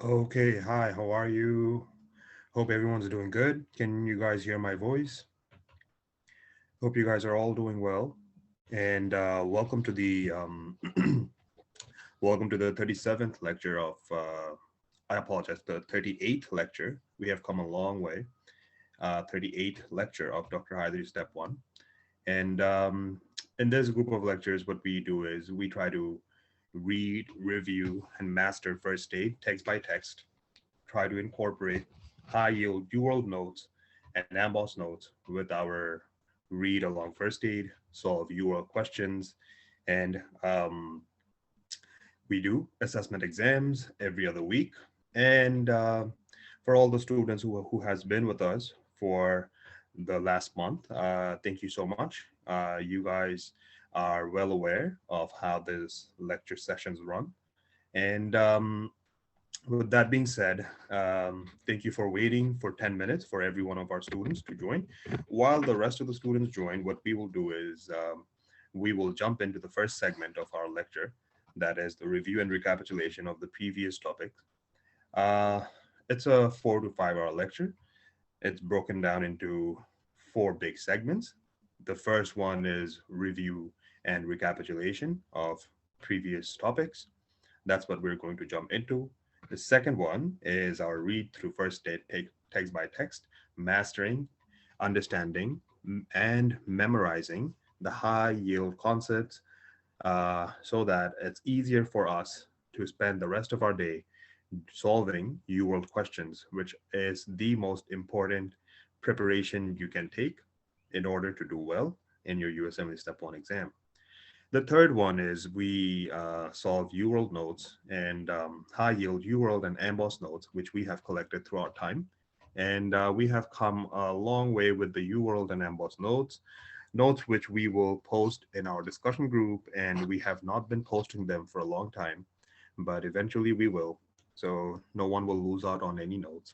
Okay, hi, how are you? Hope everyone's doing good. Can you guys hear my voice? Hope you guys are all doing well. And welcome to the welcome to the 37th lecture of I apologize, the 38th lecture. We have come a long way. 38th lecture of Dr. Hydri Step 1. And in this group of lectures, what we do is we try to read, review, and master first aid text by text, try to incorporate high yield UWorld notes and emboss notes with our read along first aid, solve UWorld questions, and we do assessment exams every other week. And for all the students who has been with us for the last month, thank you so much. You guys are well aware of how these lecture sessions run. And with that being said, thank you for waiting for 10 minutes for every one of our students to join. While the rest of the students join, what we will do is we will jump into the first segment of our lecture, that is the review and recapitulation of the previous topic. Uh, it's a 4 to 5 hour lecture. It's broken down into four big segments. The first one is review and recapitulation of previous topics. That's what we're going to jump into. The second one is our read through first text by text, mastering, understanding, and memorizing the high yield concepts so that it's easier for us to spend the rest of our day solving UWorld questions, which is the most important preparation you can take in order to do well in your USMLE Step 1 exam. The third one is we solve UWorld nodes and high yield UWorld and emboss nodes, which we have collected throughout time. And we have come a long way with the UWorld and emboss nodes, notes which we will post in our discussion group. And we have not been posting them for a long time, but eventually we will. So no one will lose out on any notes.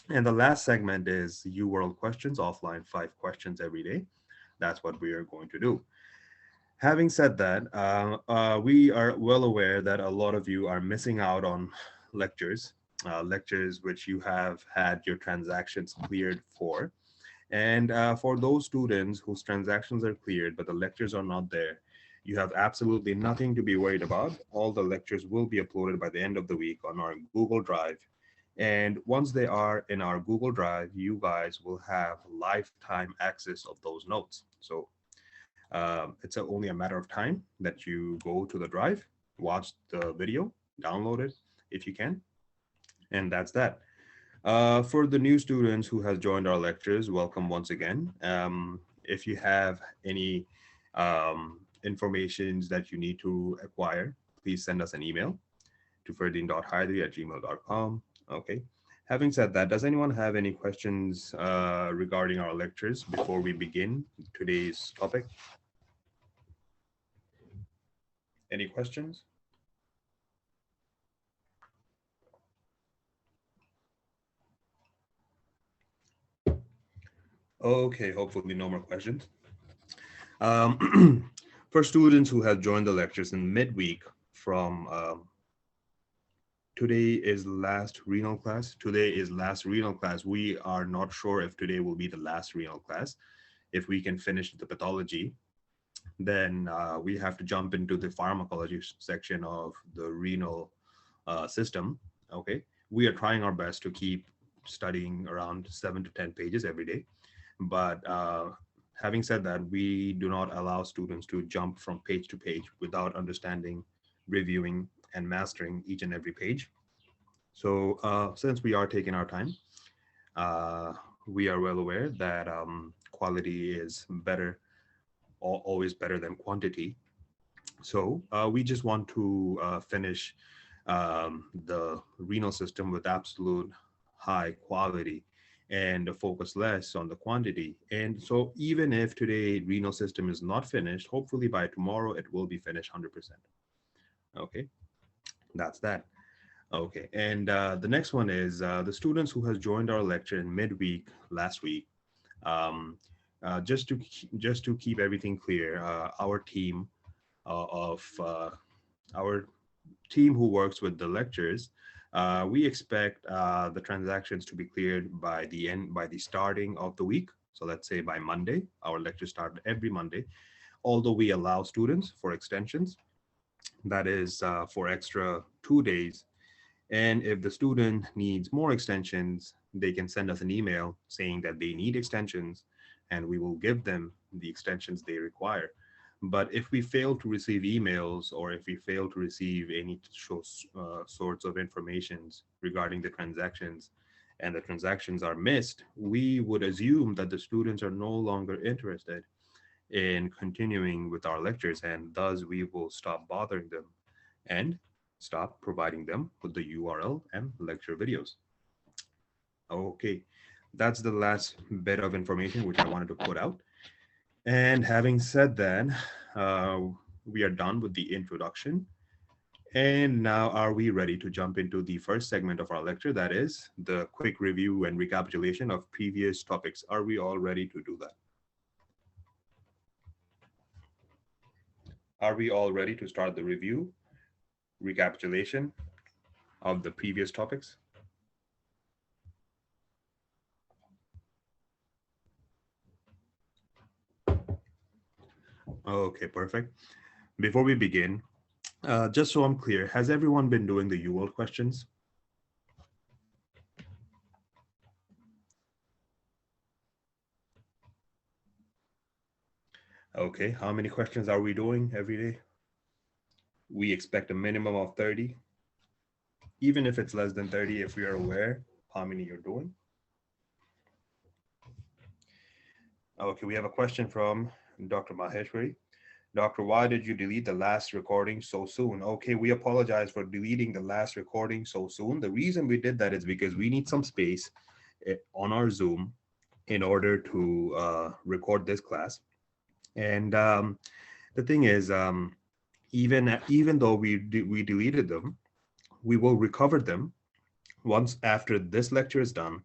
And the last segment is UWorld questions, offline 5 questions every day. That's what we are going to do. Having said that, we are well aware that a lot of you are missing out on lectures, lectures which you have had your transactions cleared for. And for those students whose transactions are cleared, but the lectures are not there, you have absolutely nothing to be worried about. All the lectures will be uploaded by the end of the week on our Google Drive. And once they are in our Google Drive, you guys will have lifetime access of those notes. So it's only a matter of time that you go to the drive, watch the video, download it if you can, and that's that. For the new students who has joined our lectures, welcome once again. If you have any informations that you need to acquire, please send us an email to ferdin.hydri@gmail.com. Okay. Having said that, does anyone have any questions regarding our lectures before we begin today's topic? Any questions? Okay, hopefully no more questions. For students who have joined the lectures in midweek from today is last renal class. Today is last renal class. We are not sure if today will be the last renal class. If we can finish the pathology, then we have to jump into the pharmacology section of the renal system. Okay, we are trying our best to keep studying around 7 to 10 pages every day. But having said that, we do not allow students to jump from page to page without understanding, reviewing, and mastering each and every page. So since we are taking our time, uh, we are well aware that quality is better, always better than quantity. So we just want to finish the renal system with absolute high quality and focus less on the quantity. And so even if today renal system is not finished, hopefully by tomorrow it will be finished 100%. Okay, that's that. Okay, and the next one is the students who has joined our lecture in midweek last week. Um, just to keep everything clear, our team of our team who works with the lectures, We expect the transactions to be cleared by the starting of the week. So let's say by Monday, our lectures start every Monday, although we allow students for extensions, that is for extra 2 days. And if the student needs more extensions, they can send us an email saying that they need extensions, and we will give them the extensions they require. But if we fail to receive emails, or if we fail to receive any sorts of informations regarding the transactions, and the transactions are missed, we would assume that the students are no longer interested in continuing with our lectures, and thus we will stop bothering them and stop providing them with the URL and lecture videos. Okay, that's the last bit of information which I wanted to put out. And having said that, uh, we are done with the introduction. And now, are we ready to jump into the first segment of our lecture? That is the quick review and recapitulation of previous topics. Are we all ready to do that? Are we all ready to start the review, recapitulation of the previous topics? Okay, perfect. Before we begin, just so I'm clear, has everyone been doing the UL questions? Okay, how many questions are we doing every day? We expect a minimum of 30, even if it's less than 30, if we are aware how many you're doing. Okay, we have a question from Dr. Maheshwari. Doctor, why did you delete the last recording so soon? Okay, we apologize for deleting the last recording so soon. The reason we did that is because we need some space on our Zoom in order to record this class. And the thing is, even though we deleted them, we will recover them once after this lecture is done,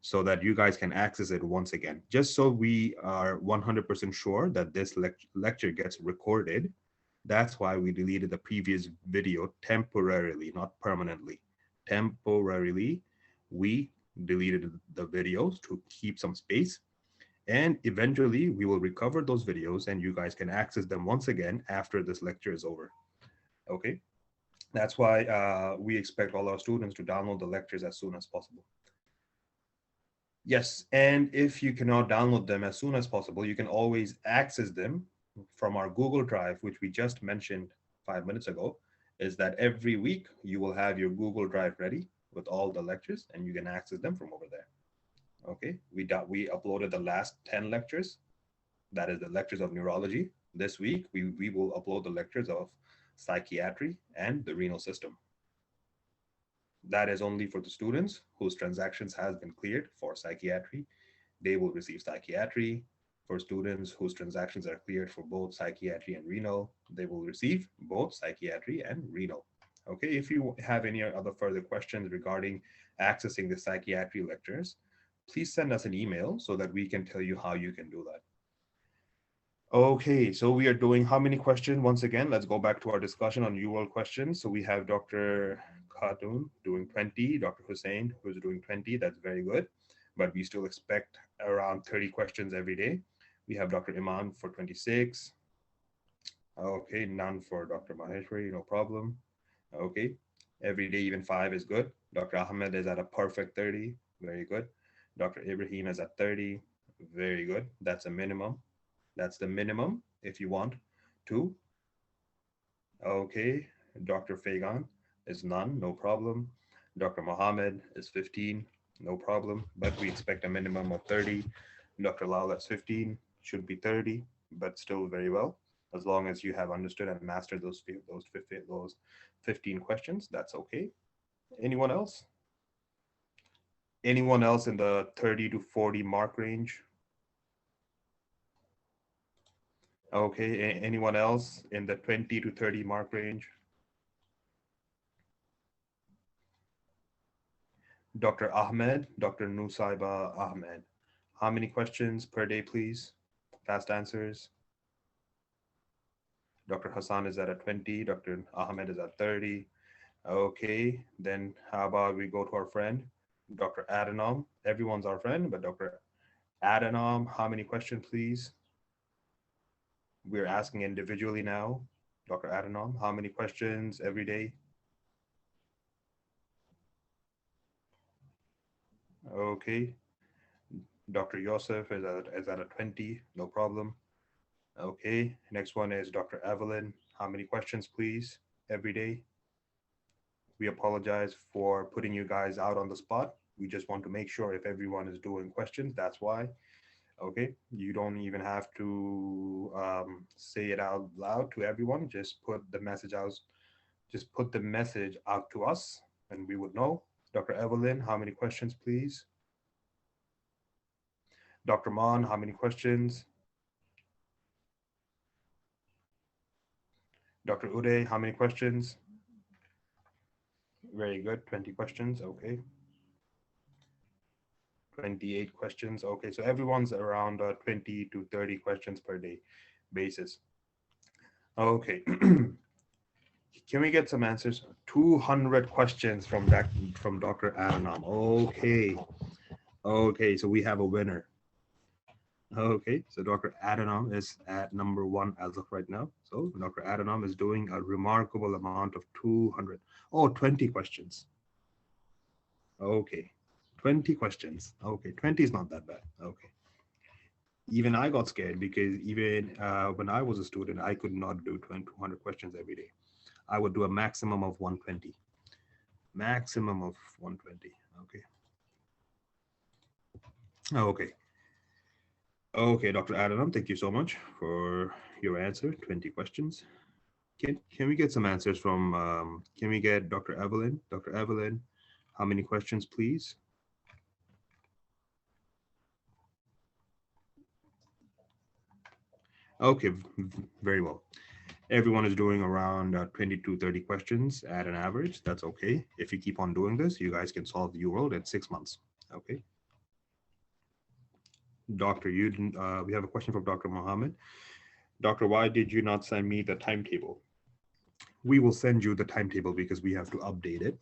so that you guys can access it once again. Just so we are 100% sure that this lecture gets recorded. That's why we deleted the previous video temporarily, not permanently. Temporarily, we deleted the videos to keep some space. And eventually, we will recover those videos and you guys can access them once again after this lecture is over. Okay? That's why we expect all our students to download the lectures as soon as possible. Yes, and if you cannot download them as soon as possible, you can always access them from our Google Drive, which we just mentioned 5 minutes ago, is that every week you will have your Google Drive ready with all the lectures and you can access them from over there. Okay, we uploaded the last 10 lectures, that is the lectures of neurology. This week, we will upload the lectures of psychiatry and the renal system. That is only for the students whose transactions has been cleared for psychiatry. They will receive psychiatry. For students whose transactions are cleared for both psychiatry and renal, they will receive both psychiatry and renal. Okay, if you have any other further questions regarding accessing the psychiatry lectures, please send us an email so that we can tell you how you can do that. Okay, so we are doing how many questions? Once again, let's go back to our discussion on UL questions. So we have Dr. Khatun doing 20, Dr. Hussain who's doing 20. That's very good. But we still expect around 30 questions every day. We have Dr. Iman for 26. Okay, none for Dr. Maheshwari, no problem. Okay, every day, even 5 is good. Dr. Ahmed is at a perfect 30. Very good. Dr. Ibrahim is at 30. Very good. That's a minimum. That's the minimum if you want to. Okay, Dr. Fagan is none, no problem. Dr. Mohammed is 15, no problem, but we expect a minimum of 30. Dr. Lal is 15, should be 30, but still very well. As long as you have understood and mastered those 15 questions, that's okay. Anyone else? Anyone else in the 30 to 40 mark range? Okay, anyone else in the 20 to 30 mark range? Dr. Ahmed, Dr. Nusaiba Ahmed. How many questions per day, please? Fast answers. Dr. Hassan is at a 20, Dr. Ahmed is at 30. Okay, then how about we go to our friend, Dr. Adenom. Everyone's our friend, but Dr. Adenom, how many questions, please? We're asking individually now. Dr. Adenom, how many questions every day? Okay. Dr. Yosef is at a 20, no problem. Okay. Next one is Dr. Evelyn. How many questions, please, every day? We apologize for putting you guys out on the spot. We just want to make sure if everyone is doing questions, that's why. Okay. You don't even have to say it out loud to everyone. Just put the message out. Just put the message out to us and we would know. Dr. Evelyn, how many questions, please? Dr. Mon, how many questions? Dr. Uday, how many questions? Very good. 20 questions. Okay. 28 questions. Okay. So everyone's around 20 to 30 questions per day basis. Okay. Can we get some answers? 200 questions from Dr. Adhanom. Okay. Okay. So we have a winner. Okay, so Dr. Adhanom is at number one as of right now. So Dr. Adhanom is doing a remarkable amount of 200. Oh, 20 questions. Okay, 20 questions. Okay, 20 is not that bad. Okay. Even I got scared because even when I was a student, I could not do 200 questions every day. I would do a maximum of 120. Maximum of 120. Okay. Okay. Okay, Dr. Adhanom, thank you so much for your answer. 20 questions. Can we get some answers from can we get Dr. Evelyn? Dr. Evelyn, how many questions, please? Okay, very well. Everyone is doing around 20 to 30 questions at an average. That's okay. If you keep on doing this, you guys can solve the world in 6 months. Okay. Doctor, we have a question from Dr. Mohammed. Doctor, why did you not send me the timetable? We will send you the timetable because we have to update it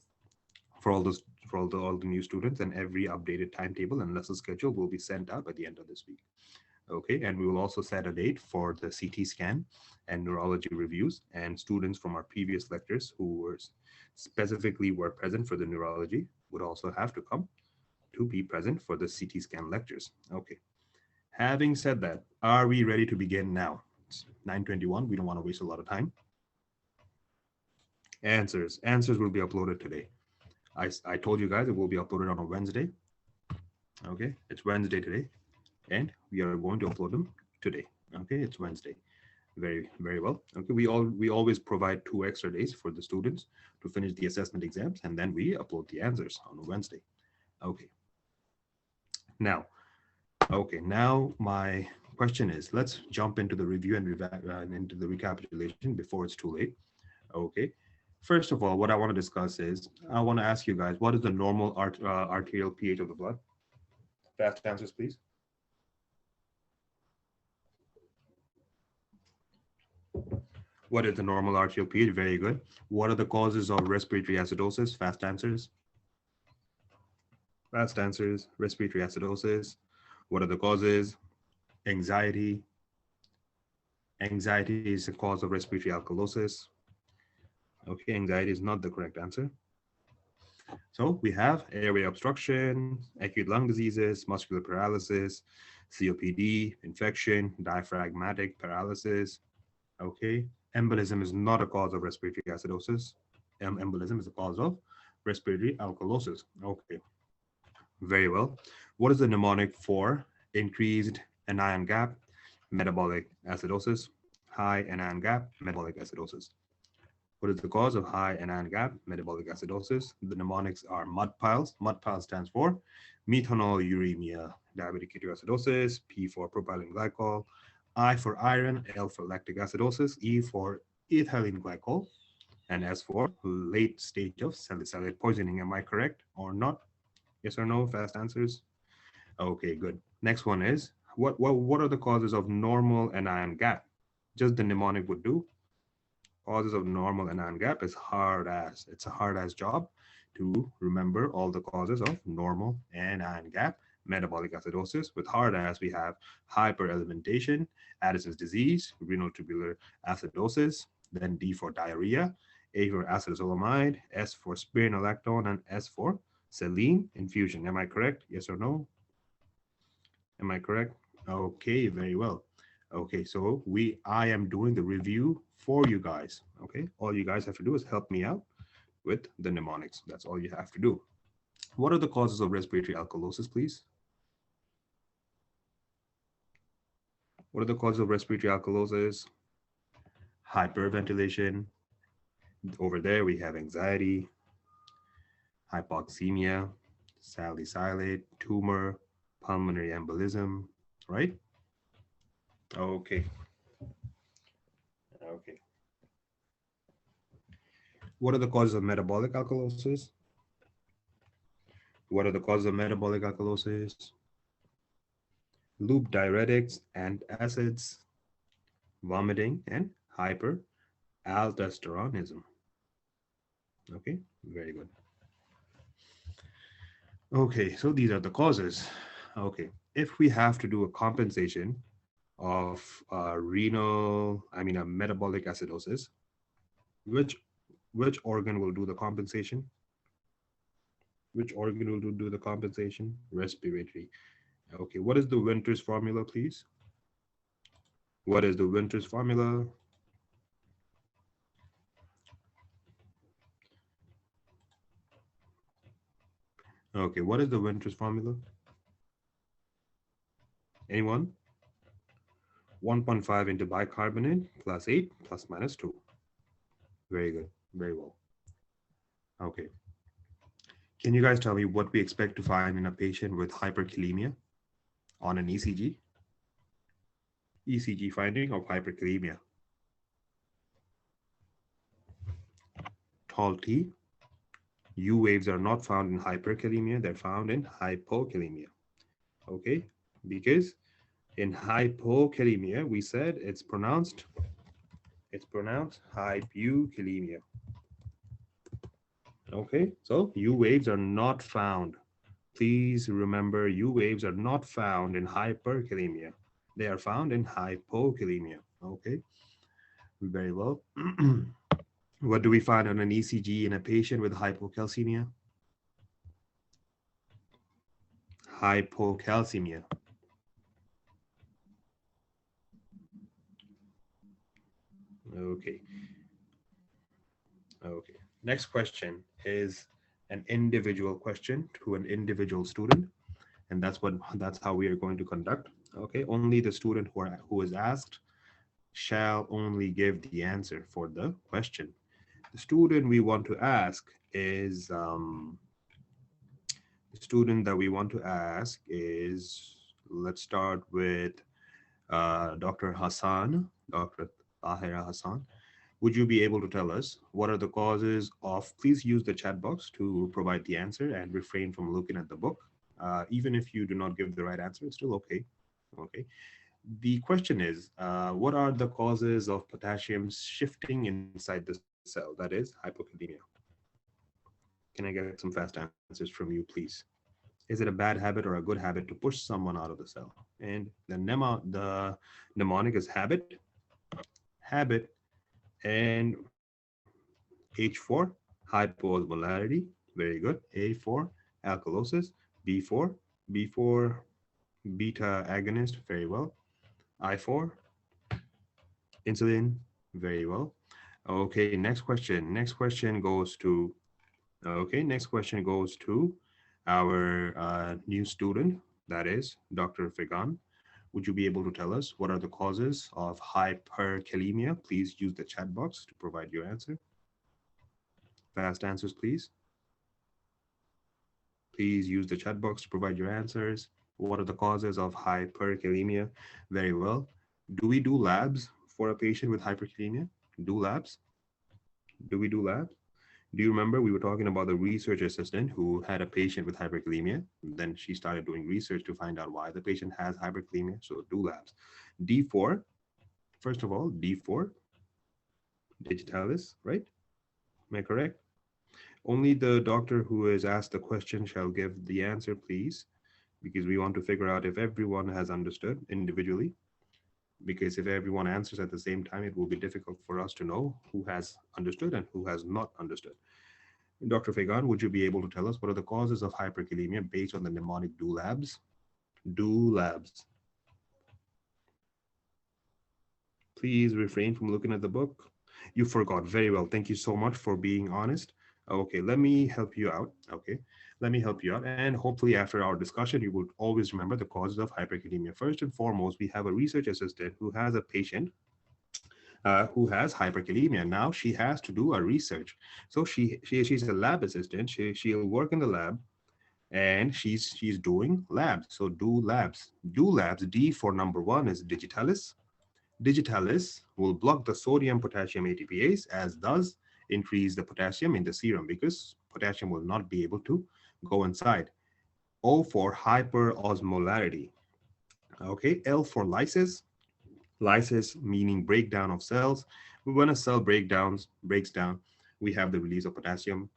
for all those for all the new students, and every updated timetable and lesson schedule will be sent out by the end of this week. Okay, and we will also set a date for the CT scan and neurology reviews, and students from our previous lectures who were present for the neurology would also have to come to be present for the CT scan lectures. Okay, having said that, are we ready to begin now? It's 9:21. We don't want to waste a lot of time. Answers will be uploaded today. I told you guys it will be uploaded on a Wednesday. Okay, it's Wednesday today, and we are going to upload them today. Okay, it's Wednesday. Very well. Okay, we always provide 2 extra days for the students to finish the assessment exams, and then we upload the answers on a Wednesday. Okay. Now, now my question is, let's jump into the review and into the recapitulation before it's too late. Okay. First of all, what I want to discuss is I want to ask you guys, what is the normal arterial pH of the blood? Fast answers, please. What is the normal arterial pH? Very good. What are the causes of respiratory acidosis? Fast answers. Fast answers. Respiratory acidosis. What are the causes? Anxiety. Anxiety is the cause of respiratory alkalosis. Okay, anxiety is not the correct answer. So we have airway obstruction, acute lung diseases, muscular paralysis, COPD, infection, diaphragmatic paralysis. Okay, embolism is not a cause of respiratory acidosis. Embolism is a cause of respiratory alkalosis. Okay, very well. What is the mnemonic for increased anion gap, metabolic acidosis, high anion gap, metabolic acidosis? What is the cause of high anion gap, metabolic acidosis? The mnemonics are mud piles. Mud piles stands for methanoluremia, diabetic ketoacidosis, P for propylene glycol, I for iron, L for lactic acidosis, E for ethylene glycol, and S for late stage of salicylate poisoning. Am I correct or not? Yes or no? Fast answers. Okay, good. Next one is what are the causes of normal anion gap? Just the mnemonic would do. Causes of normal and non-gap is hard as. It's a hard as job to remember all the causes of normal and non-gap metabolic acidosis. With hard as, we have hyperalimentation, Addison's disease, renal tubular acidosis, then D for diarrhea, A for acetazolamide, S for spironolactone, and S for saline infusion. Am I correct? Yes or no? Am I correct? Okay, very well. Okay, so I am doing the review for you guys. Okay, all you guys have to do is help me out with the mnemonics. That's all you have to do. What are the causes of respiratory alkalosis, please? What are the causes of respiratory alkalosis? Hyperventilation. Over there, we have anxiety, hypoxemia, salicylate, tumor, pulmonary embolism, right? Okay, okay. What are the causes of metabolic alkalosis? What are the causes of metabolic alkalosis? Loop diuretics and acids, vomiting, and hyperaldosteronism. Okay, very good. Okay, so these are the causes. Okay, if we have to do a compensation of a metabolic acidosis, which which organ will do the compensation? Which organ will do the compensation? Respiratory. Okay, what is the Ventress formula, please? What is the Ventress formula? Okay, what is the Ventress formula? Anyone? 1.5 into bicarbonate plus 8 plus minus 2. Very good. Very well. Okay. Can you guys tell me what we expect to find in a patient with hyperkalemia on an ECG? ECG finding of hyperkalemia. Tall T. U waves are not found in hyperkalemia, they're found in hypokalemia. Okay, because in hypokalemia, we said it's pronounced hypokalemia. Okay, so U waves are not found. Please remember, U waves are not found in hyperkalemia. They are found in hypokalemia. Okay, very well. What do we find on an ECG in a patient with hypocalcemia? Hypocalcemia. Okay. Okay. Next question is an individual question to an individual student, and that's how we are going to conduct. Okay. Only the student who is asked shall only give the answer for the question. The student we want to ask is the student that we want to ask is, let's start with Dr. Hassan, Dr. Tahira Hassan. Would you be able to tell us what are the causes of, please use the chat box to provide the answer and refrain from looking at the book. Even if you do not give the right answer, it's still okay. Okay. The question is, what are the causes of potassium shifting inside the cell, that is hypokalemia? Can I get some fast answers from you, please? Is it a bad habit or a good habit to push someone out of the cell? And the mnemonic is habit, habit, and H for hypoosmolarity. Very good. A for alkalosis. B for beta agonist. Very well. I for insulin. Very well. Okay, next question. Next question goes to, okay, next question goes to our new student, that is Dr. Figan. Would you be able to tell us what are the causes of hyperkalemia? Please use the chat box to provide your answer. Fast answers, please. Please use the chat box to provide your answers. What are the causes of hyperkalemia? Very well. Do we do labs for a patient with hyperkalemia? Do labs? Do we do labs? Do you remember we were talking about the research assistant who had a patient with hyperkalemia? Then she started doing research to find out why the patient has hyperkalemia. So do labs. D4, first of all, D4. digitalis, right? Am I correct? Only the doctor who is asked the question shall give the answer, please, because we want to figure out if everyone has understood individually. Because if everyone answers at the same time, it will be difficult for us to know who has understood and who has not understood. Dr. Fagan, would you be able to tell us what are the causes of hyperkalemia based on the mnemonic do labs? Do labs. Please refrain from looking at the book. You forgot. Very well. Thank you so much for being honest. Okay, let me help you out. Okay, let me help you out. And hopefully, after our discussion, you would always remember the causes of hyperkalemia. First and foremost, we have a research assistant who has a patient who has hyperkalemia. Now she has to do a research. So she's a lab assistant. She'll work in the lab and she's doing labs. So do labs. Do labs. D for number one is digitalis. Digitalis will block the sodium potassium ATPase, as does increase the potassium in the serum because potassium will not be able to go inside. O for hyperosmolarity. Okay, L for lysis. Lysis meaning breakdown of cells. When a cell breaks down, we have the release of potassium,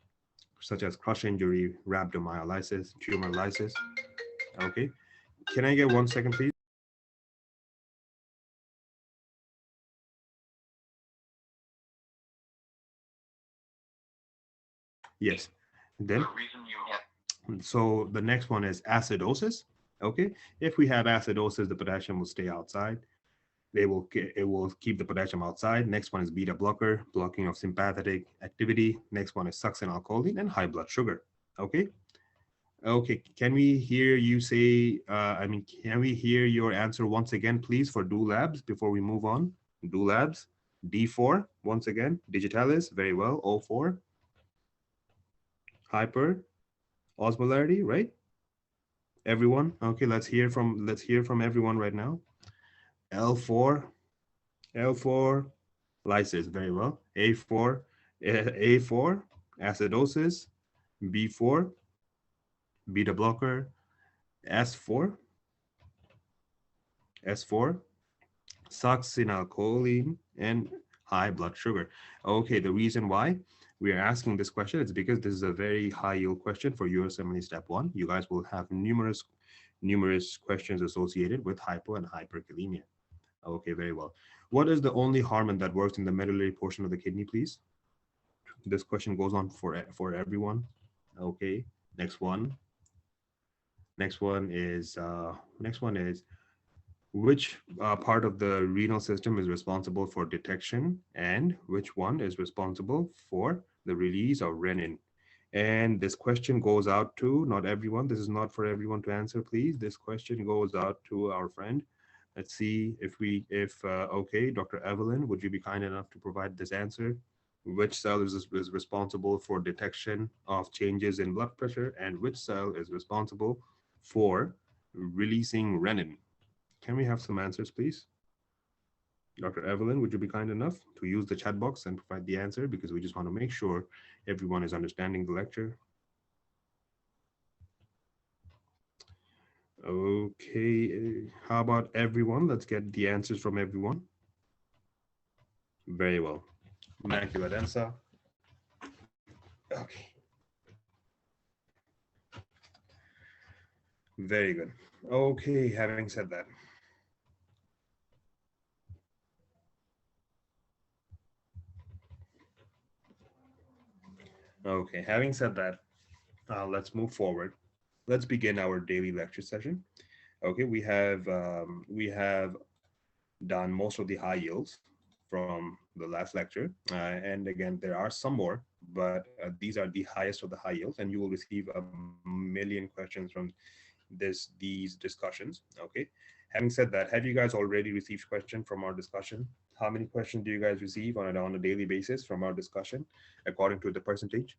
such as crush injury, rhabdomyolysis, tumor lysis. Okay, can I get 1 second, please? Yes. Then, so the next one is acidosis. Okay, if we have acidosis, the potassium will stay outside. It will keep the potassium outside. Next one is beta blocker, blocking of sympathetic activity. Next one is succinylcholine and high blood sugar. Okay. Okay. Can we hear you say? Can we hear your answer once again, please, for do labs before we move on? Do labs. D4 once again. Digitalis. Very well. O4. Hyper osmolarity. Right. Everyone. Okay. Let's hear from everyone right now. L4. L4 lysis, very well. A4 acidosis. B4 beta blocker. S4 S4 succinylcholine and high blood sugar. Okay, the reason why we are asking this question is because this is a very high yield question for USMLE step 1. You guys will have numerous questions associated with hypo and hyperkalemia. Okay, very well. What is the only hormone that works in the medullary portion of the kidney, please? This question goes on for everyone. Okay, next one. Next one is which part of the renal system is responsible for detection and which one is responsible for the release of renin? And this question goes out to not everyone. This is not for everyone to answer, please. This question goes out to our friend. Let's see if okay, Dr. Evelyn, would you be kind enough to provide this answer? Which cell is responsible for detection of changes in blood pressure and which cell is responsible for releasing renin? Can we have some answers, please? Dr. Evelyn, would you be kind enough to use the chat box and provide the answer because we just want to make sure everyone is understanding the lecture. Okay, how about everyone? Let's get the answers from everyone. Very well. Immaculate answer. Okay. Very good. Okay, having said that. Okay, having said that, let's move forward. Let's begin our daily lecture session. Okay, we have done most of the high yields from the last lecture, and again there are some more, but these are the highest of the high yields, and you will receive a million questions from these discussions. Okay, having said that, have you guys already received questions from our discussion? How many questions do you guys receive on a daily basis from our discussion according to the percentage?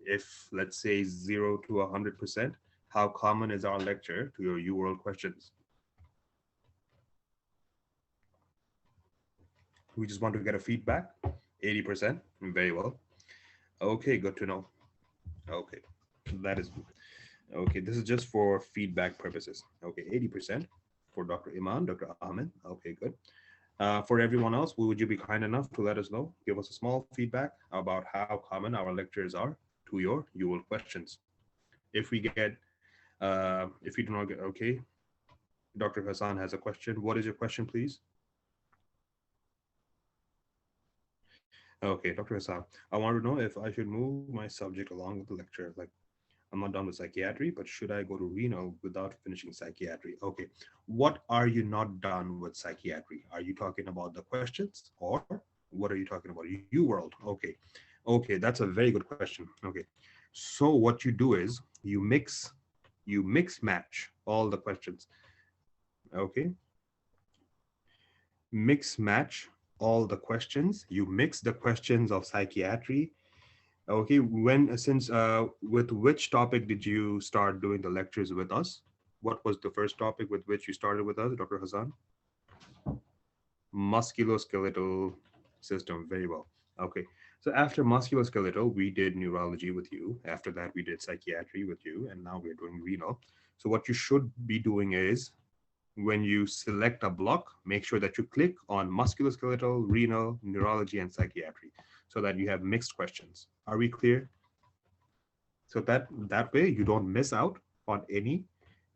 If let's say 0 to 100%, how common is our lecture to your UWorld questions? We just want to get a feedback. 80%. Very well. Okay, good to know. Okay, that is okay. This is just for feedback purposes. Okay, 80% for Dr. Iman, Dr. Ahmed. Okay, good. For everyone else, would you be kind enough to let us know? Give us a small feedback about how common our lectures are to your UL questions. If we do not get, okay, Dr. Hassan has a question. What is your question, please? Okay, Dr. Hassan, I want to know if I should move my subject along with the lecture. Like, I'm not done with psychiatry, but should I go to renal without finishing psychiatry? Okay, what are you not done with psychiatry? Are you talking about the questions, or what are you talking about? You world. Okay, that's a very good question. Okay, so what you do is you mix match all the questions. Okay, mix match all the questions. You mix the questions of psychiatry. Okay, with which topic did you start doing the lectures with us? What was the first topic with which you started with us, Dr. Hassan? Musculoskeletal system. Very well. Okay, so after musculoskeletal, we did neurology with you. After that, we did psychiatry with you, and now we're doing renal. So what you should be doing is, when you select a block, make sure that you click on musculoskeletal, renal, neurology, and psychiatry, so that you have mixed questions. Are we clear? So that way you don't miss out on any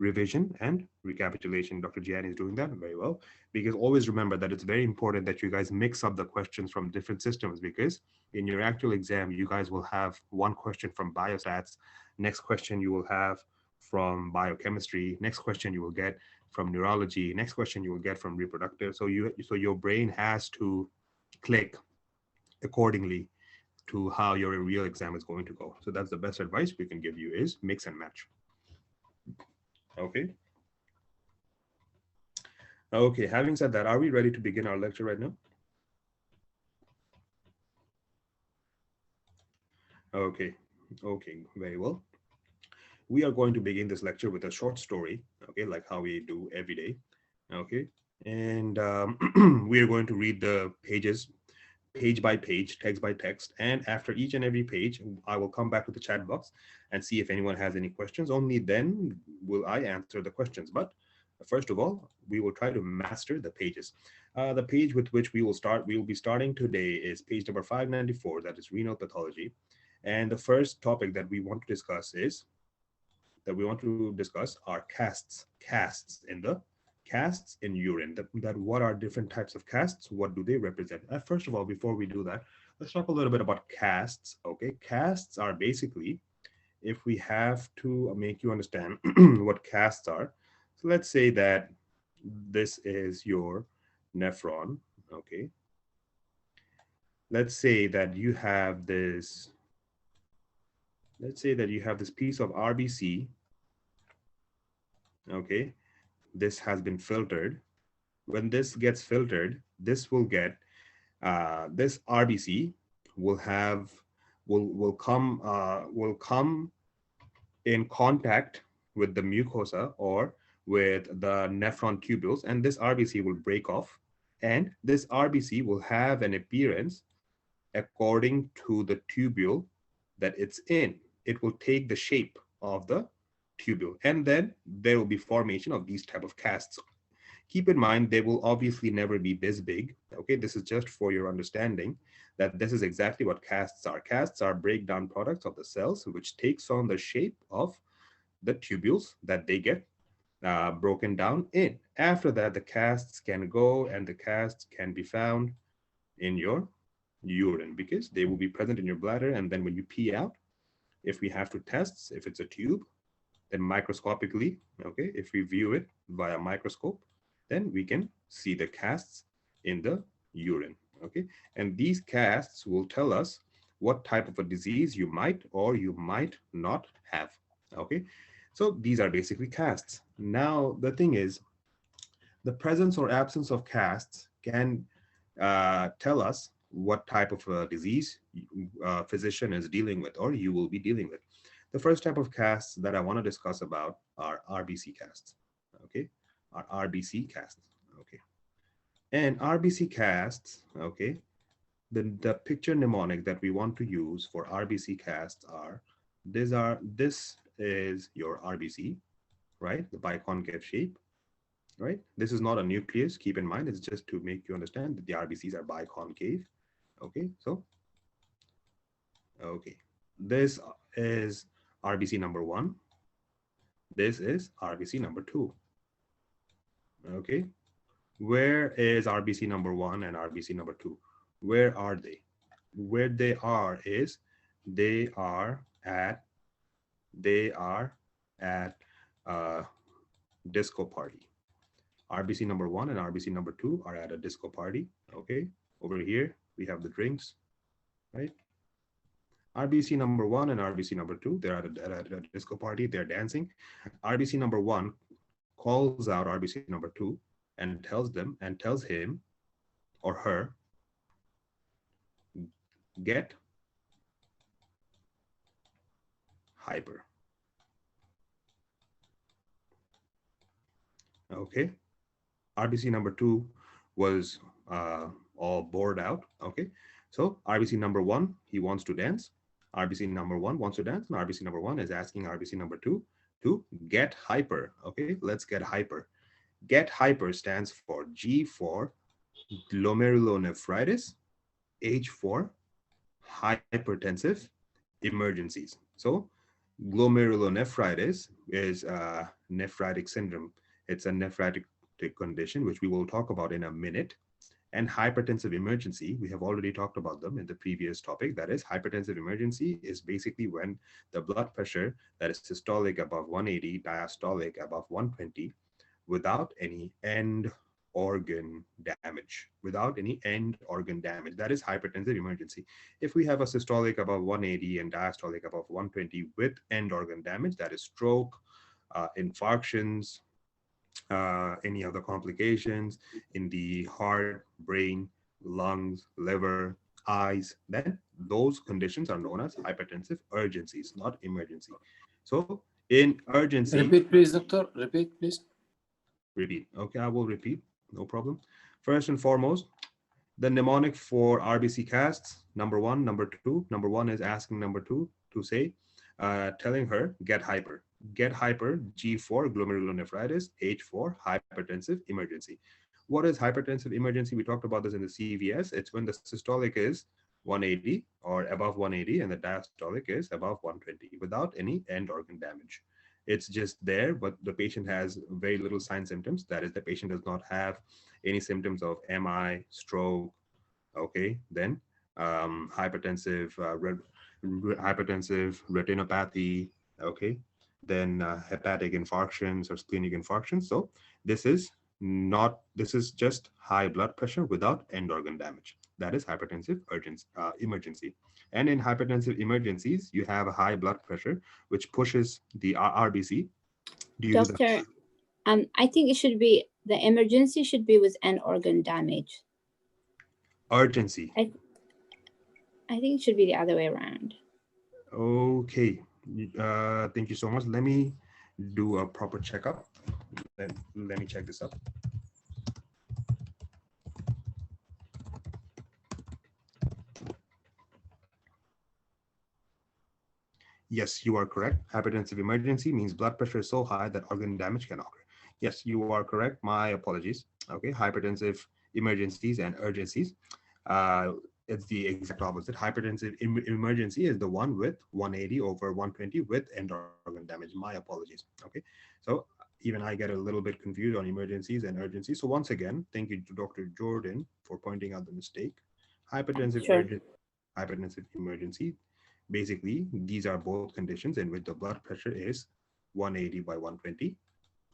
revision and recapitulation. Dr. Jian is doing that very well, because always remember that it's very important that you guys mix up the questions from different systems, because in your actual exam, you guys will have one question from biostats, next question you will have from biochemistry, next question you will get from neurology, next question you will get from reproductive. So your brain has to click accordingly to how your real exam is going to go. So that's the best advice we can give you, is mix and match. Okay. Okay, having said that, are we ready to begin our lecture right now? Okay, okay, very well. We are going to begin this lecture with a short story, okay, like how we do every day, okay? And we are going to read the pages page by page, text by text. And after each and every page, I will come back to the chat box and see if anyone has any questions. Only then will I answer the questions. But first of all, we will try to master the pages. The page with which we will be starting today is page number 594, that is renal pathology. And the first topic that we want to discuss are casts in urine. That what are different types of casts? What do they represent? First of all, before we do that, let's talk a little bit about casts. Okay, casts are basically, if we have to make you understand what casts are. So let's say that this is your nephron. Okay, let's say that you have this. Let's say that you have this piece of RBC. Okay, this has been filtered. When this gets filtered, this will get this RBC will have will come in contact with the mucosa or with the nephron tubules, and this RBC will break off, and this RBC will have an appearance according to the tubule that it's in. It will take the shape of the tubule, and then there will be formation of these type of casts. Keep in mind, they will obviously never be this big. Okay, this is just for your understanding that this is exactly what casts are. Casts are breakdown products of the cells, which takes on the shape of the tubules that they get broken down in. After that, the casts can go, and the casts can be found in your urine, because they will be present in your bladder. And then when you pee out, if we have to test if it's a tube, then microscopically, okay, if we view it via microscope, then we can see the casts in the urine. Okay, and these casts will tell us what type of a disease you might or you might not have. Okay, so these are basically casts. Now the thing is, the presence or absence of casts can tell us what type of a disease physician is dealing with, or you will be dealing with. The first type of casts that I want to discuss about are RBC casts. Okay, are RBC casts. Okay, and RBC casts. Okay, the picture mnemonic that we want to use for RBC casts are this is your RBC, right? The biconcave shape. right? This is not a nucleus. Keep in mind, it's just to make you understand that the RBCs are biconcave. Okay, so okay, this is RBC number one. This is RBC number two. Okay, where is RBC number one and RBC number two? Where are they? Where they are is they are at they are at a disco party. RBC number one and RBC number two are at a disco party. Okay, over here we have the drinks, right? RBC number one and RBC number two, they're at a disco party, they're dancing. RBC number one calls out RBC number two and tells him or her, get hyper. Okay, RBC number two was all bored out. Okay, so RBC number one, he wants to dance. RBC number one wants to dance, and RBC number one is asking RBC number two to get hyper. Okay, let's get hyper. Get hyper stands for G for glomerulonephritis, H for hypertensive emergencies. So glomerulonephritis is a nephritic syndrome. It's a nephritic condition, which we will talk about in a minute. And hypertensive emergency, we have already talked about them in the previous topic. That is, hypertensive emergency is basically when the blood pressure that is systolic above 180, diastolic above 120, without any end organ damage. Without any end organ damage. That is hypertensive emergency. If we have a systolic above 180 and diastolic above 120 with end organ damage, that is stroke, infarctions, any other complications in the heart, brain, lungs, liver, eyes, then those conditions are known as hypertensive urgencies, not emergency. So in urgency, Repeat, please, doctor. Repeat, please. repeat. Okay, I will repeat. No problem. First and foremost, the mnemonic for RBC casts, number one, number two. Number one is asking number two to say, telling her, get hyper. Get hyper, G for glomerulonephritis, H for hypertensive emergency. What is hypertensive emergency? We talked about this in the CVS. It's when the systolic is 180 or above 180 and the diastolic is above 120 without any end organ damage. It's just there, but the patient has very little sign symptoms. That is, the patient does not have any symptoms of MI, stroke, okay, then hypertensive retinopathy, okay, then hepatic infarctions or splenic infarctions. So this is just high blood pressure without end organ damage. That is hypertensive emergency. And in hypertensive emergencies, you have a high blood pressure, which pushes the RBC due to the Doctor, I think it should be, the emergency should be with end organ damage. urgency. I think it should be the other way around. Okay. Thank you so much. Let me do a proper checkup. Let me check this up. Yes, you are correct. Hypertensive emergency means blood pressure is so high that organ damage can occur. Yes, you are correct. My apologies. Okay, hypertensive emergencies and urgencies. It's the exact opposite. Hypertensive emergency is the one with 180 over 120 with end organ damage. My apologies. Okay, so even I get a little bit confused on emergencies and urgencies. So once again, thank you to Dr. Jordan for pointing out the mistake. Hypertensive Sure. hypertensive emergency. Basically, these are both conditions in which the blood pressure is 180 by 120.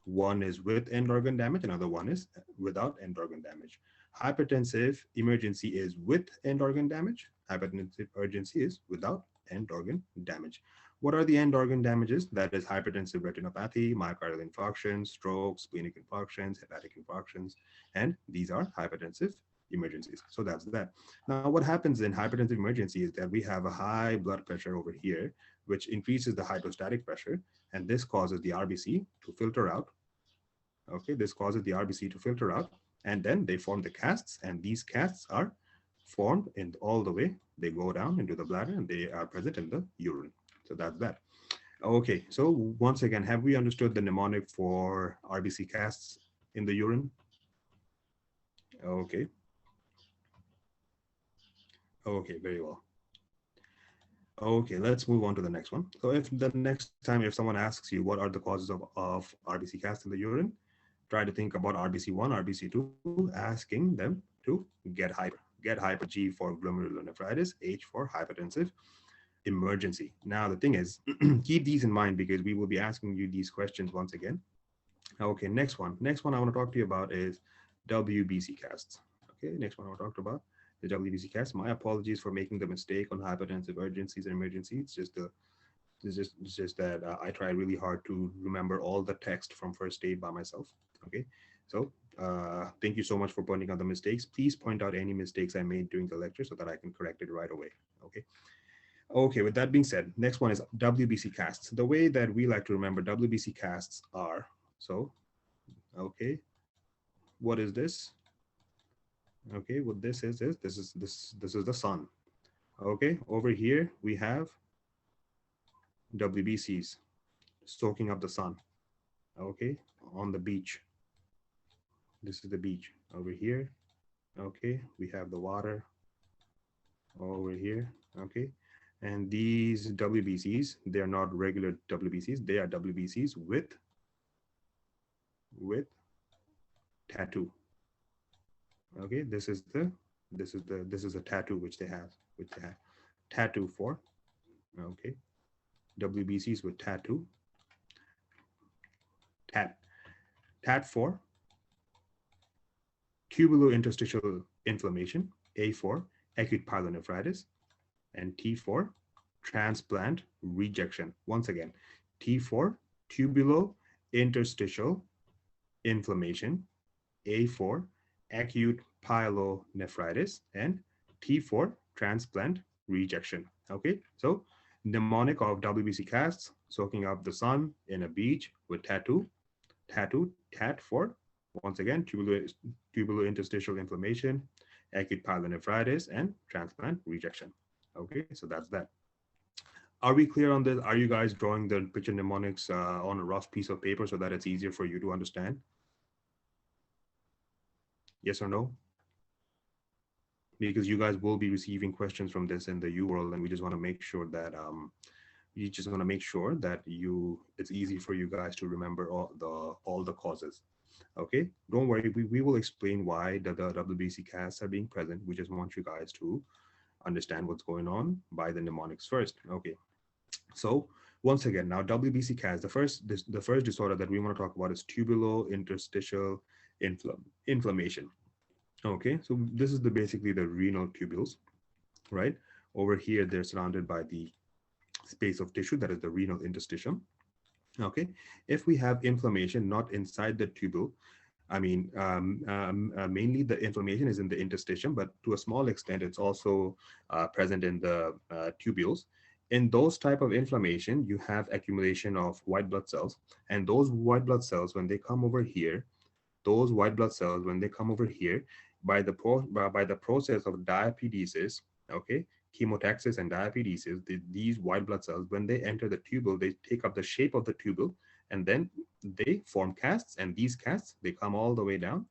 One is with end organ damage, another one is without end organ damage. Hypertensive emergency is with end organ damage. Hypertensive urgency is without end organ damage. What are the end organ damages? That is hypertensive retinopathy, myocardial infarctions, strokes, splenic infarctions, hepatic infarctions, and these are hypertensive emergencies. So that's that. Now, what happens in hypertensive emergency is that we have a high blood pressure over here, which increases the hydrostatic pressure, and this causes the RBC to filter out. Okay, this causes the RBC to filter out, and then they form the casts, and these casts are formed in all the way. They go down into the bladder, and they are present in the urine. So that's that. Okay, so once again, have we understood the mnemonic for RBC casts? in the urine? Okay. Okay, very well. Okay, let's move on to the next one. So if the next time if someone asks you what are the causes of RBC cast in the urine, try to think about RBC1, RBC2, asking them to get hyper. Get hyper, G for glomerulonephritis, H for hypertensive emergency. Now the thing is, keep these in mind because we will be asking you these questions once again. Okay, next one. Next one I want to talk to you about is WBC casts. Okay, next one I want to talk about the WBC cast. My apologies for making the mistake on hypertensive urgencies and emergencies. It's just that I try really hard to remember all the text from first aid by myself. Okay, so thank you so much for pointing out the mistakes. Please point out any mistakes I made during the lecture so that I can correct it right away. Okay. Okay, with that being said, next one is WBC casts. The way that we like to remember WBC casts are, so, okay, what is this? Okay, what this is this is the sun. Okay, over here we have WBCs soaking up the sun. Okay, on the beach. This is the beach over here. Okay, we have the water over here. Okay, and these WBCs, they are not regular WBCs. They are WBCs with tattoo. Okay, this is a tattoo which they have tattoo for. Okay, WBCs with tattoo. Tat for tubulointerstitial inflammation, A for acute pyelonephritis, and T for transplant rejection. Once again, T for tubulointerstitial inflammation, A for acute pyelonephritis, and T for transplant rejection. Okay, so mnemonic of WBC casts, soaking up the sun in a beach with tattoo, tat for, once again, tubulointerstitial inflammation, acute pyelonephritis, and transplant rejection. Okay, so that's that. Are we clear on this? Are you guys drawing the picture mnemonics on a rough piece of paper so that it's easier for you to understand? Yes or no? Because you guys will be receiving questions from this in the U world, and we just want to make sure that it's easy for you guys to remember all the causes. Okay, don't worry, we will explain why the WBC casts are being present. We just want you guys to understand what's going on by the mnemonics first. Okay, so once again, now WBC casts, the first disorder that we want to talk about is tubulointerstitial inflammation. Okay, so this is basically the renal tubules, right? Over here, they're surrounded by the space of tissue that is the renal interstitium. Okay, if we have inflammation not inside the tubule, I mean, mainly the inflammation is in the interstitium, but to a small extent, it's also present in the tubules. In those type of inflammation, you have accumulation of white blood cells, and those white blood cells, when they come over here, those white blood cells, when they come over here, by the process of diapedesis, okay, chemotaxis and diapedesis, these white blood cells, when they enter the tubule, they take up the shape of the tubule, and then they form casts, and these casts, they come all the way down,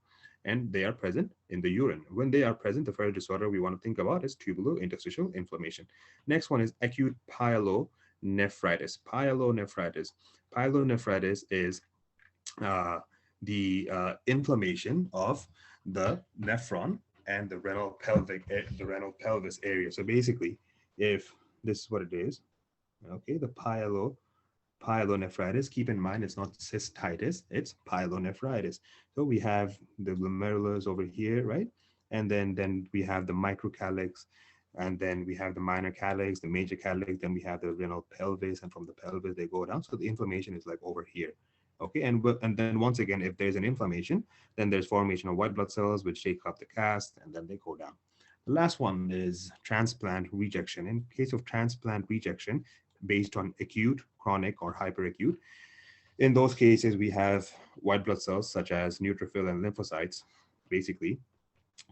and they are present in the urine. When they are present, the first disorder we want to think about is tubulointerstitial inflammation. Next one is acute pyelonephritis. Pyelonephritis is the inflammation of the nephron and the renal pelvis area. So basically, if this is what it is, okay, the pyelonephritis, keep in mind it's not cystitis, it's pyelonephritis. So we have the glomerulus over here, right? And then we have the microcalyx, and then we have the minor calyx, the major calyx, then we have the renal pelvis, and from the pelvis they go down. So the inflammation is like over here. Okay, and then once again, if there's an inflammation, then there's formation of white blood cells which take up the cast, and then they go down. The last one is transplant rejection. In case of transplant rejection, based on acute, chronic, or hyperacute, in those cases we have white blood cells such as neutrophil and lymphocytes, basically.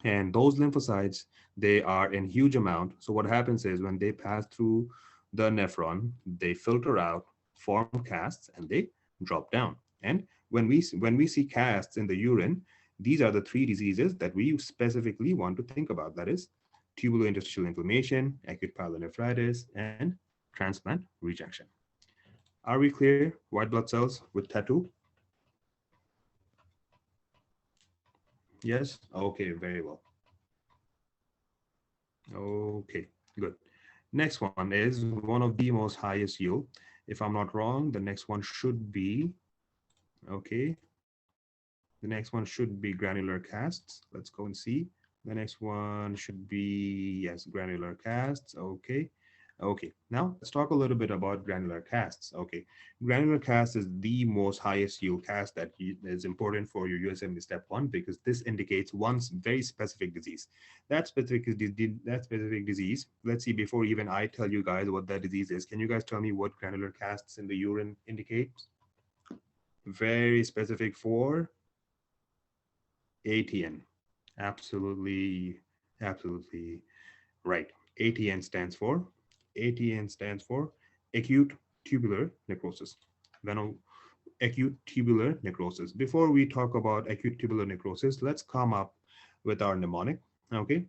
And those lymphocytes, they are in huge amount. So what happens is when they pass through the nephron, they filter out, form casts, and they drop down. And when we see casts in the urine, these are the three diseases that we specifically want to think about. That is tubulointerstitial inflammation, acute pyelonephritis, and transplant rejection. Are we clear? White blood cells with tattoo? Yes? Okay, very well. Okay, good. Next one is one of the most highest yield. If I'm not wrong, the next one should be, okay, the next one should be granular casts. Let's go and see. The next one should be, yes, granular casts. Okay. Okay, now let's talk a little bit about granular casts. Okay, granular cast is the most highest yield cast that is important for your USMLE step one, because this indicates one very specific disease. That specific disease. Let's see, before even I tell you guys what that disease is, can you guys tell me what granular casts in the urine indicates? Very specific for ATN. Absolutely, absolutely right. ATN stands for acute tubular necrosis. Acute tubular necrosis. Before we talk about acute tubular necrosis, let's come up with our mnemonic. Okay,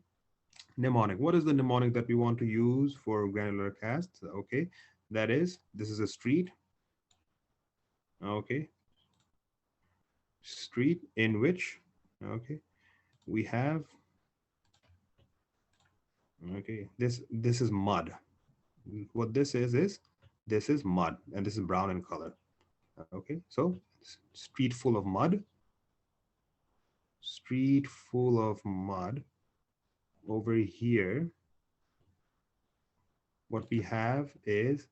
mnemonic. What is the mnemonic that we want to use for granular casts? Okay, that is, this is a street. Okay, street in which, okay, we have, okay, this is mud. What this is this is mud, and this is brown in color. Okay, so street full of mud, street full of mud. Over here, what we have is,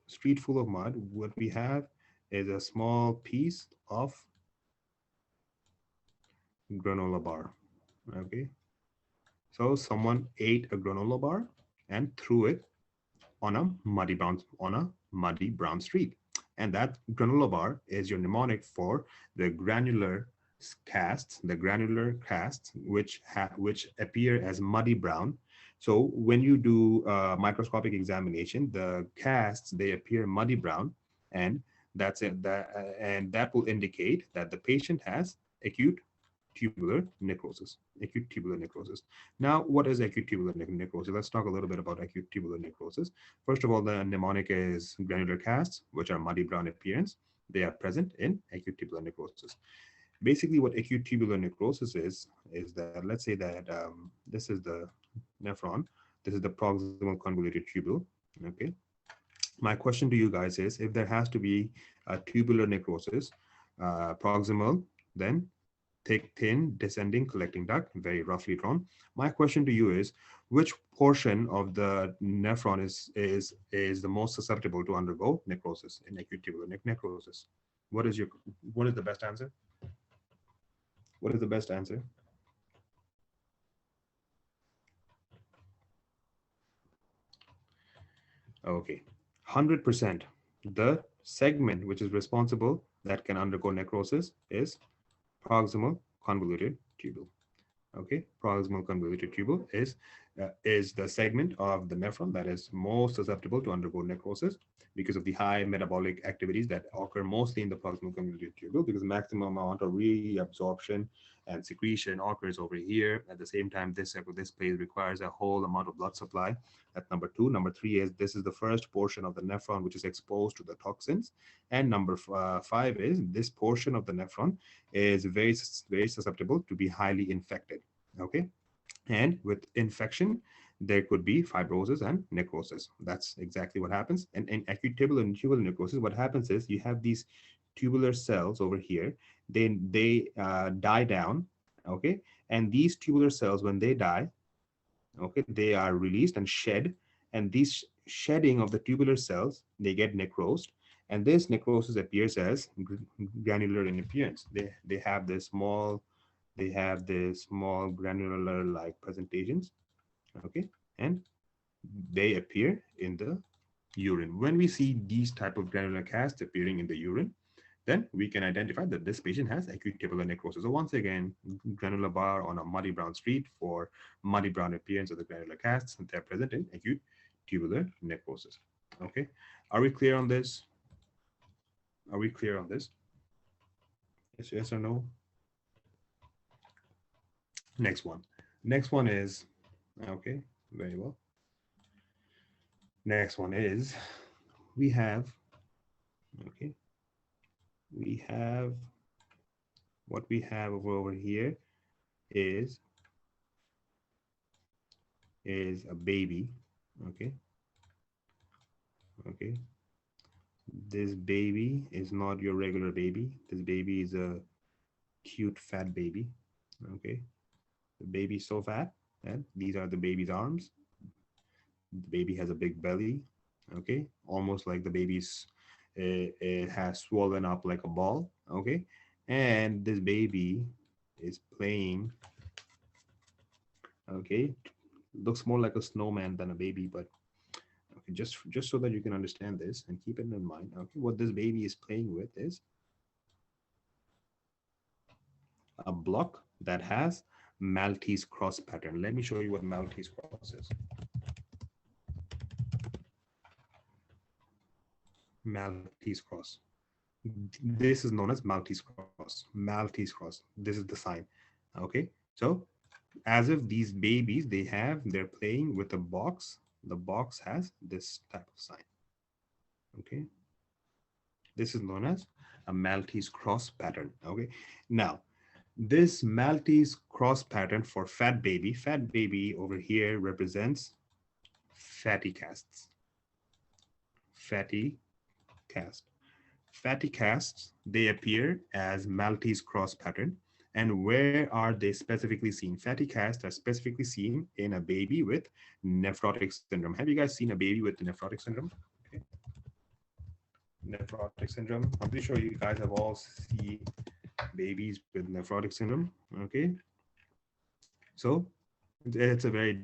street full of mud. What we have is a small piece of granola bar. Okay, so someone ate a granola bar and threw it on a muddy brown street. And that granola bar is your mnemonic for the granular casts, which appear as muddy brown. So when you do microscopic examination, the casts, they appear muddy brown, and that's it. And that will indicate that the patient has acute tubular necrosis. Acute tubular necrosis. Now, what is acute tubular necrosis? Let's talk a little bit about acute tubular necrosis. First of all, the mnemonic is granular casts, which are muddy brown appearance. They are present in acute tubular necrosis. Basically, what acute tubular necrosis is that, let's say that this is the nephron, this is the proximal convoluted tubule. Okay. My question to you guys is, if there has to be a tubular necrosis, proximal, then thick, thin, descending collecting duct, very roughly drawn. My question to you is, which portion of the nephron is the most susceptible to undergo necrosis in acute tubular necrosis? What is the best answer? What is the best answer? Okay, 100%. The segment which is responsible that can undergo necrosis is proximal convoluted tubule. Okay, proximal convoluted tubule is the segment of the nephron that is most susceptible to undergo necrosis because of the high metabolic activities that occur mostly in the proximal convoluted tubule, because maximum amount of reabsorption and secretion occurs over here. At the same time, this place requires a whole amount of blood supply. That's number two. Number three is, this is the first portion of the nephron which is exposed to the toxins. And number five is, this portion of the nephron is very susceptible to be highly infected. Okay, and with infection, there could be fibrosis and necrosis. That's exactly what happens. And in acute tubular necrosis, what happens is, you have these tubular cells over here. They die down. Okay, and these tubular cells, when they die, okay, they are released and shed. And these shedding of the tubular cells, they get necrosed. And this necrosis appears as granular in appearance. They have this small granular like presentations. Okay, and they appear in the urine. When we see these type of granular casts appearing in the urine, then we can identify that this patient has acute tubular necrosis. So once again, granular bar on a muddy brown street for muddy brown appearance of the granular casts, and they're present in acute tubular necrosis. Okay, are we clear on this? Are we clear on this? Yes or no? Next one. Next one is, okay, very well. Next one is, we have, okay, we have, what we have over here is a baby, okay, okay. This baby is not your regular baby. This baby is a cute fat baby, okay. The baby's so fat, and these are the baby's arms. The baby has a big belly, okay, almost like the baby's it has swollen up like a ball, okay. And this baby is playing, okay, looks more like a snowman than a baby, but okay, just so that you can understand this and keep it in mind, okay, what this baby is playing with is a block that has Maltese cross pattern. Let me show you what Maltese cross is. Maltese cross. This is known as Maltese cross. Maltese cross. This is the sign. Okay. So as if these babies, they're playing with a box. The box has this type of sign. Okay. This is known as a Maltese cross pattern. Okay. Now, this Maltese cross pattern for fat baby over here represents fatty casts. Fatty cast. Fatty casts, they appear as Maltese cross pattern. And where are they specifically seen? Fatty casts are specifically seen in a baby with nephrotic syndrome. Have you guys seen a baby with nephrotic syndrome? Okay. Nephrotic syndrome. I'm pretty sure you guys have all seen babies with nephrotic syndrome. Okay. So it's a very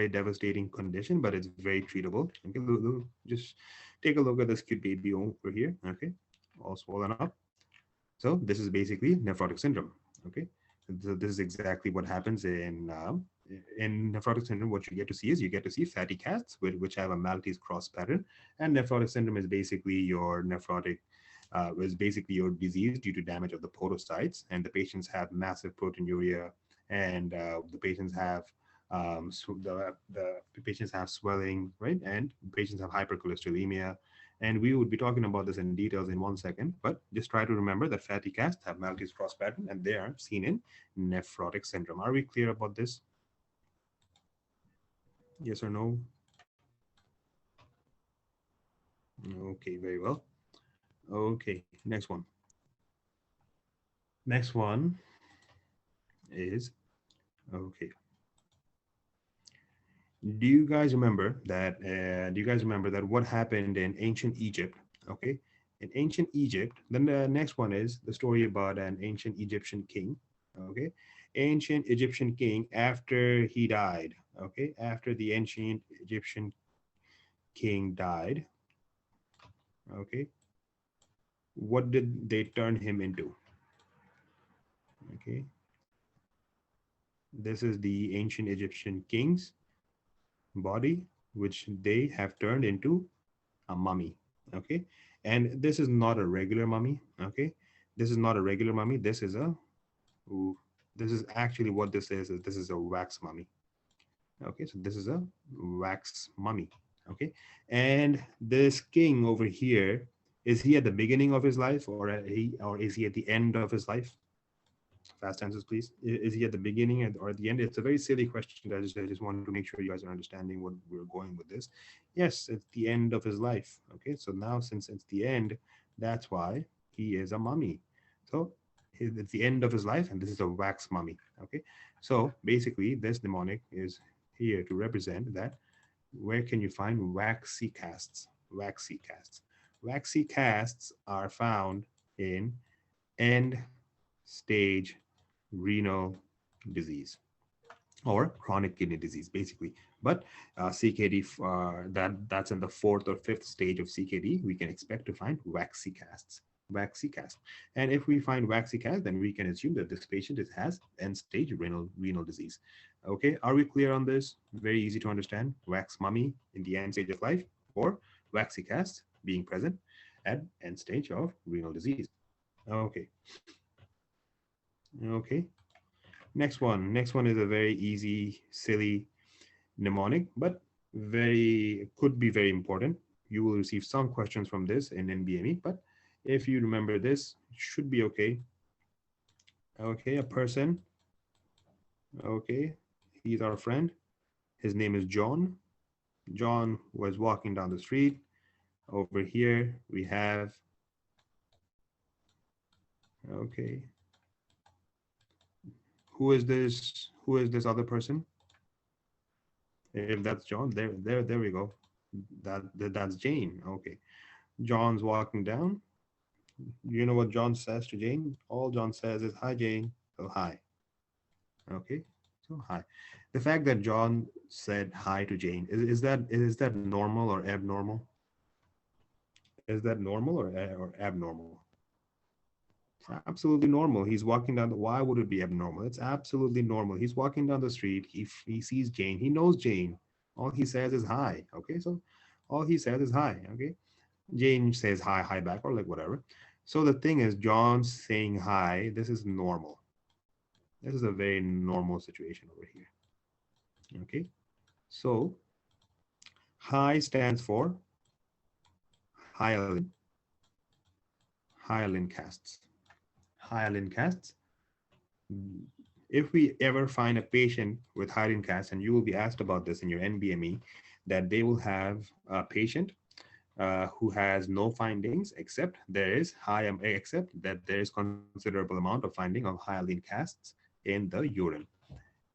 devastating condition, but it's very treatable. Okay, just take a look at this cute baby over here. Okay, all swollen up. So this is basically nephrotic syndrome. Okay, so this is exactly what happens in nephrotic syndrome. What you get to see is you get to see fatty casts which have a Maltese cross pattern, and nephrotic syndrome is basically your nephrotic. Is basically your disease due to damage of the podocytes, and the patients have massive proteinuria, and the patients have so the patients have swelling, right? And patients have hypercholesterolemia. And we would be talking about this in details in 1 second, but just try to remember that fatty casts have Maltese cross pattern and they are seen in nephrotic syndrome. Are we clear about this? Yes or no? Okay, very well. Okay, next one. Next one is, okay. Do you guys remember that what happened in ancient Egypt? Okay, in ancient Egypt. Then the next one is the story about an ancient Egyptian king. Okay, ancient Egyptian king after he died. Okay, after the ancient Egyptian king died. Okay, what did they turn him into? Okay, this is the ancient Egyptian king's body, which they have turned into a mummy. Okay, and this is not a regular mummy. Okay, this is not a regular mummy. Ooh, this is actually what this is this is a wax mummy. Okay, so this is a wax mummy. Okay, and this king over here, is he at the beginning of his life, or is he at the end of his life? Fast answers, please. Is he at the beginning or at the end? It's a very silly question. I just want to make sure you guys are understanding what we're going with this. Yes, it's the end of his life. Okay, so now since it's the end, that's why he is a mummy. So it's the end of his life, and this is a wax mummy. Okay, so basically, this mnemonic is here to represent that. Where can you find waxy casts? Waxy casts. Waxy casts are found in end stage renal disease or chronic kidney disease, basically. But CKD, that's in the fourth or fifth stage of CKD, we can expect to find waxy casts. Waxy cast. And if we find waxy cast, then we can assume that this patient has end-stage renal disease. Okay, are we clear on this? Very easy to understand. Wax mummy in the end stage of life, or waxy cast being present. at end stage of renal disease. Okay. Okay. Next one. Next one is a very easy, silly mnemonic, but very could be very important. You will receive some questions from this in NBME, but if you remember this, it should be okay. Okay, a person. Okay, he's our friend. His name is John. John was walking down the street. Over here we have, okay, who is this other person? If that's John, there we go. That's Jane. Okay, John's walking down. You know what John says to Jane? All John says is, "Hi, Jane." So hi. Okay, so hi. The fact that John said hi to Jane, is that normal or abnormal? Is that normal or abnormal? It's absolutely normal. He's walking down. Why would it be abnormal? It's absolutely normal. He's walking down the street. He sees Jane. He knows Jane. All he says is hi. Okay, so all he says is hi. Okay, Jane says hi back, or like whatever. So the thing is, John saying hi. This is normal. This is a very normal situation over here. Okay, so hi stands for hyaline. Hyaline casts. Hyaline casts. If we ever find a patient with hyaline cast, and you will be asked about this in your NBME, that they will have a patient who has no findings except there is considerable amount of finding of hyaline casts in the urine.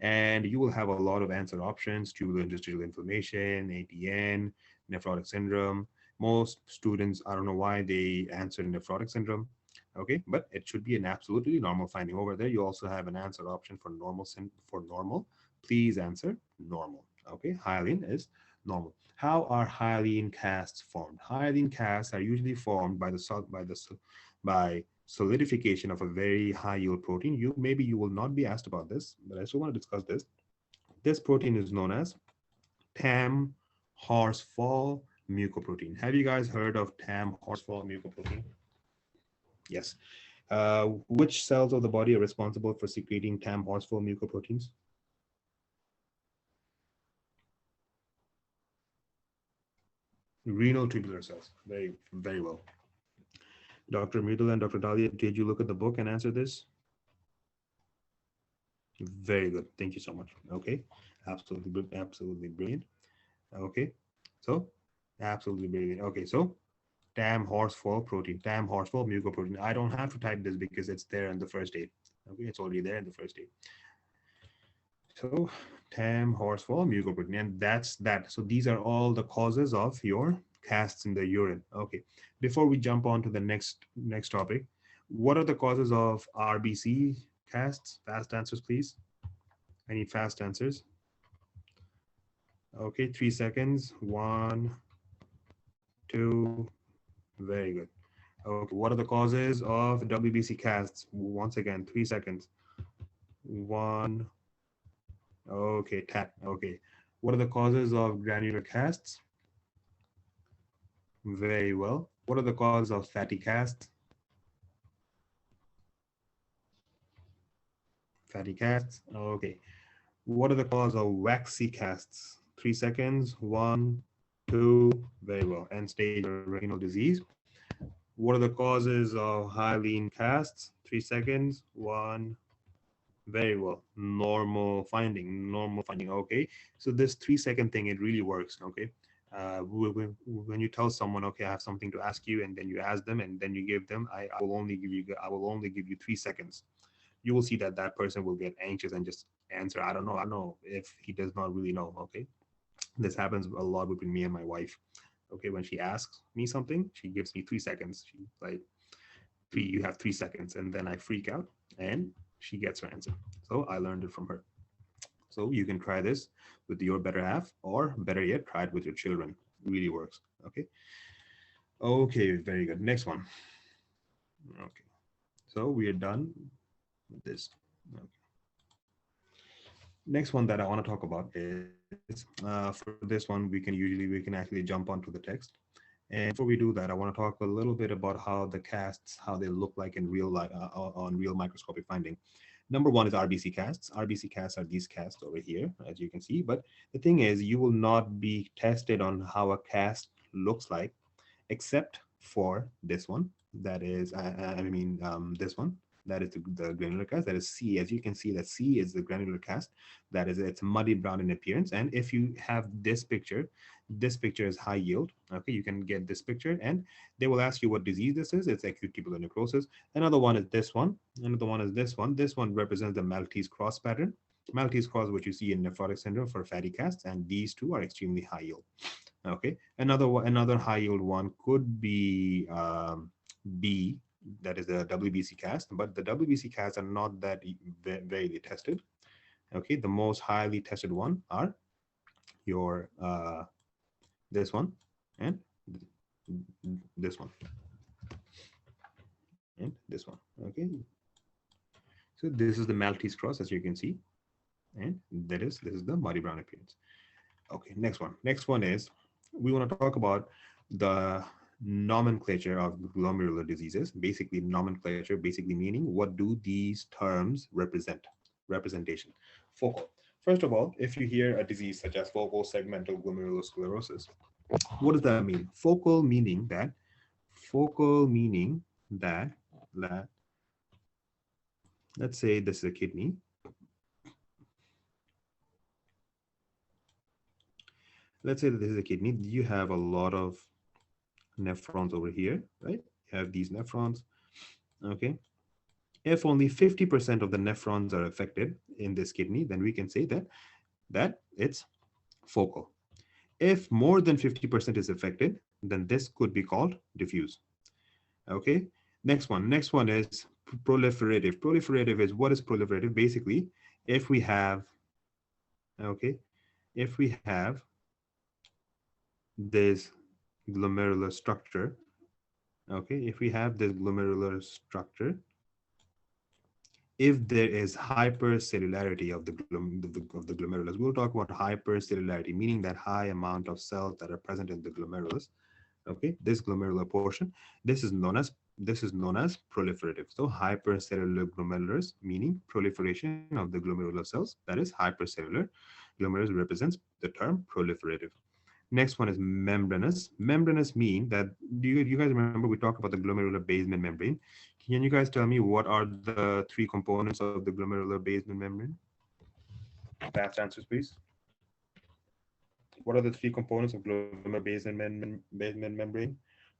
And you will have a lot of answer options: tubulointerstitial inflammation, ATN, nephrotic syndrome. Most students, I don't know why they answered nephrotic syndrome. Okay, but it should be an absolutely normal finding. Over there you also have an answer option for normal. Please answer normal. Okay, hyaline is normal. How are hyaline casts formed? Hyaline casts are usually formed by by solidification of a very high yield protein. Maybe you will not be asked about this, but I still want to discuss this. This protein is known as tam horsefall mucoprotein. Have you guys heard of tam horsefall mucoprotein? Yes. Which cells of the body are responsible for secreting tam horsefall mucoproteins? Renal tubular cells. Very well. Dr. Mudal and Dr. Dahlia, did you look at the book and answer this? Very good. Thank you so much. Okay. Absolutely brilliant. Okay. So, absolutely brilliant. Okay. So, tam horsefall protein, tam horsefall mucoprotein. I don't have to type this because it's there in the first aid. Okay. It's already there in the first aid. So, tam horsefall mucoprotein. And that's that. So, these are all the causes of your casts in the urine. Okay. Before we jump on to the next topic, what are the causes of RBC casts? Fast answers, please. I need fast answers. Okay, 3 seconds. 1, 2. Very good. Okay, what are the causes of WBC casts? Once again, 3 seconds. 1. Okay, tap. Okay. What are the causes of granular casts? Very well. What are the causes of fatty casts? Fatty casts. Okay. What are the causes of waxy casts? 3 seconds. 1, 2. Very well. End stage renal disease. What are the causes of hyaline casts? 3 seconds. 1. Very well. Normal finding. Normal finding. Okay. So this 3 second thing, it really works. Okay. When you tell someone, okay, I have something to ask you, and then you ask them, and then you give them, I will only give you 3 seconds. You will see that that person will get anxious and just answer. I don't know if he does not really know. Okay. This happens a lot between me and my wife. Okay. When she asks me something, she gives me 3 seconds. She like, you have 3 seconds, and then I freak out and she gets her answer. So I learned it from her. So you can try this with your better half, or better yet, try it with your children. It really works. Okay. Okay, very good. Next one. Okay. So we are done with this. Okay. Next one that I want to talk about is, for this one, we can actually jump onto the text. And before we do that, I want to talk a little bit about how the casts, how they look like in real life on real microscopic finding. Number one is RBC casts. RBC casts are these casts over here, as you can see. But the thing is, you will not be tested on how a cast looks like, except for this one. That is, this one. That is the granular cast. That is C. As you can see, that C is the granular cast. That is, it's muddy brown in appearance. And if you have this picture is high yield. Okay, you can get this picture, and they will ask you what disease this is. It's acute tubular necrosis. Another one is this one. Another one is this one. This one represents the Maltese cross pattern. Maltese cross, which you see in nephrotic syndrome for fatty casts, and these two are extremely high yield. Okay, another high yield one could be B, that is the WBC cast, but the WBC casts are not that very tested. Okay, the most highly tested one are your this one and this one and this one. Okay, so this is the Maltese cross, as you can see, and this is the muddy brown appearance. Okay, next one. Next one is we want to talk about the nomenclature of glomerular diseases. Basically, nomenclature basically meaning what do these terms represent? Representation. Focal. First of all, if you hear a disease such as focal segmental glomerulosclerosis, what does that mean? Focal meaning that, let's say this is a kidney. Let's say that this is a kidney. You have a lot of nephrons over here, right? You have these nephrons. Okay, if only 50% of the nephrons are affected in this kidney, then we can say that it's focal. If more than 50% is affected, then this could be called diffuse. Okay, next one is proliferative. Proliferative is, what is proliferative? Basically, if we have, okay, if we have this glomerular structure, okay, if we have this glomerular structure, if there is hypercellularity of the glomerulus, we'll talk about hypercellularity, meaning that high amount of cells that are present in the glomerulus. Okay, this glomerular portion, this is known as proliferative. So hypercellular glomerulus, meaning proliferation of the glomerular cells, that is hypercellular. Glomerulus represents the term proliferative. Next one is membranous. Membranous mean that, do you guys remember we talked about the glomerular basement membrane? Can you guys tell me what are the three components of the glomerular basement membrane? Fast answers, please. What are the three components of glomerular basement membrane?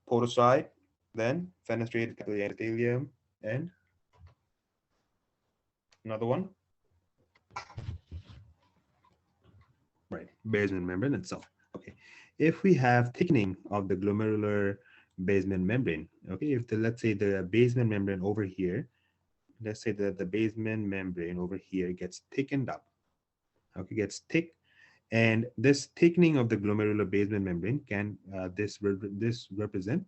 Podocyte, then fenestrated capillary endothelium, and another one, right, basement membrane itself. Okay, if we have thickening of the glomerular basement membrane, okay, if let's say the basement membrane over here, let's say that the basement membrane over here gets thickened up, okay, gets thick, and this thickening of the glomerular basement membrane can this represent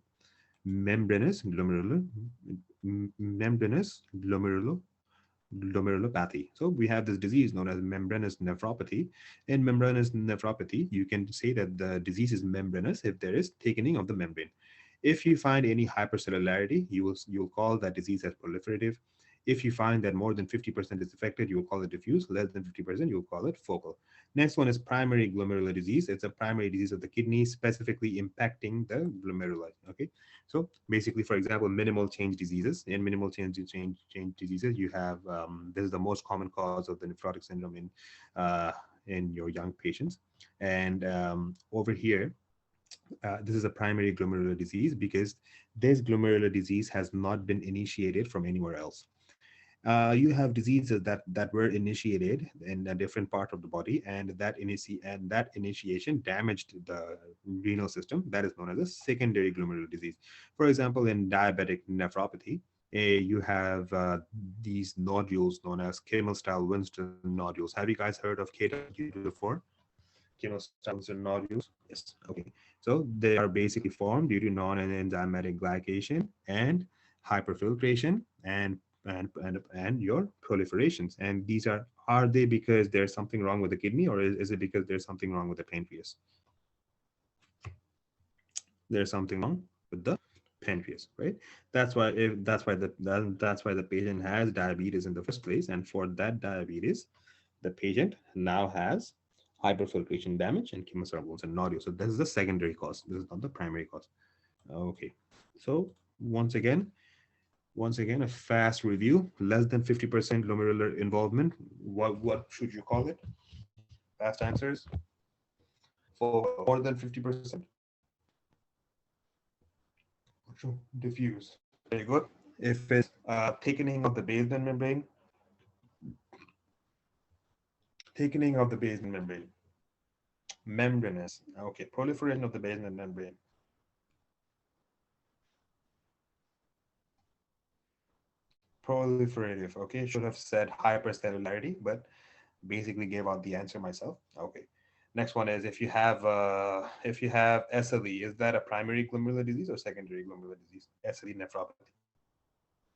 membranous glomerulopathy. So we have this disease known as membranous nephropathy. In membranous nephropathy, you can say that the disease is membranous if there is thickening of the membrane. If you find any hypercellularity, you'll call that disease as proliferative. If you find that more than 50% is affected, you will call it diffuse. Less than 50%, you'll call it focal. Next one is primary glomerular disease. It's a primary disease of the kidney, specifically impacting the glomeruli. Okay, so basically, for example, minimal change diseases. In minimal change diseases, you have this is the most common cause of the nephrotic syndrome in your young patients. And over here, this is a primary glomerular disease because this glomerular disease has not been initiated from anywhere else. You have diseases that were initiated in a different part of the body, and that initiation damaged the renal system. That is known as a secondary glomerular disease. For example, in diabetic nephropathy, you have these nodules known as Kimmel-style Winston nodules. Have you guys heard of KW before? Kimmel-style Winston nodules? Yes. Okay. So they are basically formed due to non-enzymatic glycation and hyperfiltration and your proliferations. And these are they because there's something wrong with the kidney, or is it because there's something wrong with the pancreas? there's something wrong with the pancreas, right? That's why the patient has diabetes in the first place, and for that diabetes, the patient now has hyperfiltration damage and chemosolubles and nodules. So this is the secondary cause. This is not the primary cause. Okay. So once again, a fast review. Less than 50% glomerular involvement. What should you call it? Fast answers. For more than 50%. Diffuse. Very good. If it's thickening of the basement membrane, membranous. Okay, proliferation of the basement membrane. Proliferative. Okay, should have said hypercellularity, but basically gave out the answer myself. Okay. Next one is if you have SLE, is that a primary glomerular disease or secondary glomerular disease? SLE nephropathy.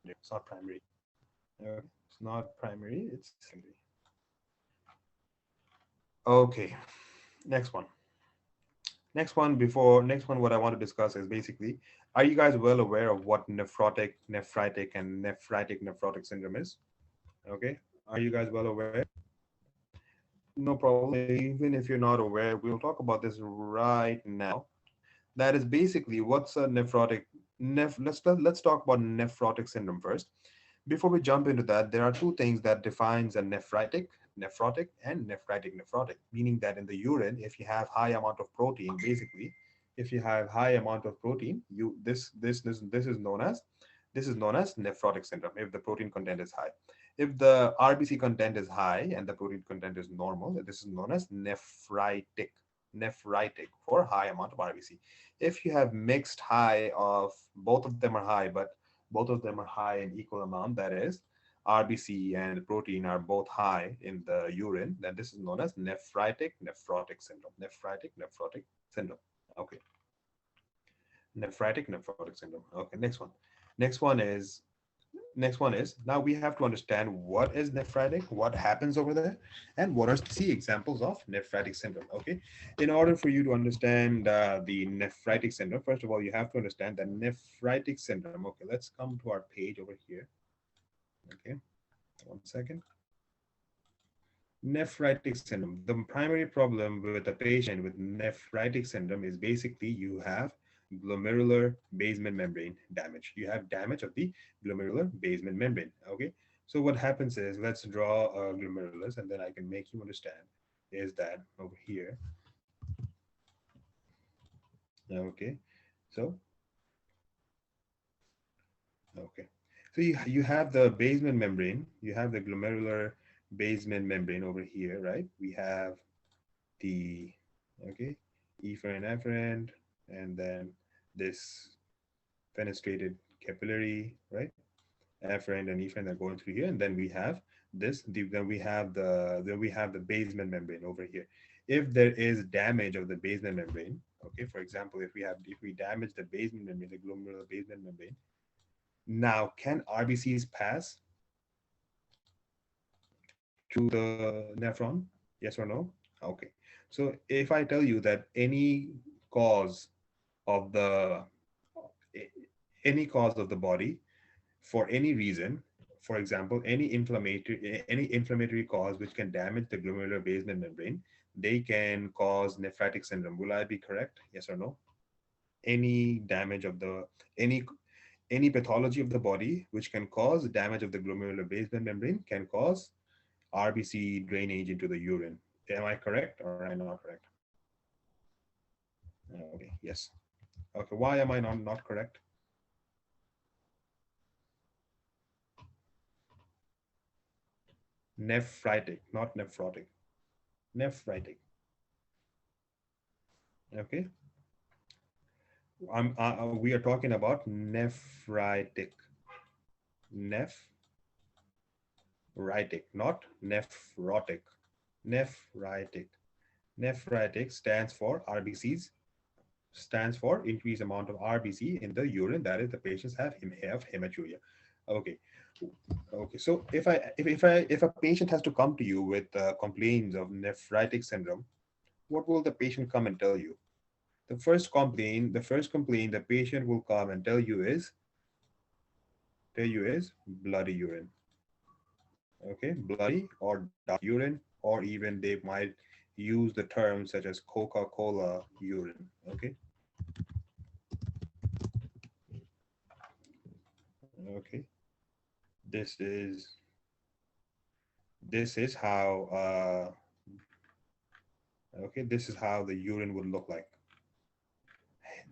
It's not primary. It's not primary. It's secondary. Okay. Next one. Next one, what I want to discuss is basically, are you guys well aware of what nephritic, and nephrotic syndrome is? Okay. Are you guys well aware? No problem. Even if you're not aware, we'll talk about this right now. That is basically what's a nephrotic. Let's talk about nephrotic syndrome first. Before we jump into that, there are two things that defines a nephrotic, and nephritic. Meaning that in the urine, if you have high amount of protein, basically, if you have high amount of protein, you this is known as nephrotic syndrome. If the protein content is high, if the RBC content is high and the protein content is normal, this is known as nephritic for high amount of RBC. If you have mixed high of both of them are high, but both of them are high in equal amount, that is RBC and protein are both high in the urine, then this is known as nephrotic syndrome. Nephrotic syndrome. Okay. Nephrotic syndrome. Okay, next one. Next one is now we have to understand what is nephritic, what happens over there, and what are the examples of nephritic syndrome. Okay, in order for you to understand the nephritic syndrome, first of all, you have to understand that nephritic syndrome. Okay, let's come to our page over here. Okay, 1 second. Nephritic syndrome. The primary problem with a patient with nephritic syndrome is basically you have glomerular basement membrane damage. You have damage of the glomerular basement membrane. Okay. So what happens is, let's draw a glomerulus and then I can make you understand, is that over here. Okay. So, okay. So you have the basement membrane, you have the glomerular basement membrane over here, right? We have the, okay, efferent afferent, and then this fenestrated capillary, right? Afferent and efferent are going through here, and then we have then we have the basement membrane over here. If there is damage of the basement membrane, okay, for example, if we damage the basement membrane, the glomerular basement membrane, now can RBCs pass to the nephron? Yes or no? Okay. So if I tell you that cause of the any cause of the body for any reason, for example, any inflammatory cause which can damage the glomerular basement membrane, they can cause nephritic syndrome. Will I be correct? Yes or no? Any damage of the any any pathology of the body which can cause damage of the glomerular basement membrane can cause RBC drainage into the urine. Am I correct or am I not correct? Okay, yes. Okay, why am I not correct? Nephritic, not nephrotic. Nephritic. Okay. We are talking about nephritic. Nephritic, not nephrotic. Nephritic. Nephritic stands for RBCs, stands for increased amount of RBC in the urine. That is, the patients have hematuria. Okay. Okay. So if a patient has to come to you with complaints of nephritic syndrome, what will the patient come and tell you? The first complaint the patient will come and tell you is bloody urine. Okay, bloody or dark urine, or even they might use the terms such as Coca-Cola urine. Okay, okay. This is this is how this is how the urine would look like.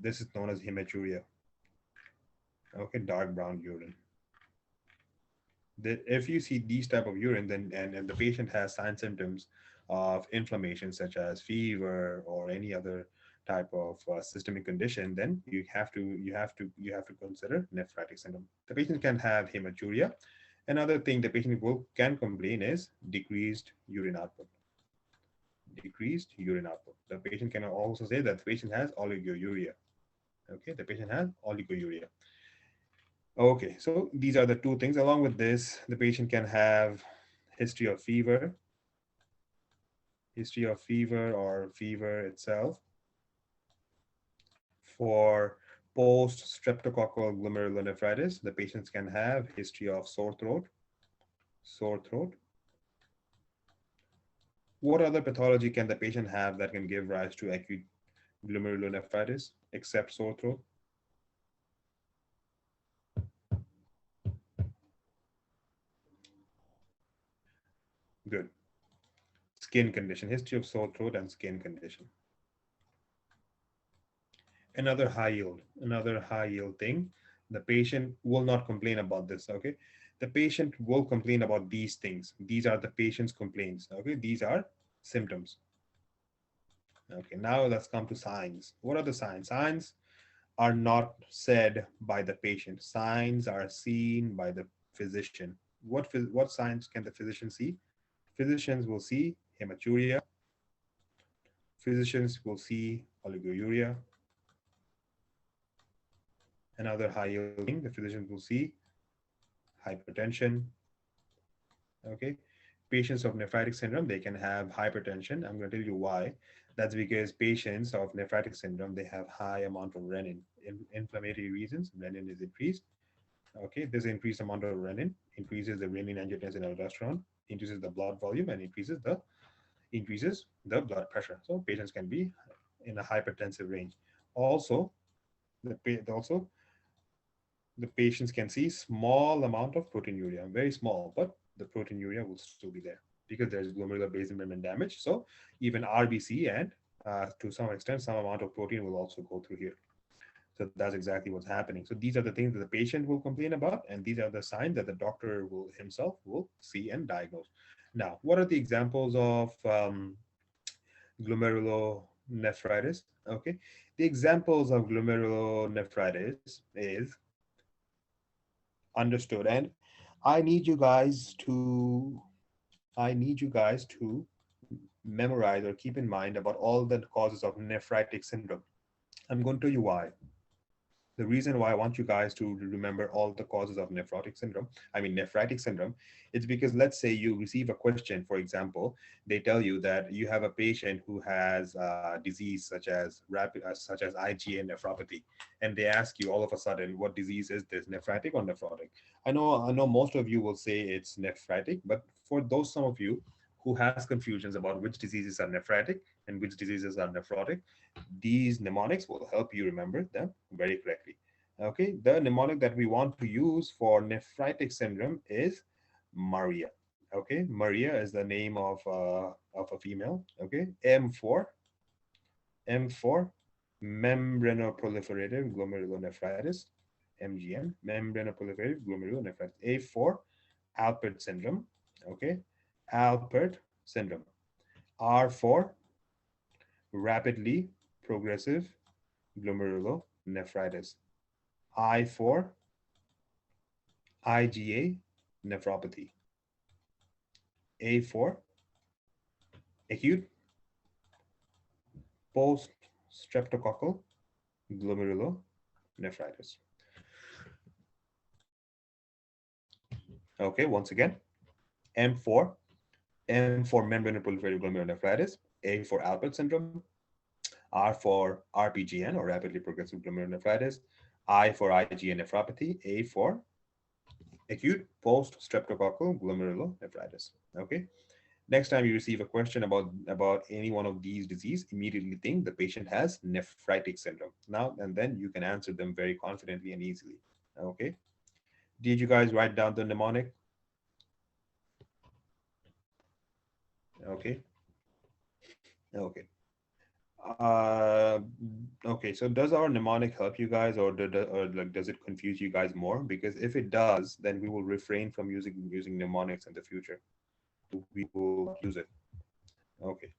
This is known as hematuria. Okay, dark brown urine. If you see these type of urine, then and the patient has sign symptoms of inflammation such as fever or any other type of systemic condition, then you have to consider nephritic syndrome. The patient can have hematuria. Another thing the patient can complain is decreased urine output. Decreased urine output. The patient can also say that the patient has oliguria. Okay, the patient has oliguria. Okay, so these are the two things. Along with this, the patient can have history of fever, or fever itself. For post streptococcal glomerulonephritis, the patients can have history of sore throat. Sore throat. What other pathology can the patient have that can give rise to acute glomerulonephritis except sore throat? Good. Skin condition, history of sore throat and skin condition. Another high yield thing, the patient will not complain about this. Okay, the patient will complain about these things. These are the patient's complaints. Okay, these are symptoms. Okay, now let's come to signs. What are the signs? Signs are not said by the patient. Signs are seen by the physician. What signs can the physician see? Physicians will see hematuria. Physicians will see oliguria. Another high yield thing the physicians will see hypertension. Okay, patients of nephritic syndrome, they can have hypertension. I'm going to tell you why. That's because patients of nephritic syndrome, they have high amount of renin. Inflammatory reasons, renin is increased. Okay, this increased amount of renin increases the renin angiotensin aldosterone, increases the blood volume, and increases the blood pressure. So patients can be in a hypertensive range. Also, also the patients can see small amount of proteinuria, very small, but the proteinuria will still be there because there's glomerular basement membrane damage. So even RBC and to some extent, some amount of protein will also go through here. So that's exactly what's happening. So these are the things that the patient will complain about, and these are the signs that the doctor will himself will see and diagnose. Now, what are the examples of glomerulonephritis? Okay, the examples of glomerulonephritis is understood, and I need you guys to memorize or keep in mind about all the causes of nephritic syndrome. I'm going to tell you why. The reason why I want you guys to remember all the causes of nephritic syndrome, it's because let's say you receive a question, for example, they tell you that you have a patient who has a disease such as IgA nephropathy, and they ask you all of a sudden, what disease is this, nephritic or nephrotic? I know most of you will say it's nephritic, but for those some of you who has confusions about which diseases are nephritic and which diseases are nephrotic, these mnemonics will help you remember them very correctly. Okay, the mnemonic that we want to use for nephritic syndrome is Maria. Okay, Maria is the name of a female. Okay, M for membranoproliferative glomerulonephritis, MGN, membranoproliferative glomerulonephritis. A for Alpert syndrome. Okay, Alpert syndrome. R for rapidly progressive glomerulonephritis. I for IgA nephropathy. A for acute post streptococcal glomerulonephritis. Okay, once again, M for membranoproliferative glomerulonephritis, A for Alpert syndrome, R for RPGN or rapidly progressive glomerulonephritis, I for IgA nephropathy, A for acute post-streptococcal glomerulonephritis. Okay. Next time you receive a question about any one of these disease, immediately think the patient has nephritic syndrome. Now and then you can answer them very confidently and easily. Okay. Did you guys write down the mnemonic? Okay. Okay. Uh, okay. So does our mnemonic help you guys, or like does it confuse you guys more? Because if it does, then we will refrain from using mnemonics in the future. We will not use it. Okay.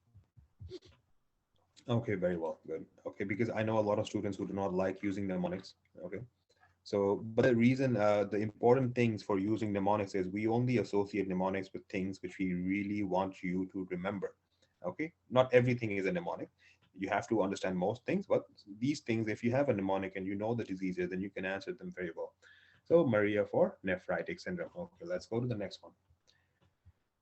Okay, very well. Good. Okay, because I know a lot of students who do not like using mnemonics. Okay. So, but the reason, the important things for using mnemonics is we only associate mnemonics with things which we really want you to remember. Okay. Not everything is a mnemonic. You have to understand most things, but these things, if you have a mnemonic and you know the diseases, then you can answer them very well. So, Maria for nephritic syndrome. Okay, let's go to the next one.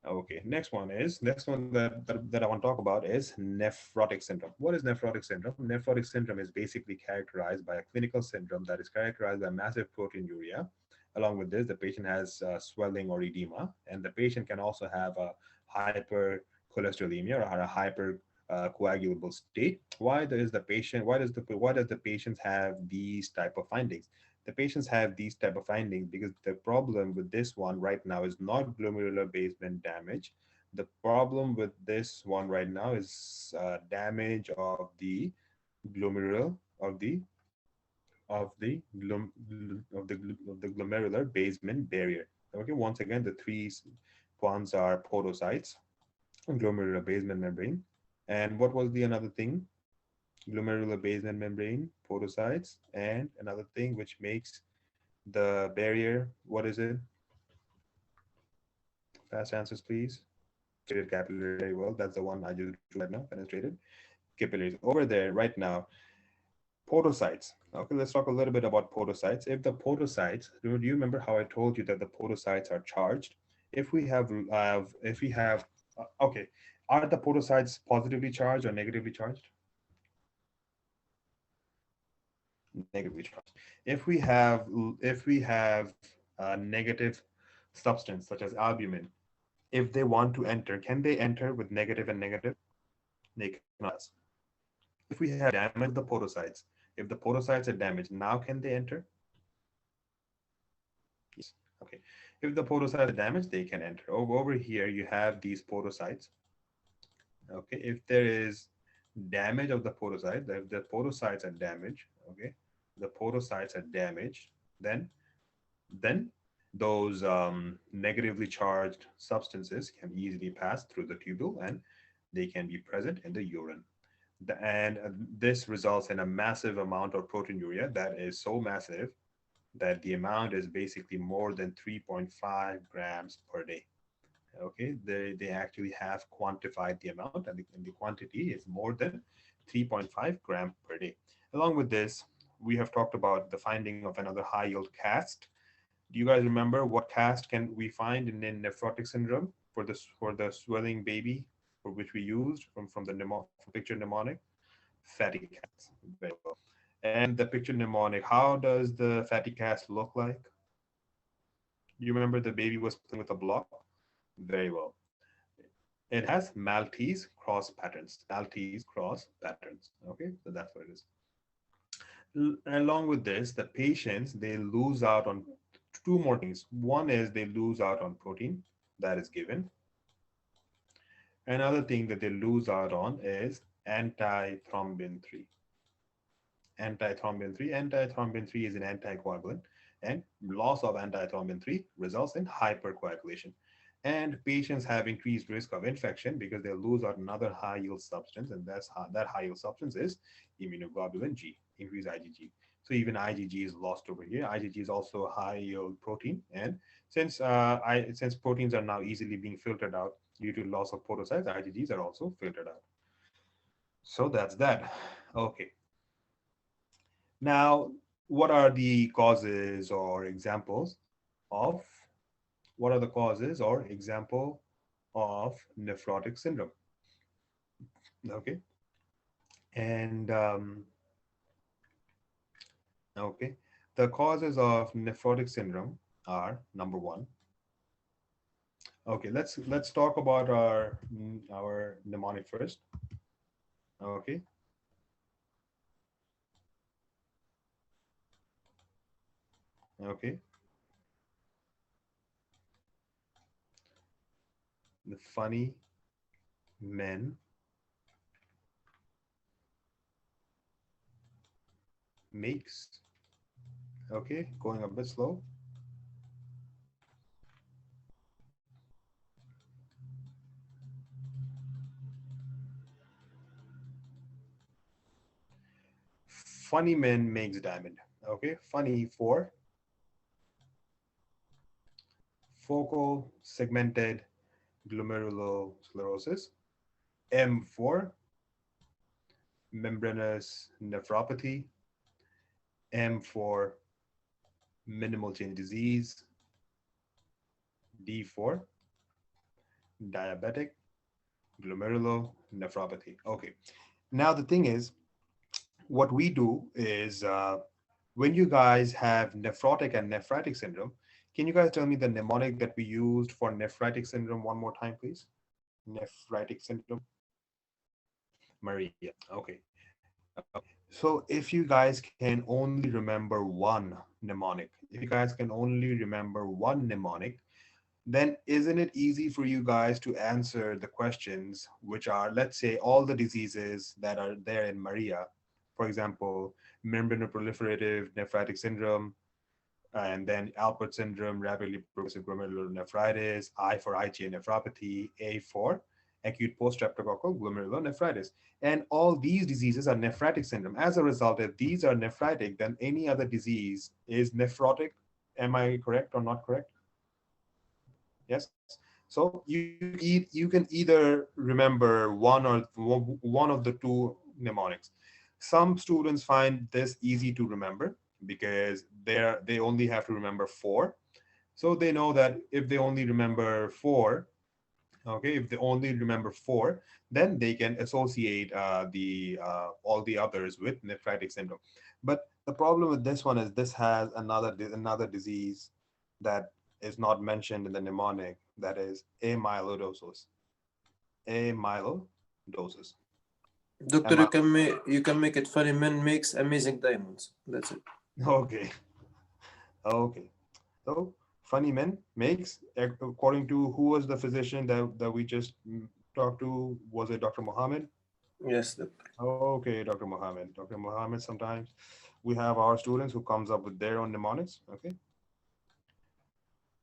Okay, next one that I want to talk about is nephrotic syndrome. What is nephrotic syndrome? Nephrotic syndrome is basically characterized by a clinical syndrome that is characterized by massive proteinuria. Along with this, the patient has swelling or edema, and the patient can also have a hypercholesterolemia or a hyper coagulable state. Why does the patient have these type of findings? The patients have these type of findings because the problem with this one right now is not glomerular basement damage. The problem with this one right now is damage of the glomerular of the glomerular basement barrier. Okay, once again, the three ones are podocytes, glomerular basement membrane, and what was the another thing? Glomerular basement membrane, podocytes, and another thing which makes the barrier, what is it? Fast answers, please. Fenestrated capillaries, very well. That's the one I just drew right now. Fenestrated capillaries. Over there, right now, podocytes. Okay, let's talk a little bit about podocytes. If the podocytes, do you remember how I told you that the podocytes are charged? If we have, okay, are the podocytes positively charged or negatively charged? Negatively charged. If we have a negative substance such as albumin, if they want to enter, can they enter with negative and negative? They cannot. If we have damage of the podocytes, if the podocytes are damaged, now can they enter? Yes. Okay. If the podocytes are damaged, they can enter. Over here, you have these podocytes. Okay. If there is damage of the podocytes, if the podocytes are damaged, okay, the podocytes are damaged, then those negatively charged substances can easily pass through the tubule and they can be present in the urine. And this results in a massive amount of proteinuria that is so massive that the amount is basically more than 3.5 grams per day. Okay, they actually have quantified the amount, and the quantity is more than 3.5 gram per day. Along with this, we have talked about the finding of another high yield cast. Do you guys remember what cast can we find in nephrotic syndrome for the swelling baby for which we used from the picture mnemonic? Fatty cast. Very well. And the picture mnemonic, how does the fatty cast look like? You remember the baby was playing with a block? Very well. It has Maltese cross patterns. Maltese cross patterns. Okay, so that's what it is. Along with this, the patients, they lose out on two more things. One is they lose out on protein that is given. Another thing that they lose out on is antithrombin 3. Antithrombin 3 is an anticoagulant, and loss of antithrombin 3 results in hypercoagulation. And patients have increased risk of infection because they lose out another high yield substance, and that high yield substance is immunoglobulin G, increased IgG. So even IgG is lost over here. IgG is also a high yield protein, and since proteins are now easily being filtered out due to loss of podocytes, IgGs are also filtered out. So that's that. Okay. Now, what are the causes or examples of what are the causes or example of nephrotic syndrome? Okay. And okay, the causes of nephrotic syndrome are number one. Okay, let's talk about our mnemonic first. Okay, okay, the funny men makes. Okay, going a bit slow. Funny men makes diamond. Okay, funny for focal segmented glomerulosclerosis. M for membranous nephropathy. M for minimal change disease. D for diabetic glomerulonephropathy. Okay. Now the thing is, what we do is when you guys have nephrotic and nephritic syndrome, can you guys tell me the mnemonic that we used for nephritic syndrome one more time, please? Nephritic syndrome, Maria. Okay. So if you guys can only remember one mnemonic, if you guys can only remember one mnemonic, then isn't it easy for you guys to answer the questions, which are, let's say, all the diseases that are there in Maria? For example, membranoproliferative nephritic syndrome, and then Alport syndrome, rapidly progressive glomerulonephritis, I for IgA nephropathy, A for acute post-streptococcal glomerulonephritis. And all these diseases are nephritic syndrome. As a result, if these are nephritic, then any other disease is nephrotic. Am I correct or not correct? Yes. So you can either remember one of the two mnemonics. Some students find this easy to remember because they only have to remember four. So they know that if they only remember four, okay, if they only remember four, then they can associate the all the others with nephritic syndrome. But the problem with this one is this has another disease that is not mentioned in the mnemonic, that is amyloidosis. Amyloidosis. Doctor, Am I you can make it funny. Men makes amazing diamonds. That's it. okay? Okay. So funny men makes, according to who was the physician that we just talked to? Was it Dr. Mohammed? Yes, doctor. Okay, Dr. Mohammed. Dr. Mohammed, sometimes we have our students who comes up with their own mnemonics. Okay.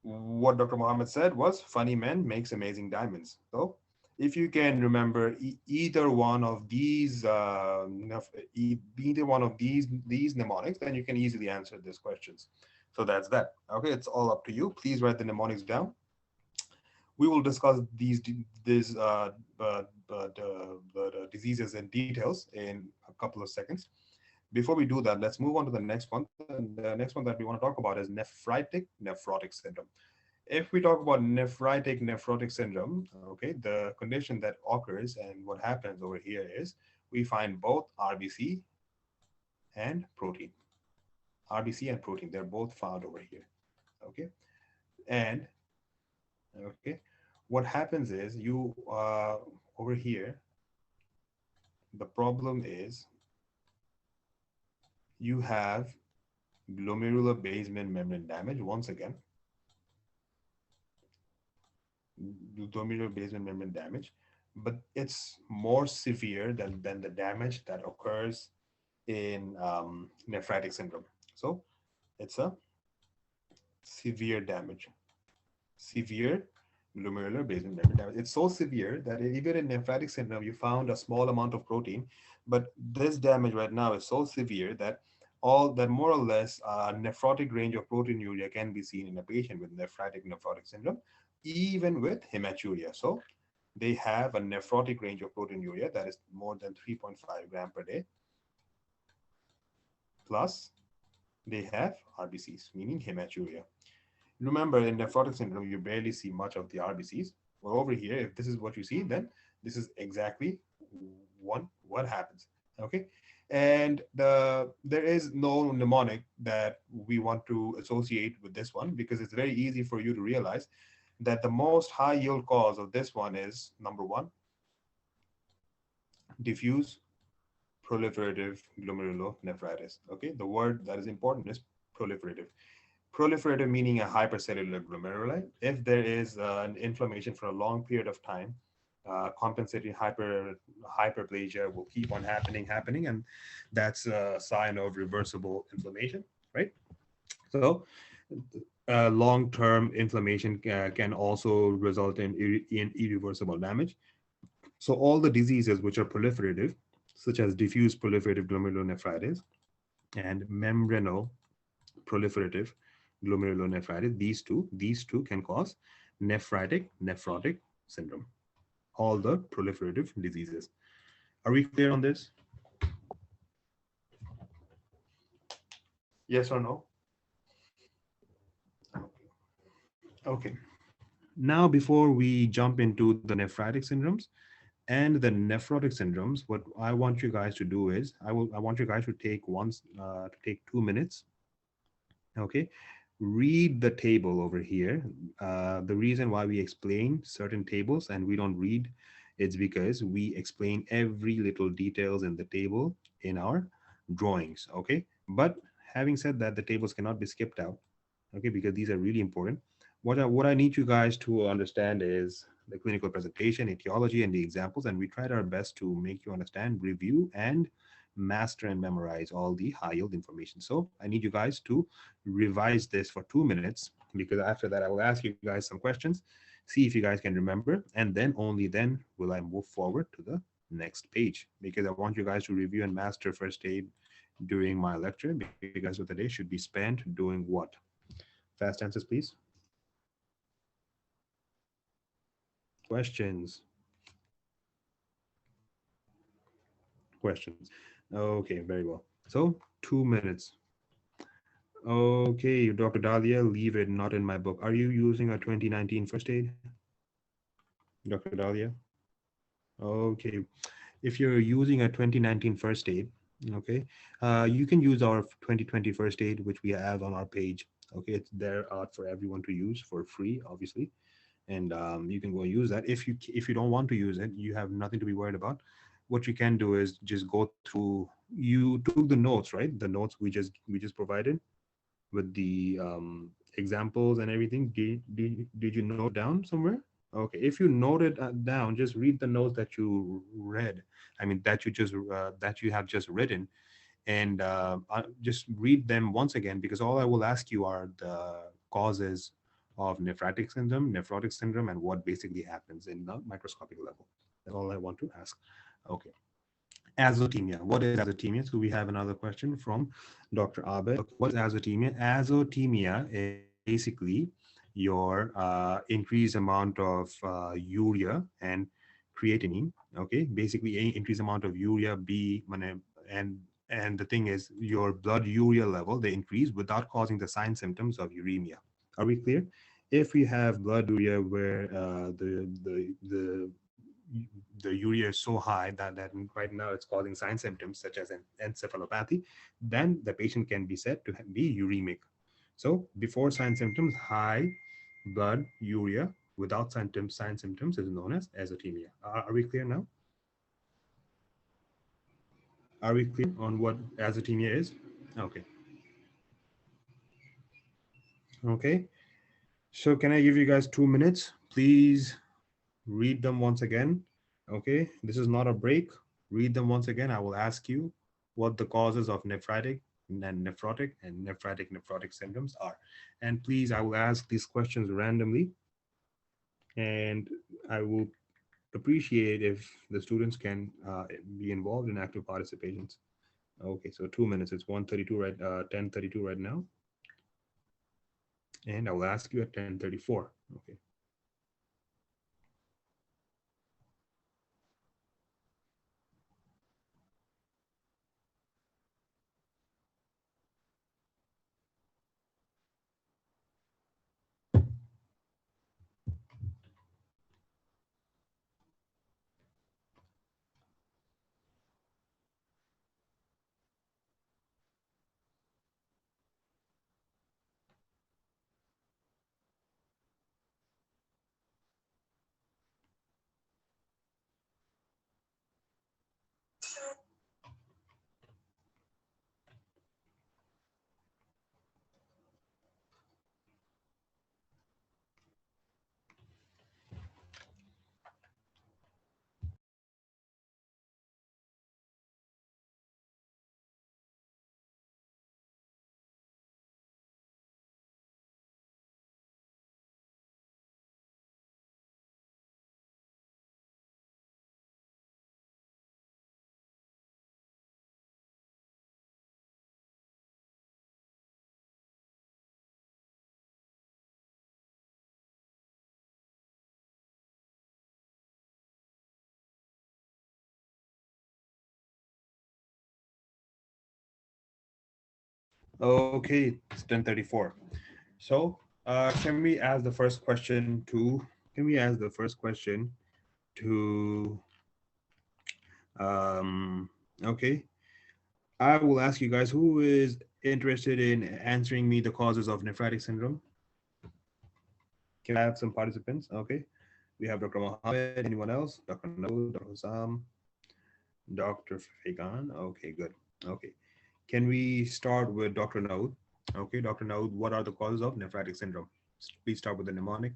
What Dr. Mohammed said was funny men makes amazing diamonds. So if you can remember either one of these either one of these mnemonics, then you can easily answer these questions. So that's that. Okay, it's all up to you. Please write the mnemonics down. We will discuss these the diseases and details in a couple of seconds. Before we do that, let's move on to the next one. And the next one that we want to talk about is nephrotic syndrome. If we talk about nephrotic syndrome, okay, the condition that occurs and what happens over here is we find both RBC and protein. RBC and protein, they're both found over here. Okay. And okay, what happens is you over here, the problem is you have glomerular basement membrane damage once again, glomerular basement membrane damage, but it's more severe than the damage that occurs in nephritic syndrome. So it's a severe damage, severe glomerular basement membrane damage. It's so severe that even in nephritic syndrome, you found a small amount of protein, but this damage right now is so severe that all that more or less nephrotic range of proteinuria can be seen in a patient with nephrotic syndrome, even with hematuria. So they have a nephrotic range of proteinuria that is more than 3.5 gram per day, plus they have RBCs, meaning hematuria. Remember, in nephrotic syndrome, you barely see much of the RBCs. Well, over here, if this is what you see, then this is exactly what happens. Okay. And there is no mnemonic that we want to associate with this one, because it's very easy for you to realize that the most high yield cause of this one is number one, diffuse proliferative glomerulonephritis. Okay, the word that is important is proliferative. Proliferative meaning a hypercellular glomeruli. If there is an inflammation for a long period of time, compensating hyperplasia will keep on happening, and that's a sign of reversible inflammation, right? So, long-term inflammation can also result in irreversible damage. So, all the diseases which are proliferative, such as diffuse proliferative glomerulonephritis and membranous proliferative glomerulonephritis, these two can cause nephrotic syndrome, all the proliferative diseases. Are we clear on this? Yes or no? Okay. Now, before we jump into the nephritic syndromes and the nephrotic syndromes, what I want you guys to do is I want you guys to take 2 minutes. Okay, read the table over here. The reason why we explain certain tables and we don't read, it's because we explain every little details in the table in our drawings. Okay, but having said that, the tables cannot be skipped out. Okay, because these are really important. What I need you guys to understand is the clinical presentation, etiology, and the examples, and we tried our best to make you understand, review, and master and memorize all the high yield information. So I need you guys to revise this for 2 minutes, because after that I will ask you guys some questions, see if you guys can remember, and then only then will I move forward to the next page, because I want you guys to review and master first aid during my lecture, because of the day should be spent doing what? Fast answers, please. Questions. Questions. Okay, very well. So 2 minutes. Okay, Dr. Dahlia, leave it, not in my book. Are you using a 2019 first aid? Dr. Dahlia? Okay. If you're using a 2019 first aid, okay, you can use our 2020 first aid, which we have on our page. Okay, it's there out for everyone to use for free, obviously. And you can go use that. If you don't want to use it, you have nothing to be worried about. What you can do is just go through. You took the notes, right? The notes we just provided with the examples and everything. Did you note down somewhere? Okay, if you note it down, just read the notes that you read. I mean, that you have just written, and just read them once again, because all I will ask you are the causes of nephrotic syndrome, and what basically happens in the microscopic level. That's all I want to ask. Okay. Azotemia. What is azotemia? So we have another question from Dr. Abed. Okay, what is azotemia? Azotemia is basically your increased amount of urea and creatinine. Okay, basically a increased amount of urea, and and the thing is your blood urea level, they increase without causing the sign symptoms of uremia. Are we clear? If we have blood urea where the urea is so high that right now it's causing sign symptoms such as an encephalopathy, then the patient can be said to be uremic. So before sign symptoms, high blood urea without sign symptoms is known as azotemia. Are we clear now? Are we clear on what azotemia is? Okay. Okay. So can I give you guys 2 minutes? Please read them once again. Okay, this is not a break. Read them once again. I will ask you what the causes of nephritic and nephrotic syndromes are. And please, I will ask these questions randomly, and I will appreciate if the students can be involved in active participations. Okay, so 2 minutes. It's 1:32 right, 10:32 right now, and I will ask you at 10:34. Okay. Okay, it's 10:34. So, can we ask the first question to? Can we ask the first question to? Um, okay, I will ask you guys who is interested in answering me the causes of nephrotic syndrome. Can I have some participants? Okay, we have Dr. Mohammed. Anyone else? Dr. Noor, Dr. Sam, Dr. Fagan. Okay, good. Okay, can we start with Dr. Noor? Okay, Dr. Noor, what are the causes of nephrotic syndrome? Please start with the mnemonic.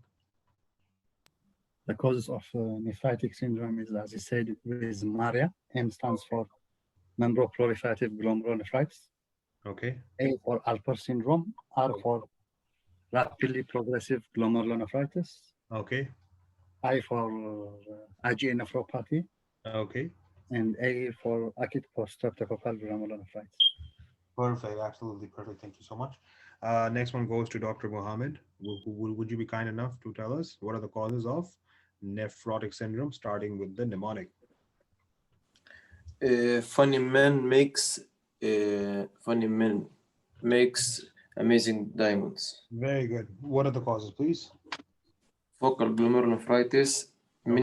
The causes of nephritic syndrome is, as you said, with MARIA. M stands for membranoproliferative glomerulonephritis. Okay. A for Alport syndrome. R for rapidly progressive glomerulonephritis. Okay. I for IgA nephropathy. Okay. And A for acute post-streptococcal glomerulonephritis. Perfect. Absolutely perfect. Thank you so much. Next one goes to Dr. Mohammed. Would you be kind enough to tell us what are the causes of nephrotic syndrome, starting with the mnemonic? Funny men makes amazing diamonds. Very good. What are the causes, please? Focal glomerulonephritis, Okay.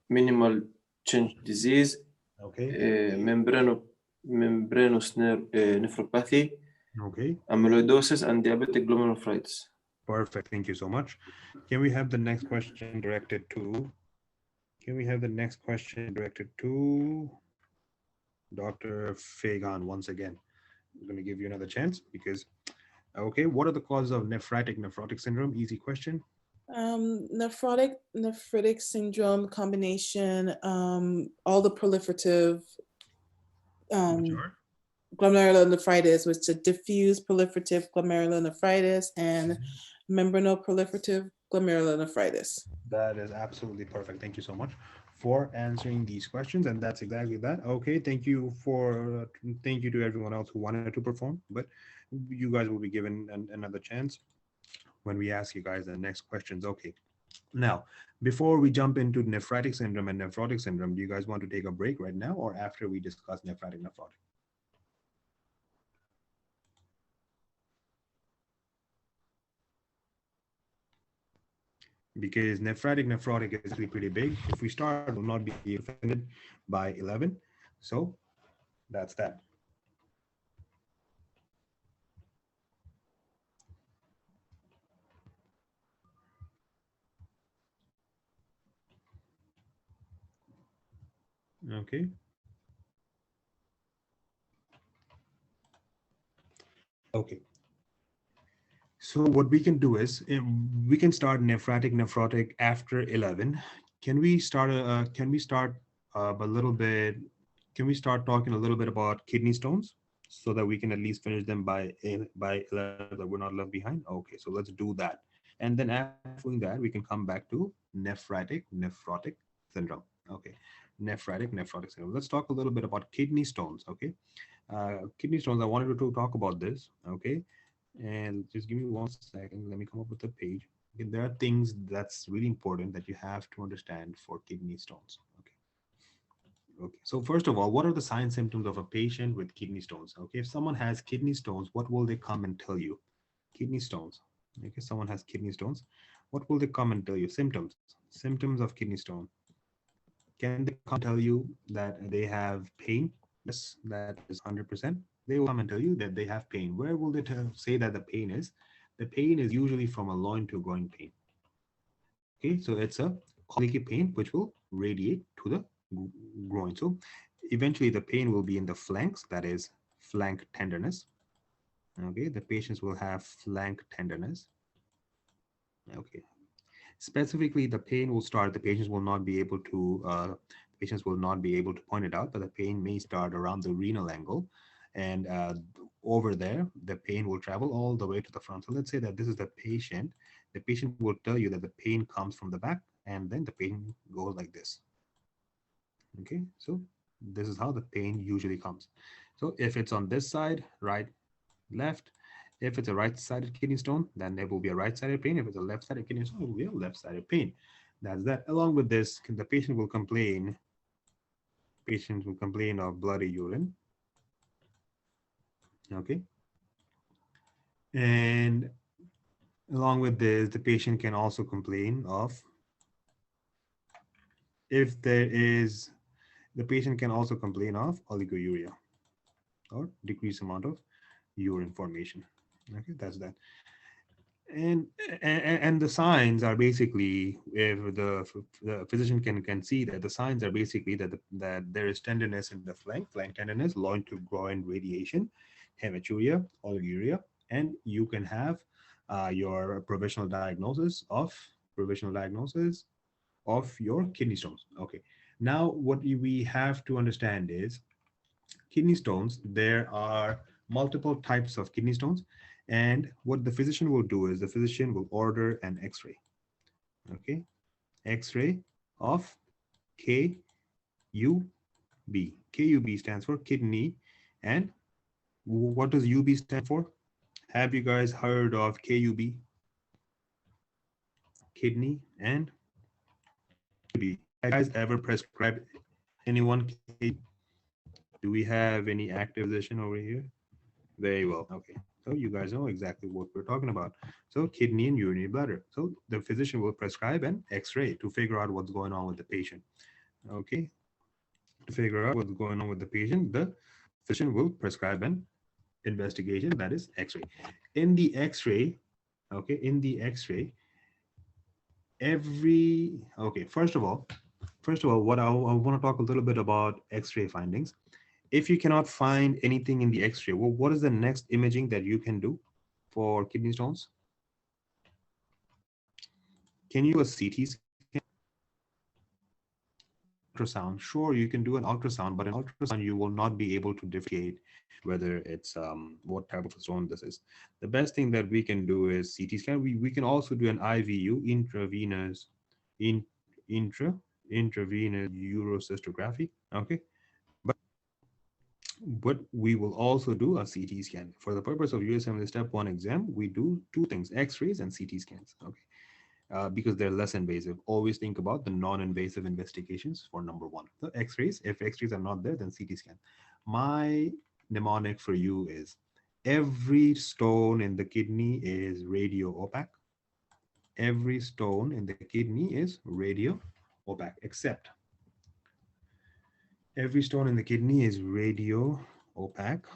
minimal change disease, Okay. membranous nephropathy, Okay. amyloidosis, and diabetic glomerulonephritis. Perfect. Thank you so much. Can we have the next question directed to? Can we have the next question directed to Dr. Fagan once again? I'm going to give you another chance because, okay, what are the causes of nephrotic syndrome? Easy question. Nephritic syndrome combination, all the proliferative Sure. glomerulonephritis, which is diffuse proliferative glomerulonephritis and membranoproliferative glomerulonephritis. That is absolutely perfect. Thank you so much for answering these questions. And that's exactly that. Okay. Thank you to everyone else who wanted to perform, but you guys will be given another chance when we ask you guys the next questions. Okay. Now, before we jump into nephrotic syndrome and nephrotic syndrome, do you guys want to take a break right now or after we discuss nephrotic? Because nephrotic is actually pretty big. If we start, we'll not be offended by 11. So that's that. Okay. Okay. So what we can do is we can start nephrotic after 11. Can we start a little bit? Can we start talking a little bit about kidney stones so that we can at least finish them by 11 so that we're not left behind? Okay, so let's do that. And then after doing that, we can come back to nephrotic syndrome. Okay, nephrotic syndrome. Let's talk a little bit about kidney stones. Okay, kidney stones. I wanted to talk about this. Okay, and just give me 1 second. Let me come up with a page. Okay, there are things that's really important that you have to understand for kidney stones. Okay. Okay. So first of all, what are the sign symptoms of a patient with kidney stones? Okay. If someone has kidney stones, what will they come and tell you? Kidney stones. Okay. Someone has kidney stones. What will they come and tell you? Symptoms of kidney stone. Can they come and tell you that they have pain? Yes, that is 100%. They will come and tell you that they have pain. Where will they say that the pain is? The pain is usually from a loin to groin pain. Okay, so it's a colicky pain which will radiate to the groin. So eventually the pain will be in the flanks, that is flank tenderness. Okay, the patients will have flank tenderness. Okay, specifically the pain will start, patients will not be able to point it out, but the pain may start around the renal angle, and over there the pain will travel all the way to the front. So let's say that this is the patient will tell you that the pain comes from the back, and then the pain goes like this. Okay, so this is how the pain usually comes. So if it's on this side, right, left, if it's a right-sided kidney stone, then there will be a right-sided pain. If it's a left-sided kidney stone, it will be a left-sided pain. That's that. Along with this, the patient will complain. Patients will complain of bloody urine. Okay. And along with this, the patient can also complain of if there is, the patient can also complain of oliguria or decreased amount of urine formation. Okay, that's that. And and the signs are basically, if the physician can see that the signs are basically that that there is tenderness in the flank tenderness, loin to groin radiation, hematuria, oliguria, and you can have your provisional diagnosis of your kidney stones. Okay, now what we have to understand is kidney stones, there are multiple types of kidney stones. And what the physician will do is the physician will order an x-ray. Okay, x-ray of KUB. KUB stands for kidney. And what does UB stand for? Have you guys heard of KUB? Kidney and UB. Have you guys ever prescribed anyone KUB? Do we have any active physician over here? Very well. Okay. So you guys know exactly what we're talking about. So kidney and urinary bladder. So the physician will prescribe an X-ray to figure out what's going on with the patient. Okay. To figure out what's going on with the patient, the physician will prescribe an investigation, that is X-ray. In the X-ray, okay, in the X-ray, first of all, what I want to talk a little bit about X-ray findings. If you cannot find anything in the X-ray, well, what is the next imaging that you can do for kidney stones? Can you do a CT scan? Ultrasound? Sure, you can do an ultrasound, but in ultrasound you will not be able to differentiate whether it's what type of stone this is. The best thing that we can do is CT scan. We can also do an IVU, intravenous urocystography. Okay, but we will also do a CT scan. For the purpose of USMLE Step 1 exam, we do two things, X-rays and CT scans, okay? Because they're less invasive. Always think about the non-invasive investigations for number one. The X-rays, if X-rays are not there, then CT scan. My mnemonic for you is every stone in the kidney is radio opaque. Every stone in the kidney is radio opaque, except every stone in the kidney is radio opaque,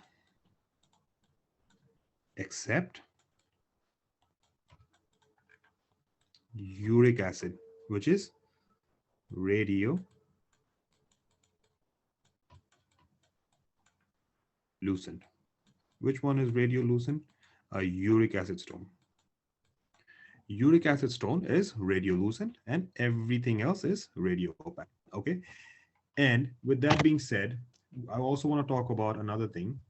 except uric acid, which is radio lucent. Which one is radiolucent? A uric acid stone. Uric acid stone is radiolucent and everything else is radio opaque. Okay. And with that being said, I also want to talk about another thing.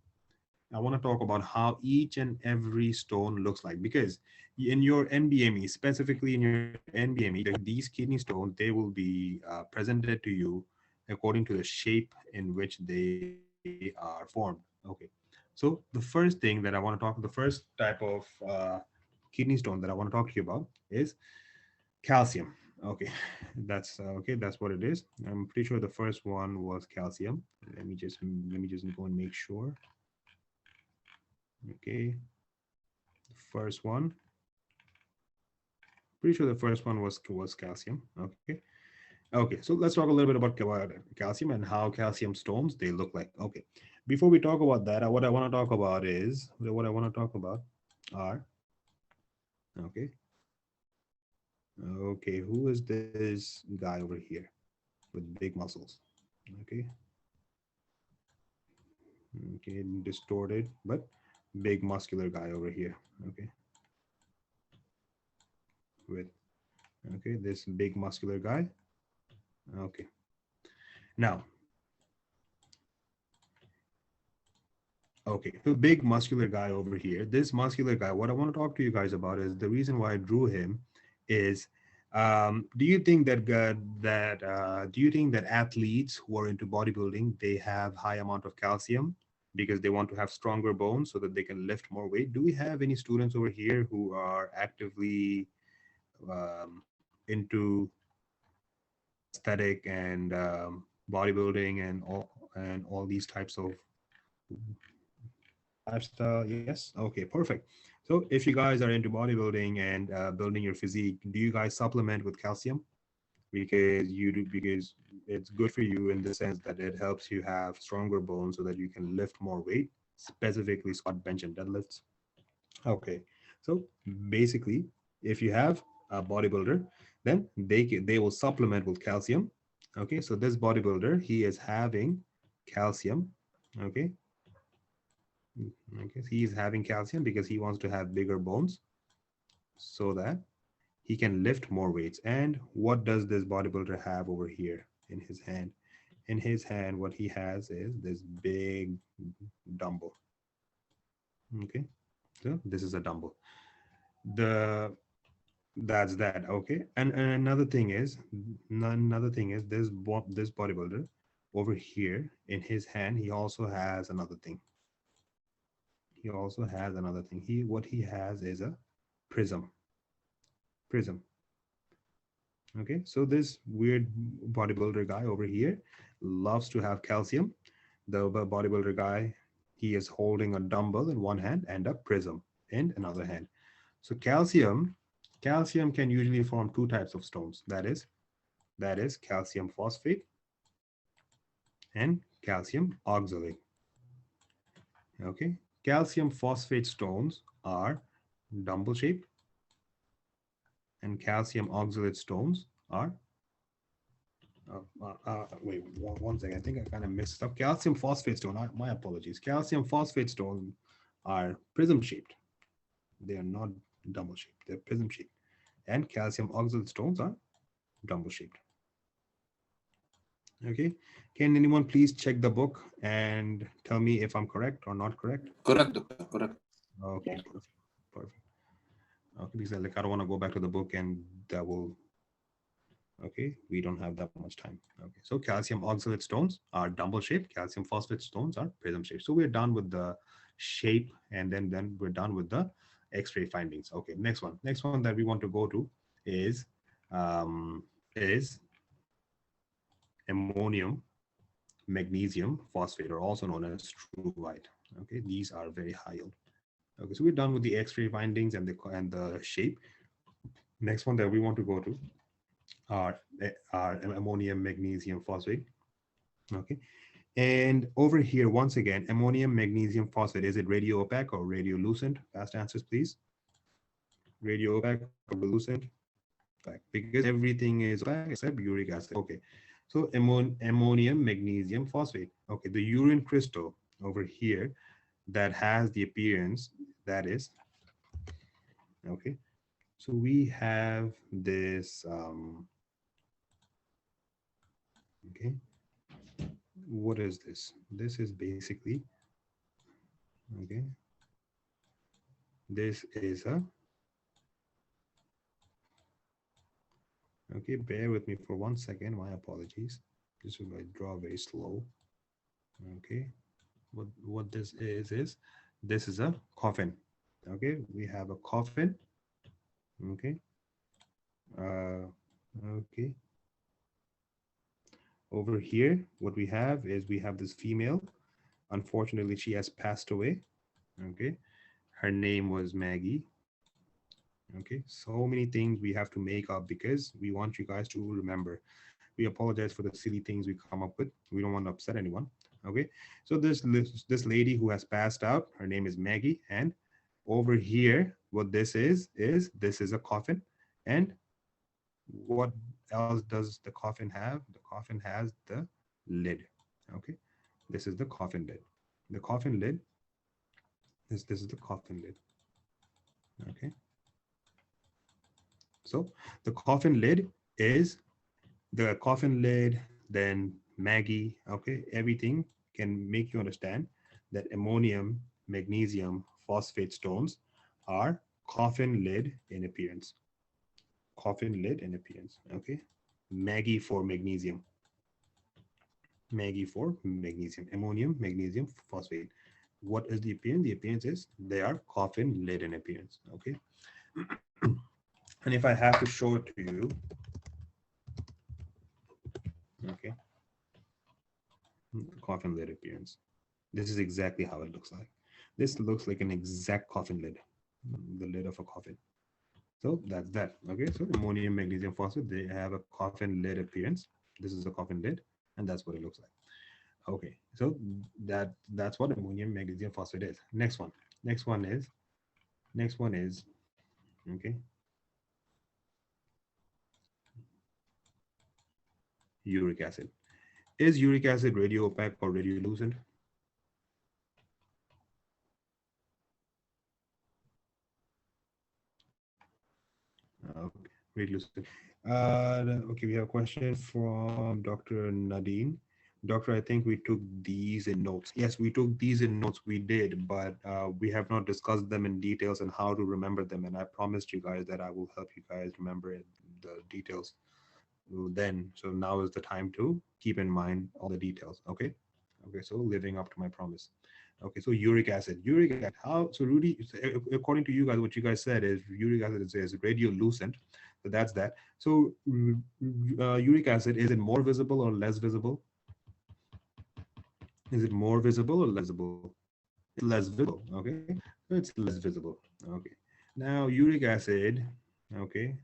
I want to talk about how each and every stone looks like, because in your NBME, specifically in your NBME, these kidney stones, they will be presented to you according to the shape in which they are formed. Okay. So the first thing that I want to talk, the first type of kidney stone that I want to talk to you about is calcium. Okay, that's okay. That's what it is. I'm pretty sure the first one was calcium. Let me just go and make sure. Okay, the first one. Pretty sure the first one was calcium. Okay. Okay, so let's talk a little bit about calcium and how calcium stones they look like. Okay, before we talk about that, what I want to talk about is what I want to talk about are okay. Okay, who is this guy over here with big muscles? Okay. Okay, distorted, but big muscular guy over here. Okay. With okay, this big muscular guy. Okay. Now, okay, so big muscular guy over here. This muscular guy, what I want to talk to you guys about is the reason why I drew him is do you think that do you think that athletes who are into bodybuilding, they have high amount of calcium because they want to have stronger bones so that they can lift more weight? Do we have any students over here who are actively into aesthetic and bodybuilding and all these types of lifestyle? Yes. Okay, perfect. So if you guys are into bodybuilding and building your physique, do you guys supplement with calcium? Because it's good for you in the sense that it helps you have stronger bones so that you can lift more weight, specifically squat, bench, and deadlifts. Okay, so basically, if you have a bodybuilder, then they will supplement with calcium. Okay, so this bodybuilder, he is having calcium. Okay, okay, he is having calcium because he wants to have bigger bones so that he can lift more weights. And what does this bodybuilder have over here in his hand? In his hand, what he has is this big dumbbell. Okay, so this is a dumbbell. The That's that. Okay, and another thing is this bodybuilder over here in his hand, he also has another thing. What he has is a prism. Prism. Okay, so this weird bodybuilder guy over here loves to have calcium. The bodybuilder guy, he is holding a dumbbell in one hand and a prism in another hand. So calcium can usually form two types of stones. That is calcium phosphate and calcium oxalate. Okay, calcium phosphate stones are dumbbell shaped, and calcium oxalate stones are wait one second. I think I kind of mixed up. Calcium phosphate stone. My apologies. Calcium phosphate stones are prism shaped. They are not dumbbell shaped. They're prism shaped, and calcium oxalate stones are dumbbell shaped. Okay. Can anyone please check the book and tell me if I'm correct or not correct? Correct, doctor. Correct. Okay. Perfect. Perfect. Okay, because like I don't want to go back to the book and that will. Okay, we don't have that much time. Okay, so calcium oxalate stones are dumbbell shaped. Calcium phosphate stones are prism shaped. So we're done with the shape, and then we're done with the X-ray findings. Okay, next one. Next one that we want to go to is um, is ammonium magnesium phosphate, or also known as true white. Okay, these are very high yield. Okay, so we're done with the X-ray findings and the shape. Next one that we want to go to are ammonium magnesium phosphate. Okay, and over here once again, ammonium magnesium phosphate, is it radio opaque or radiolucent? Fast answers, please. Radio opaque or lucent? Because everything is opaque except uric acid. Okay, so ammonium magnesium phosphate. Okay, the urine crystal over here that has the appearance that is, okay, so we have this okay, what is this? This is basically, okay, this is a, okay, bear with me for 1 second, my apologies. This is I draw very slow. Okay, what this is this is a coffin. Okay, we have a coffin. Okay, okay, over here what we have is we have this female. Unfortunately, she has passed away. Okay, her name was Maggie. Okay, so many things we have to make up because we want you guys to remember. We apologize for the silly things we come up with. We don't want to upset anyone. Okay, so this lady who has passed out, her name is Maggie, and over here what this is this is a coffin. And what else does the coffin have? The coffin has the lid. Okay, this is the coffin lid. The coffin lid, this is the coffin lid. Okay, so the coffin lid is the coffin lid, then Maggie. Okay, everything can make you understand that ammonium magnesium phosphate stones are coffin lid in appearance. Coffin lid in appearance. Okay, Maggie for magnesium. Maggie for magnesium. Ammonium magnesium phosphate. What is the appearance? The appearance is they are coffin lid in appearance. Okay, and if I have to show it to you, okay, coffin lid appearance. This is exactly how it looks like. This looks like an exact coffin lid. the lid of a coffin. So that's that. Okay, so ammonium magnesium phosphate, they have a coffin lid appearance. This is a coffin lid, and that's what it looks like. Okay, so that's what ammonium magnesium phosphate is. Next one. Next one is okay. Uric acid. Is uric acid radio opaque or radiolucent? Okay, radiolucent. Okay, we have a question from Dr. Nadine. Doctor, I think we took these in notes. Yes, we took these in notes. We did, but we have not discussed them in details and how to remember them. And I promised you guys that I will help you guys remember the details then. So now is the time to keep in mind all the details. Okay. Okay. So living up to my promise. Okay. So uric acid. Uric acid. How? So Rudy, according to you guys, what you guys said is uric acid is radiolucent. So that's that. So uric acid, is it more visible or less visible? Is it more visible or less visible? It's less visible. Okay. So it's less visible. Okay. Now uric acid. Okay.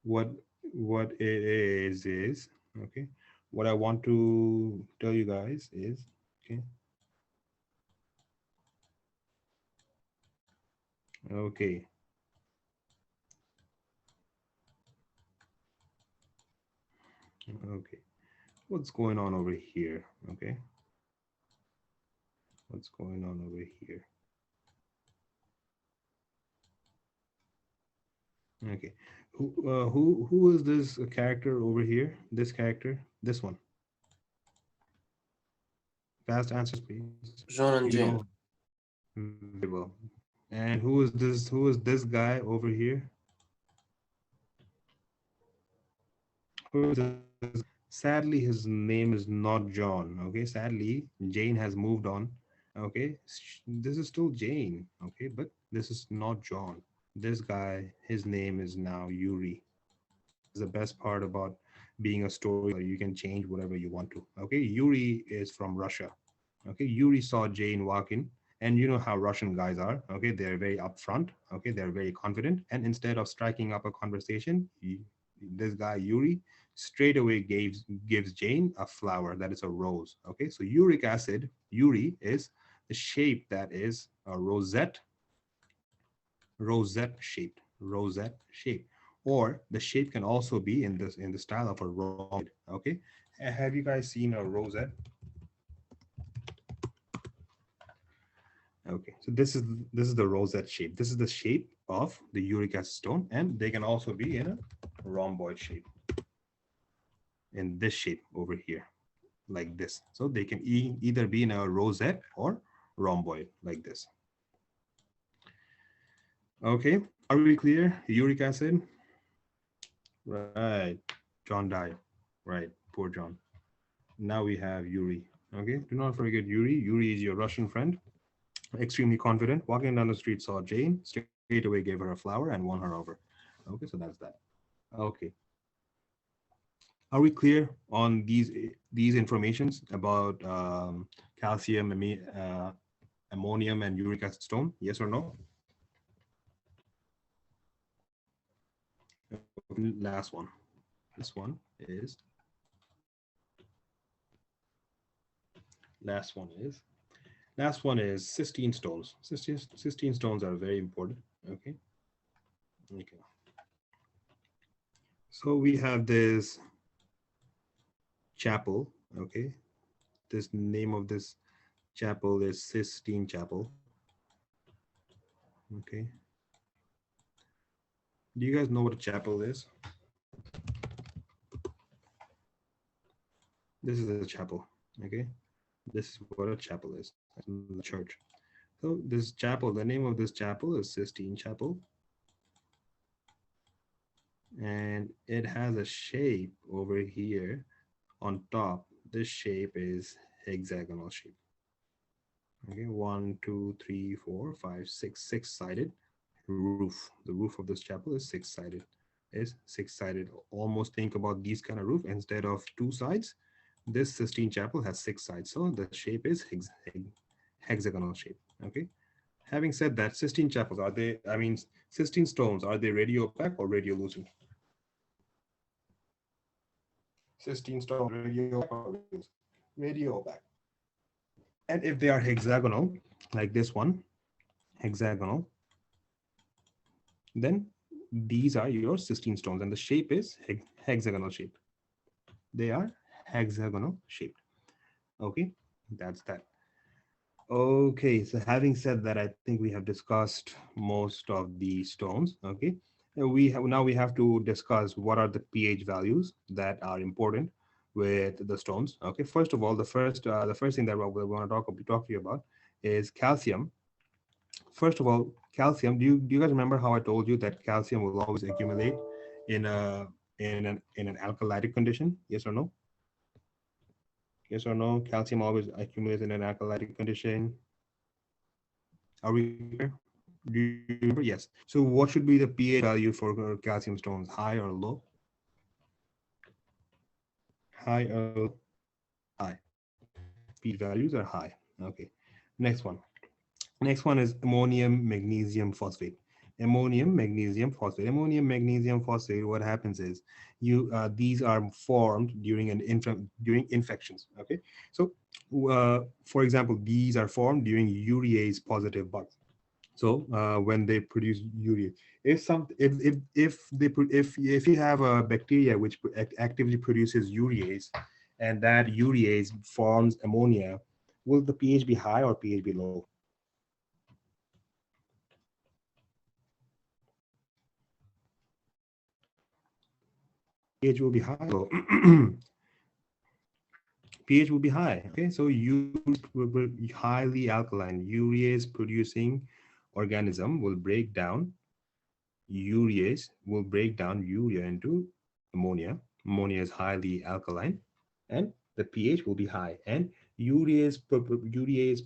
What it is okay, what I want to tell you guys is okay, okay, okay, what's going on over here? Okay, what's going on over here? Okay, who is this character over here? This character, this one. Fast answers, please. John and You Jane. know very well. And who is this? Who is this guy over here? Who is this? Sadly, his name is not John. Okay, sadly, Jane has moved on. Okay, this is still Jane. Okay, but this is not John. This guy, his name is now Yuri. This is the best part about being a storyteller. You can change whatever you want to. Okay, Yuri is from Russia. Okay, Yuri saw Jane walk in, and you know how Russian guys are. Okay, they're very upfront. Okay, they're very confident, and instead of striking up a conversation, this guy Yuri straight away gives Jane a flower that is a rose. Okay, so uric acid, Yuri, is the shape that is a rosette rosette shape, or the shape can also be in the style of a rhomboid. Okay, have you guys seen a rosette? Okay, so this is the rosette shape. This is the shape of the uric acid stone, and they can also be in a rhomboid shape, in this shape over here, like this. So they can either be in a rosette or rhomboid, like this. Okay, are we clear? Uric acid. Right, John died. Right, poor John. Now we have Yuri. Okay, do not forget Yuri. Yuri is your Russian friend, extremely confident. Walking down the street, saw Jane, straight away gave her a flower and won her over. Okay, so that's that. Okay, are we clear on these informations about calcium, ammonium, and uric acid stone? Yes or no? Last one. This one is last one is cysteine stones. Cysteine stones are very important. Okay. Okay. So we have this chapel. Okay. This name of this chapel is Sistine Chapel. Okay. Do you guys know what a chapel is? This is a chapel. Okay. This is what a chapel is. The church. So this chapel, the name of this chapel is Sistine Chapel. And it has a shape over here on top. This shape is hexagonal shape. Okay, 1, 2, 3, 4, 5, 6, six-sided roof. The roof of this chapel is six-sided. Almost think about these kind of roof. Instead of two sides, this Sistine Chapel has six sides. So the shape is hexagonal shape. Okay, Having said that, cysteine chapels, are they, I mean, cysteine stones, are they radioopaque or radiolucent? Cysteine stones, radioopaque or radioopaque? And if they are hexagonal, like this one, hexagonal, then these are your cysteine stones, and the shape is hexagonal shape. They are hexagonal shaped. Okay, that's that. Okay, so having said that, I think we have discussed most of the stones. Okay, and we have to discuss what are the pH values that are important with the stones. Okay, first of all, the first thing that we want to talk to you about is calcium. First of all, calcium. Do you guys remember how I told you that calcium will always accumulate in an alkalitic condition? Yes or no? Yes or no? Calcium always accumulates in an alkalitic condition. Are we clear? Do you remember? Yes. So what should be the pH value for calcium stones? High or low? High or low? High. pH values are high. Okay. Next one. Next one is ammonium magnesium phosphate. Ammonium magnesium phosphate. Ammonium magnesium phosphate. What happens is these are formed during during infections. Okay. So for example, these are formed during urease positive bugs. So when they produce urea, if you have a bacteria which actively produces urease, and that urease forms ammonia, will the pH be high or pH be low? pH will be high. Low. pH will be high. Okay, so will be highly alkaline. Urease producing organism will break down urease will break down urea into ammonia. Ammonia is highly alkaline, and the pH will be high. And urease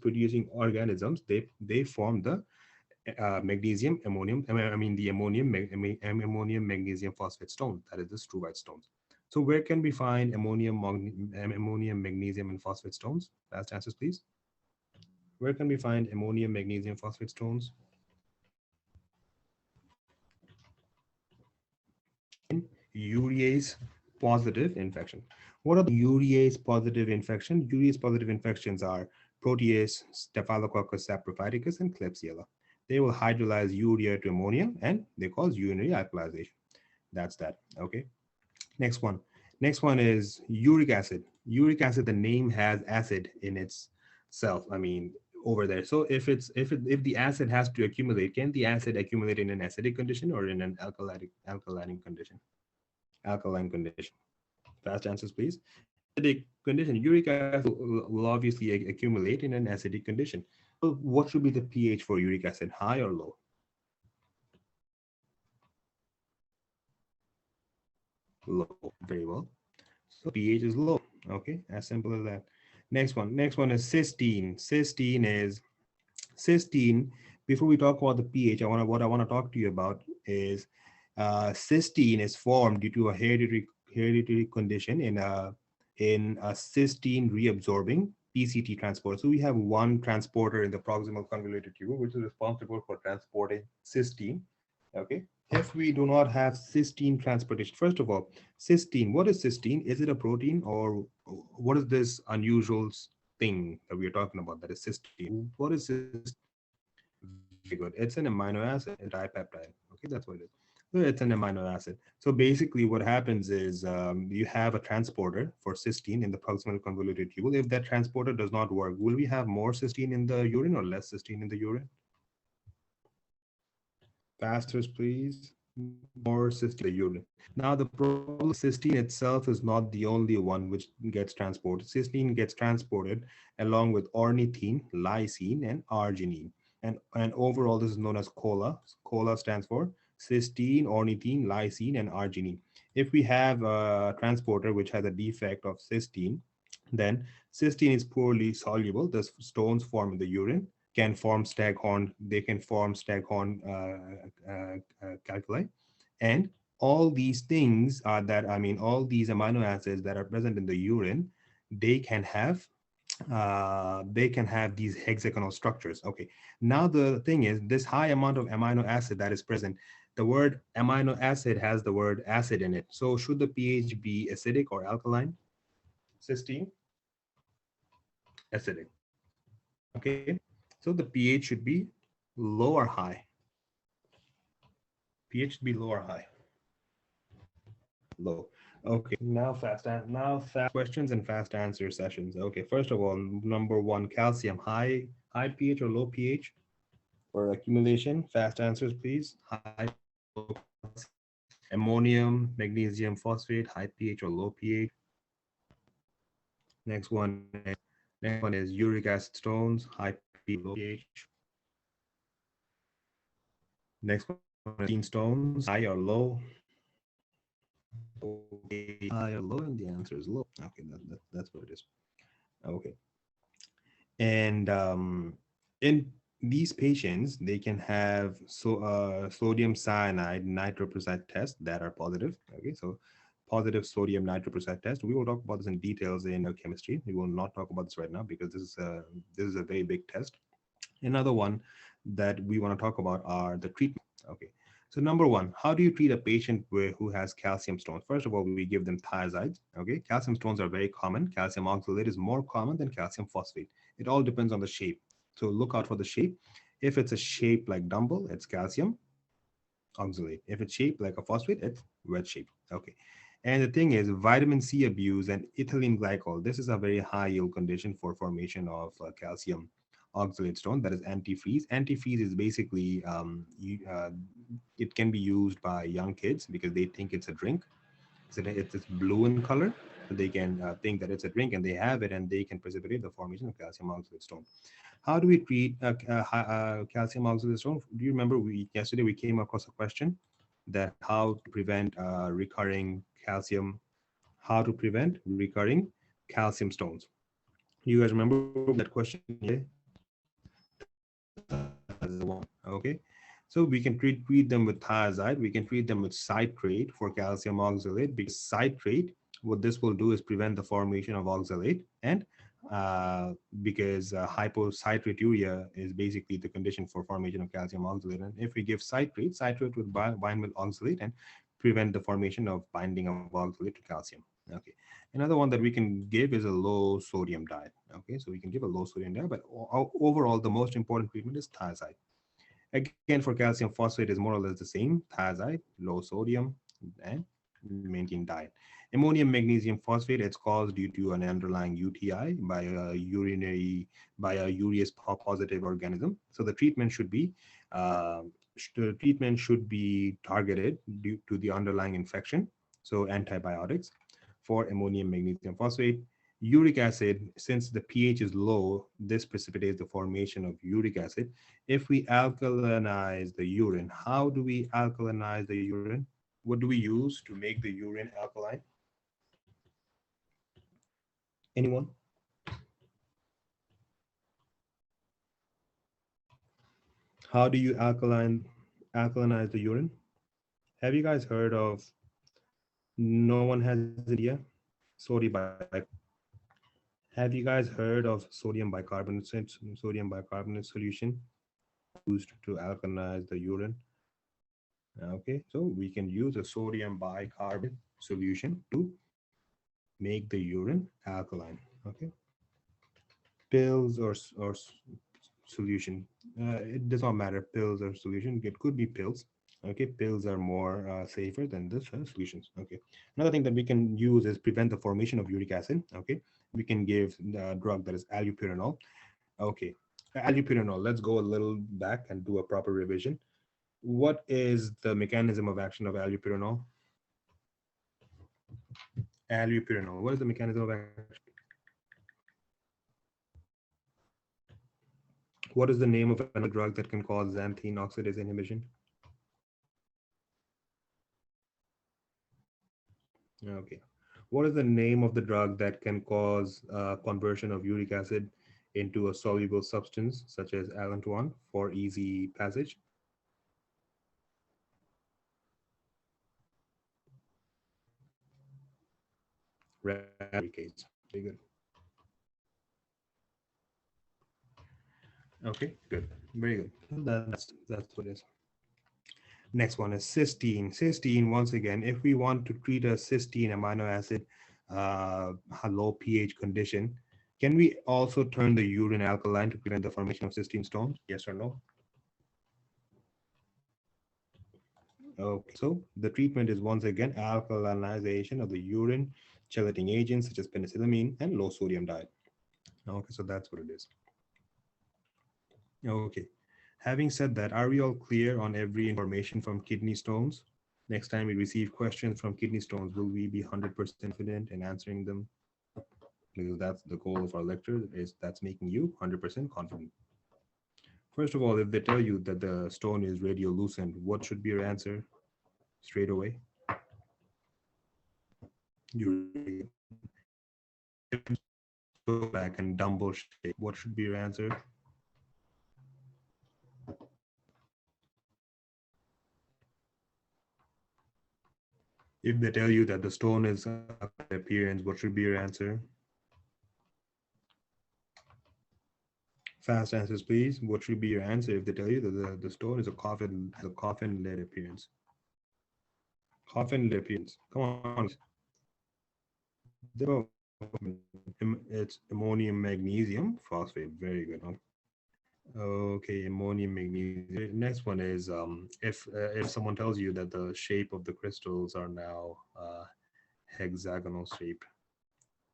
producing organisms, they form the magnesium ammonium. I mean the ammonium magnesium phosphate stone. That is the struvite stones. So where can we find ammonium magnesium and phosphate stones? Last answers, please. Where can we find ammonium magnesium phosphate stones? Urease positive infection. What are the urease positive infection? Urease positive infections are protease, staphylococcus saprophyticus, and klebsiella. They will hydrolyze urea to ammonia, and they cause urinary alkalization. That's that. Okay. Next one. Next one is uric acid. Uric acid, the name has acid in its self. I mean, over there. So if the acid has to accumulate, can the acid accumulate in an acidic condition or in an alkaline condition? Alkaline condition. Fast answers, please. Acidic condition. Uric acid will obviously accumulate in an acidic condition. So what should be the pH for uric acid? High or low? Low. Very well. So pH is low. Okay, as simple as that. Next one. Next one is cysteine. Cysteine. Before we talk about the pH, what I want to talk to you about is cysteine is formed due to a hereditary condition in a cysteine reabsorbing PCT transporter. So we have one transporter in the proximal convoluted tubule, which is responsible for transporting cysteine. Okay. If we do not have cysteine transportation, first of all, cysteine, what is cysteine? Is it a protein, or what is this unusual thing that we are talking about that is cysteine? What is cysteine? Very good. It's an amino acid, a dipeptide. Okay, that's what it is. So it's an amino acid. So basically what happens is you have a transporter for cysteine in the proximal convoluted tubule. If that transporter does not work, will we have more cysteine in the urine or less cysteine in the urine? Fasters, please. More cysteine in the urine. Now the problem, cysteine itself is not the only one which gets transported. Cysteine gets transported along with ornithine, lysine, and arginine. And overall, this is known as COLA. COLA stands for cysteine, ornithine, lysine, and arginine. If we have a transporter which has a defect of cysteine, then cysteine is poorly soluble. The stones form in the urine, can form staghorn. They can form staghorn calculi, and all these things are that, I mean, all these amino acids that are present in the urine, they can have they can have these hexagonal structures. Okay, now the thing is, this high amount of amino acid that is present, the word amino acid has the word acid in it. So should the pH be acidic or alkaline? Cysteine, acidic. Okay, so the pH should be low or high. pH should be low or high. Low. Okay, now fast questions and fast answer sessions. Okay, first of all, number one, calcium, high pH or low pH for accumulation. Fast answers, please. High, low calcium. Ammonium, magnesium phosphate, high pH or low pH. Next one is uric acid stones, high pH, low pH. Next one is gene stones, high or low. Okay, high or low, and the answer is low. Okay, that's what it is. Okay, and in these patients, they can have sodium cyanide nitroprusside tests that are positive. Okay, so positive sodium nitroprusside test. We will talk about this in details in chemistry. We will not talk about this right now because this is a very big test. Another one that we want to talk about are the treatment. Okay. So number one, how do you treat a patient who has calcium stones? First of all, we give them thiazides. Okay. Calcium stones are very common. Calcium oxalate is more common than calcium phosphate. It all depends on the shape. So look out for the shape. If it's a shape like dumbbell, it's calcium oxalate. If it's shaped like a phosphate, it's wedge shape. Okay. And the thing is, vitamin C abuse and ethylene glycol, this is a very high yield condition for formation of calcium oxalate stone, that is antifreeze. Antifreeze is basically, it can be used by young kids because they think it's a drink. So it's blue in color. So they can think that it's a drink and they have it and they can precipitate the formation of calcium oxalate stone. How do we treat calcium oxalate stone? Do you remember yesterday we came across a question that how to prevent how to prevent recurring calcium stones? You guys remember that question? Yeah, that's the one. Okay, so we can treat them with thiazide. We can treat them with citrate for calcium oxalate, because citrate, what this will do is prevent the formation of oxalate, and because hypocitraturia is basically the condition for formation of calcium oxalate. And if we give citrate would bind with oxalate and prevent the formation of binding of oxalate to calcium. Okay. Another one that we can give is a low sodium diet. Okay, so we can give a low sodium diet, but overall, the most important treatment is thiazide. Again, for calcium phosphate is more or less the same, thiazide, low sodium, and maintain diet. Ammonium magnesium phosphate, it's caused due to an underlying UTI by a urease positive organism. So the treatment should be targeted due to the underlying infection. So antibiotics for ammonium magnesium phosphate. Uric acid, since the pH is low, this precipitates the formation of uric acid. If we alkalinize the urine, how do we alkalinize the urine? What do we use to make the urine alkaline? Anyone? How do you alkalinize the urine? Have you guys heard of, no one has an idea? Have you guys heard of sodium bicarbonate solution used to alkalinize the urine? Okay, so we can use a sodium bicarbonate solution to make the urine alkaline. Okay, pills or solution, it does not matter, pills or solution, it could be pills. Okay, pills are more safer than the solutions. Okay, another thing that we can use is prevent the formation of uric acid. Okay, we can give the drug that is allopurinol. Okay, allopurinol, let's go a little back and do a proper revision. What is the mechanism of action of allopurinol? Allopurinol, what is the mechanism of action? What is the name of another drug that can cause xanthine oxidase inhibition? Okay. What is the name of the drug that can cause conversion of uric acid into a soluble substance such as allantoin for easy passage? Very good. Okay, good. Very good. That's what it is. Next one is cysteine. Cysteine, once again, if we want to treat a cysteine amino acid, a low pH condition, can we also turn the urine alkaline to prevent the formation of cysteine stones? Yes or no? Okay, so the treatment is once again alkalinization of the urine, chelating agents such as penicillamine and low sodium diet. Okay, so that's what it is. Okay, having said that, are we all clear on every information from kidney stones? Next time we receive questions from kidney stones, will we be 100% confident in answering them? Because that's the goal of our lecture, is that's making you 100% confident. First of all, if they tell you that the stone is radiolucent, what should be your answer straight away? You go back and dumbbell shape. What should be your answer? If they tell you that the stone is appearance, what should be your answer? Fast answers, please. What should be your answer if they tell you that the stone is a coffin-led appearance? Coffin-led appearance. Come on. It's ammonium magnesium phosphate. Very good. Okay, ammonium magnesium. Next one is if someone tells you that the shape of the crystals are now hexagonal shaped,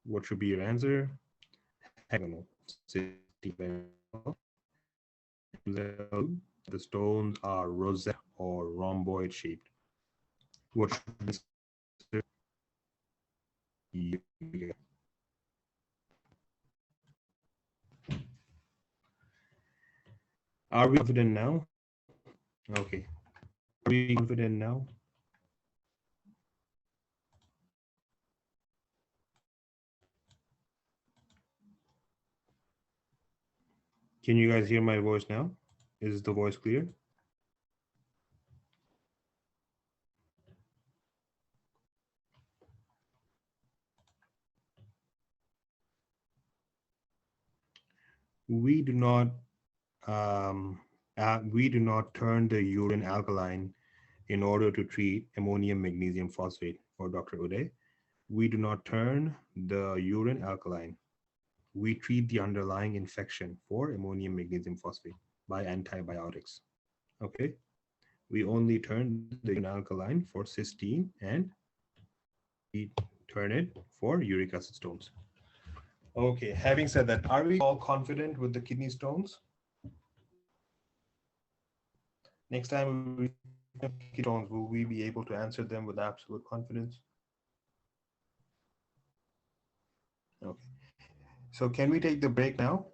what should be your answer? Hexagonal. The stones are rosette or rhomboid shaped. What should be Are we confident now? Okay. Are we confident now? Can you guys hear my voice now? Is the voice clear? We do not turn the urine alkaline in order to treat ammonium magnesium phosphate for Dr. Uday. We do not turn the urine alkaline. We treat the underlying infection for ammonium magnesium phosphate by antibiotics. Okay, we only turn the urine alkaline for cysteine and we turn it for uric acid stones. Okay, having said that, are we all confident with the kidney stones? Next time we kidney stones, will we be able to answer them with absolute confidence? Okay, so can we take the break now?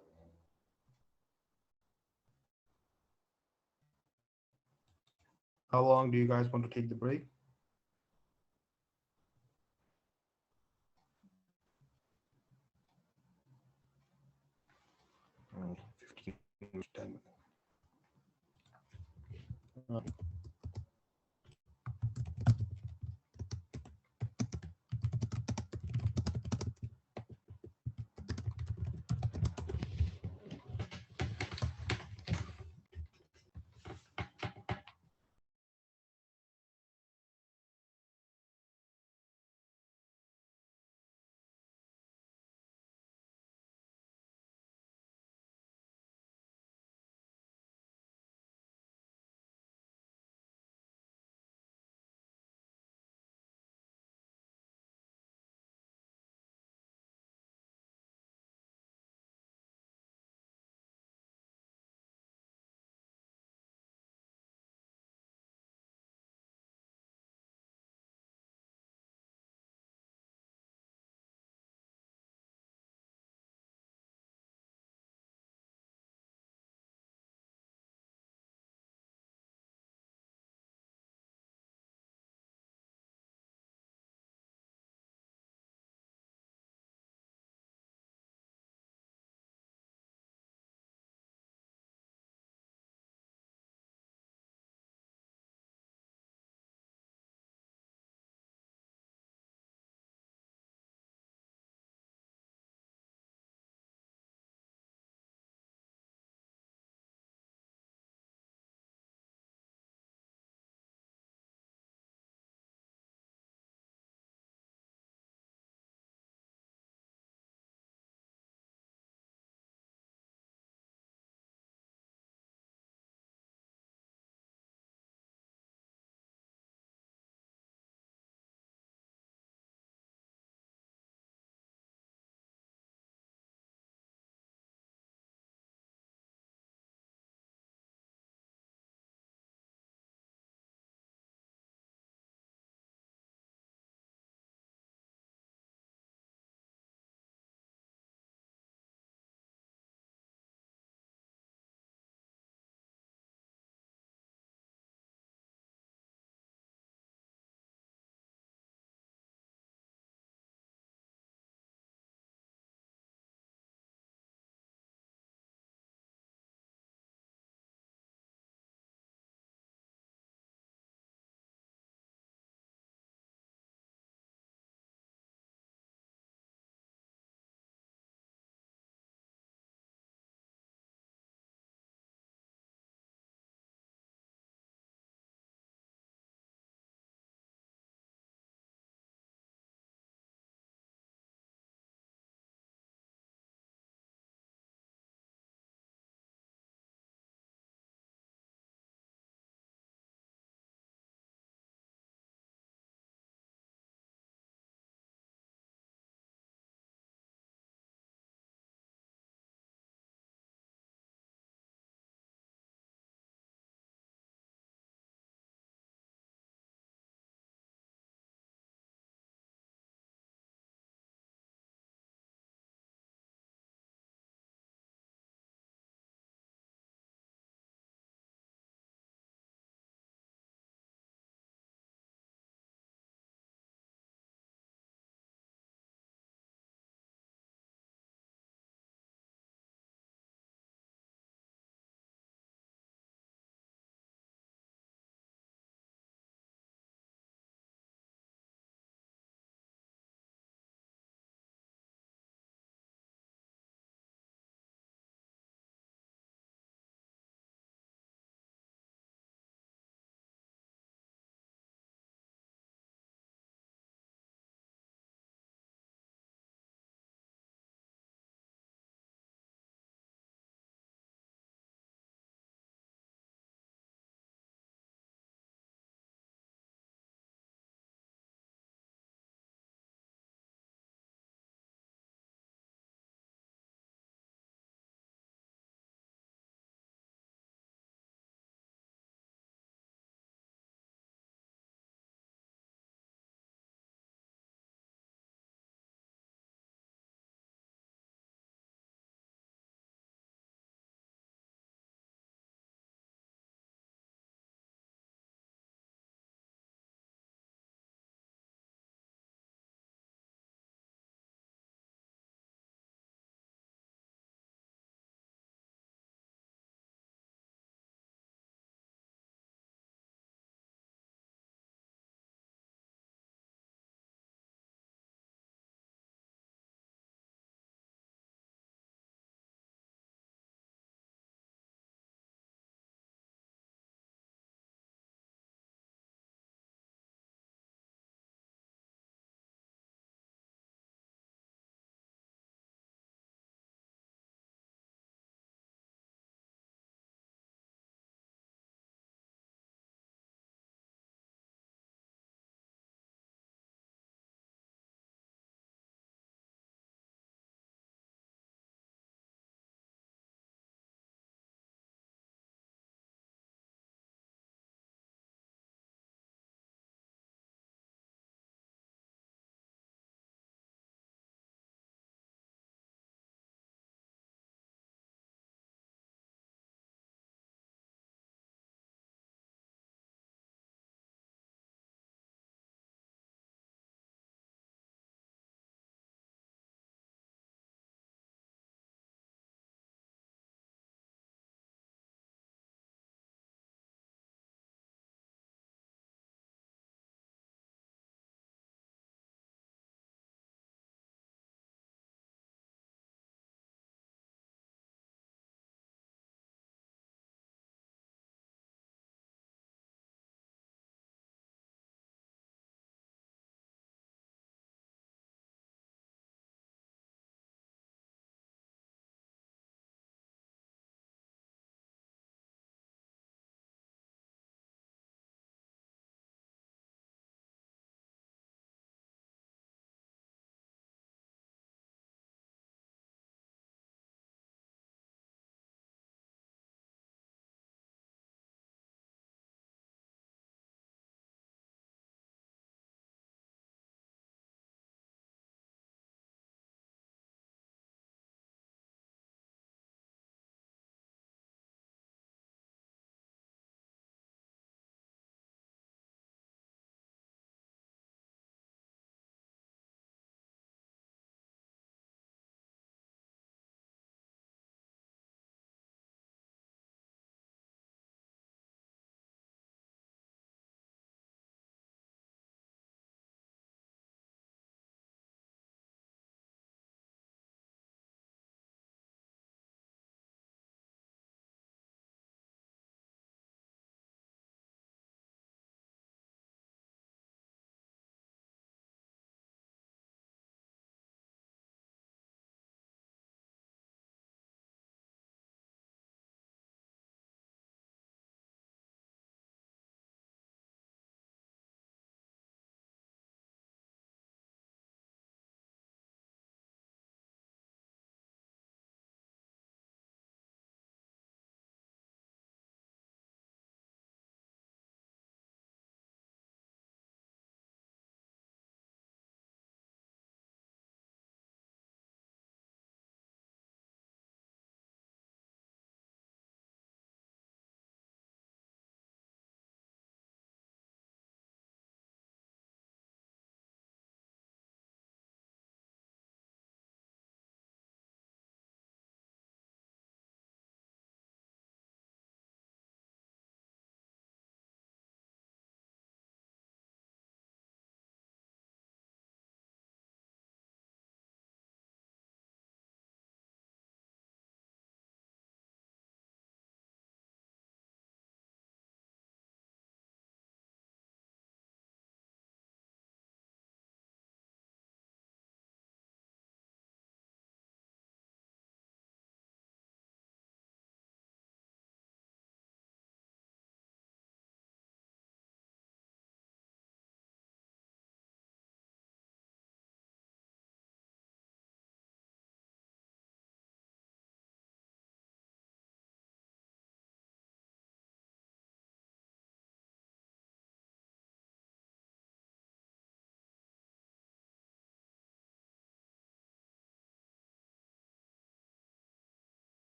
How long do you guys want to take the break? 15 minutes, 10 minutes.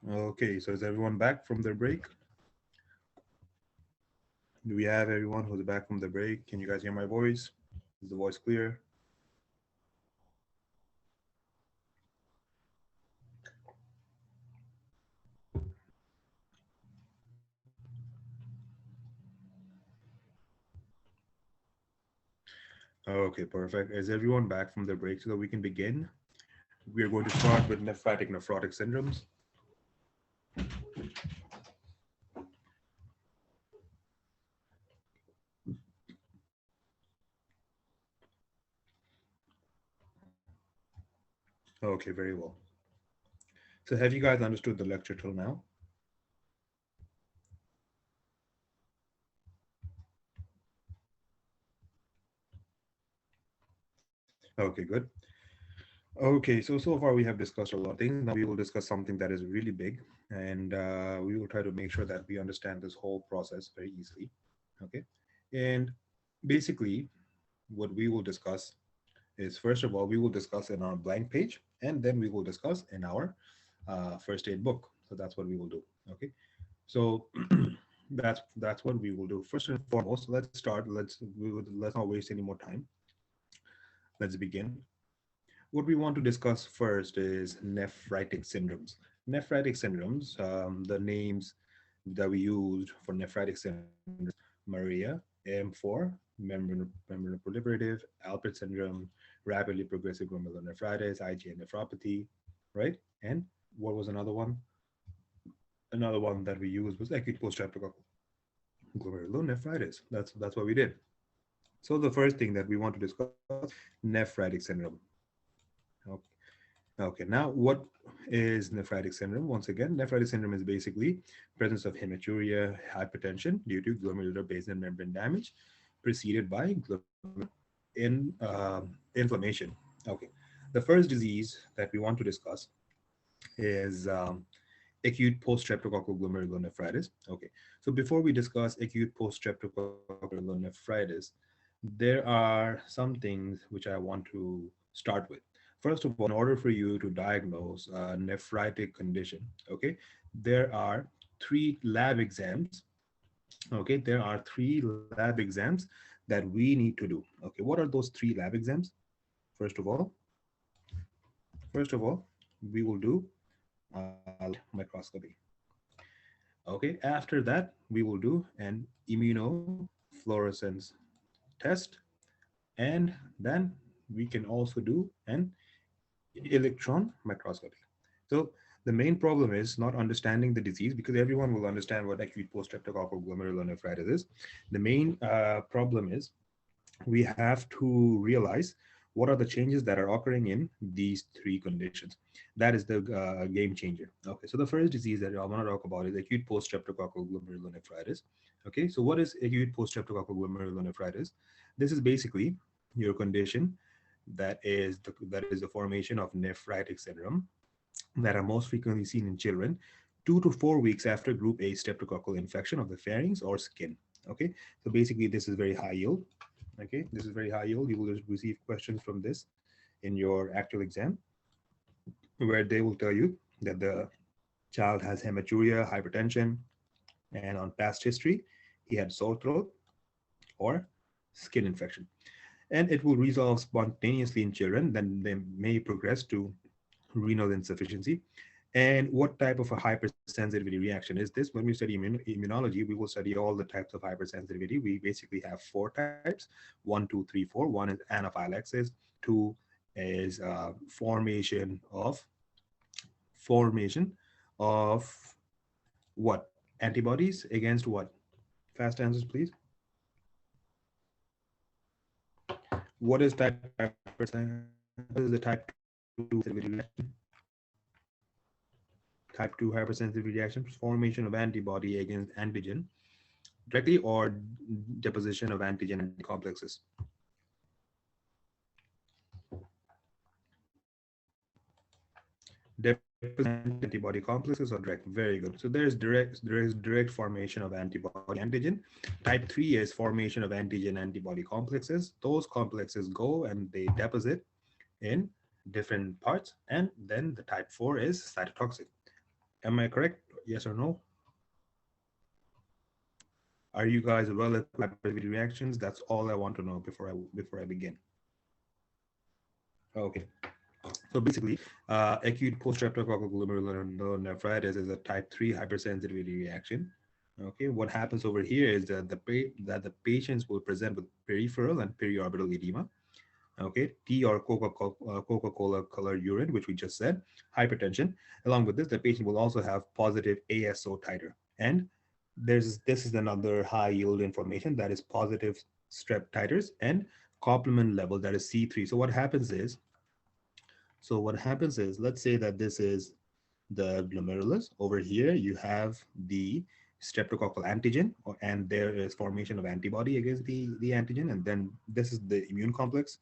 Okay, so is everyone back from their break? Do we have everyone who's back from the break? Can you guys hear my voice? Is the voice clear? Okay, perfect. Is everyone back from the break so that we can begin? We are going to start with nephrotic syndromes. Okay, very well. So have you guys understood the lecture till now? Okay, good. Okay, so far we have discussed a lot of things. Now we will discuss something that is really big, and we will try to make sure that we understand this whole process very easily. Okay, and basically, what we will discuss is, first of all, we will discuss in our blank page, and then we will discuss in our first aid book. So that's what we will do. Okay, so that's what we will do. First and foremost, let's start. Let's not waste any more time. Let's begin. What we want to discuss first is nephritic syndromes. Nephritic syndromes, the names that we used for nephritic syndromes, Maria, M4, membranoproliferative, Alpert syndrome, rapidly progressive glomerulonephritis, IgA nephropathy, right? And what was another one? Another one that we used was acute post-streptococcal glomerulonephritis. That's what we did. So the first thing that we want to discuss, nephritic syndrome. Okay, now what is nephritic syndrome? Once again, nephritic syndrome is basically presence of hematuria, hypertension due to glomerular basement membrane damage, preceded by inflammation. Okay, the first disease that we want to discuss is acute post-streptococcal glomerulonephritis. Okay, so before we discuss acute post-streptococcal glomerulonephritis, there are some things which I want to start with. First of all, in order for you to diagnose a nephritic condition, okay, there are three lab exams. Okay, there are three lab exams that we need to do. Okay, what are those three lab exams? First of all, we will do microscopy. Okay, after that, we will do an immunofluorescence test, and then we can also do an electron microscopy. So the main problem is not understanding the disease, because everyone will understand what acute post-streptococcal glomerulonephritis is. The main problem is we have to realize what are the changes that are occurring in these three conditions. That is the game changer. Okay, so the first disease that I want to talk about is acute post-streptococcal glomerulonephritis. Okay, so what is acute post-streptococcal glomerulonephritis? This is basically your condition that is the formation of nephritic syndrome that are most frequently seen in children 2 to 4 weeks after group A streptococcal infection of the pharynx or skin. Okay, so basically this is very high yield. Okay, this is very high yield. You will receive questions from this in your actual exam, where they will tell you that the child has hematuria, hypertension, and on past history, he had sore throat or skin infection. And it will resolve spontaneously in children, then they may progress to renal insufficiency. And what type of a hypersensitivity reaction is this? When we study immunology, we will study all the types of hypersensitivity. We basically have four types: 1, 2, 3, 4. One is anaphylaxis. Two is formation of what? Antibodies against what? Fast answers, please. What is type 2 hypersensitivity? What is the type 2 reaction? Type 2 hypersensitivity reaction, formation of antibody against antigen directly, or deposition of antigen complexes. Deposition antibody complexes or direct. Very good. So there is direct formation of antibody antigen. Type 3 is formation of antigen antibody complexes. Those complexes go and they deposit in different parts. And then the type 4 is cytotoxic. Am I correct? Yes or no? Are you guys well equipped with hypersensitivity reactions? That's all I want to know before I begin. Okay. So basically, acute post-streptococcal glomerulonephritis is a type 3 hypersensitivity reaction. Okay, what happens over here is that the patients will present with peripheral and periorbital edema. Okay, tea or Coca-Cola colored urine, which we just said, hypertension. Along with this, the patient will also have positive ASO titer. And this is another high yield information, that is positive strep titers and complement level, that is C3. So what happens is, let's say that this is the glomerulus. Over here, you have the streptococcal antigen, and there is formation of antibody against the antigen. And then this is the immune complex.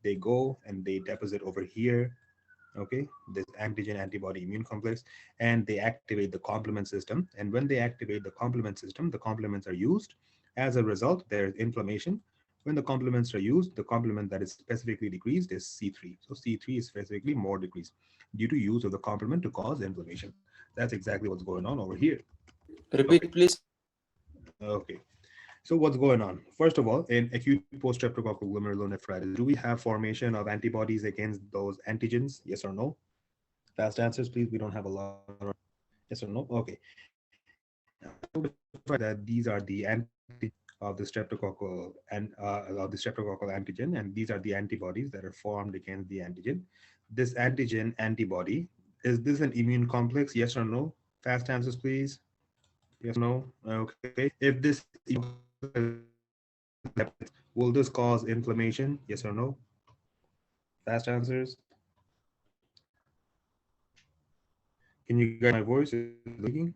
They go and they deposit over here, okay, this antigen antibody immune complex, and they activate the complement system. And when they activate the complement system, the complements are used. As a result, there's inflammation. When the complements are used, the complement that is specifically decreased is C3. So C3 is specifically more decreased due to use of the complement to cause inflammation. That's exactly what's going on over here. Repeat, please. Okay. So what's going on? First of all, in acute post-streptococcal glomerulonephritis, do we have formation of antibodies against those antigens? Yes or no? Fast answers, please. We don't have a lot. Yes or no? Okay. That these are the antigens of the streptococcal antigen, and these are the antibodies that are formed against the antigen. This antigen antibody, is this an immune complex? Yes or no? Fast answers, please. Yes or no? Okay. If this will this cause inflammation? Yes or no? Fast answers. Can you guys, my voice is leaking?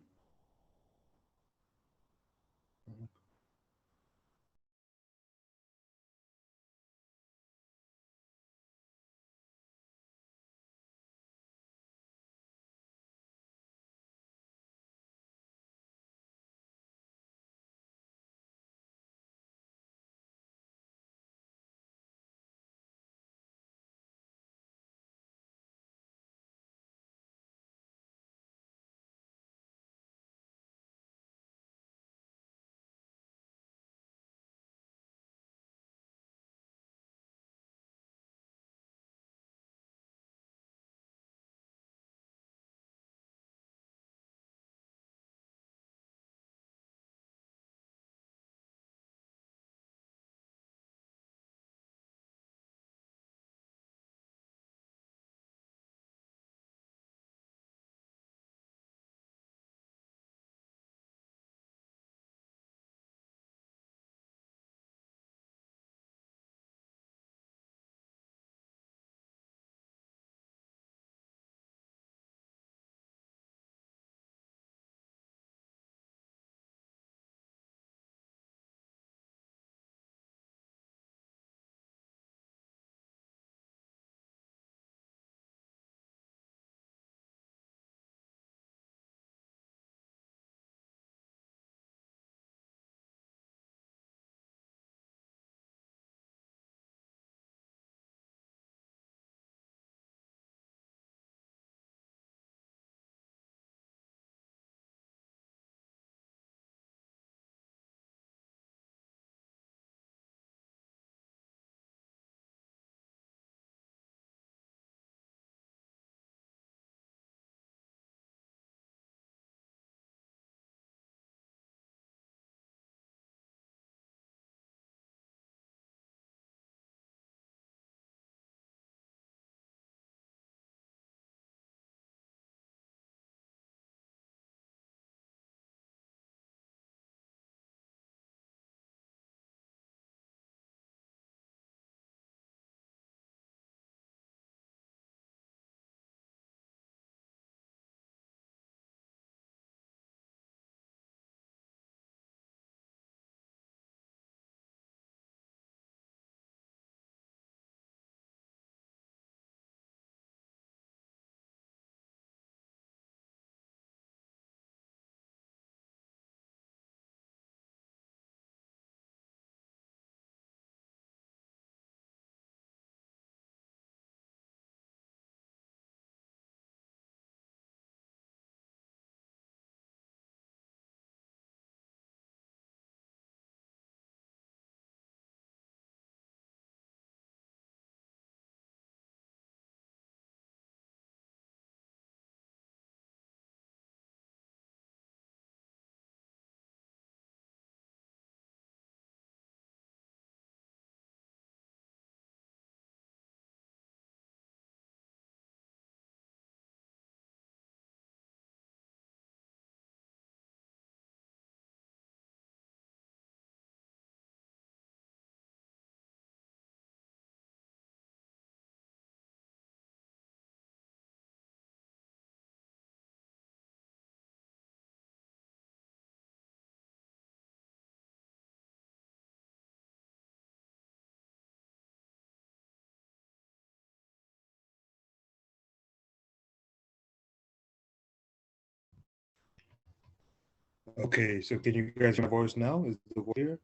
Okay, so can you guys hear my voice now? Is the voice clear?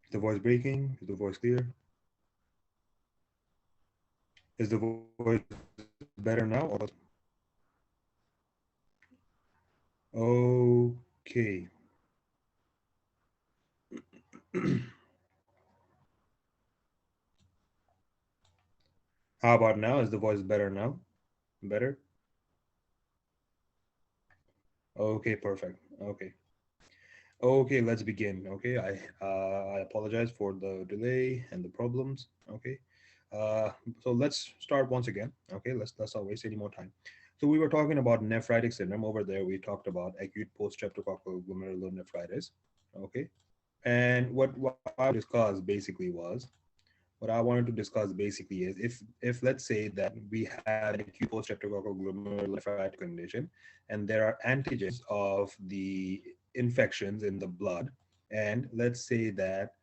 Is the voice breaking? Is the voice clear? Is the voice better now? Okay. How about now? Is the voice better now? Better? Okay, perfect. Okay. Okay, let's begin. Okay, I apologize for the delay and the problems. Okay, uh, so let's start once again. Okay, let's not waste any more time. So we were talking about nephritic syndrome over there. We talked about acute post-streptococcal glomerulonephritis. Okay, and what I discussed basically was what I wanted to discuss basically is if let's say that we have an acute post-streptococcal glomerulonephritis condition, and there are antigens of the infections in the blood, and let's say that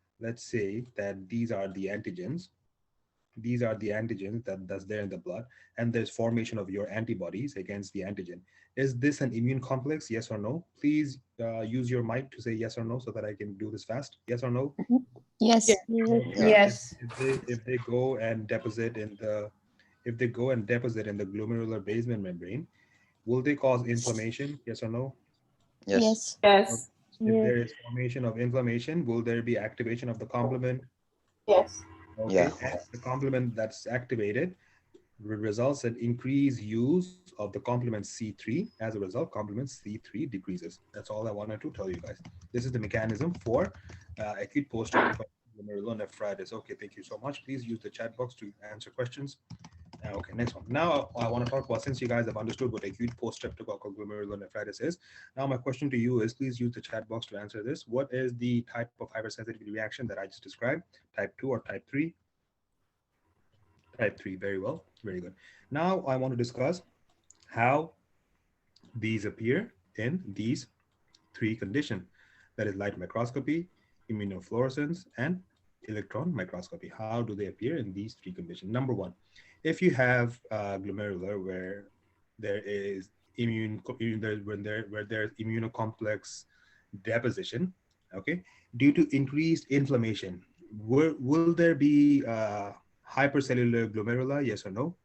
these are the antigens that's there in the blood, and there's formation of your antibodies against the antigen. Is this an immune complex? Yes or no? Please use your mic to say yes or no so that I can do this fast. Yes or no? Yes. Okay. Yes. If they go and deposit in the glomerular basement membrane, will they cause inflammation? Yes or no? Yes. Okay. Yes. If Yes. there is formation of inflammation, will there be activation of the complement? Yes. Okay, and the complement that's activated results in increased use of the complement C3. As a result, complement C3 decreases. That's all I wanted to tell you guys. This is the mechanism for acute post-streptococcal glomerulonephritis. Okay, thank you so much. Please use the chat box to answer questions. Okay, next one. Now I want to talk about, since you guys have understood what acute post-streptococcal glomerulonephritis is, now my question to you is, please use the chat box to answer this. What is the type of hypersensitivity reaction that I just described? Type 2 or type 3? Type 3, very well, very good. Now I want to discuss how these appear in these three conditions. That is light microscopy, immunofluorescence, and electron microscopy. How do they appear in these three conditions? Number one, if you have glomerular where there is where there's immunocomplex deposition, okay, due to increased inflammation, will there be hypercellular glomeruli? Yes or no?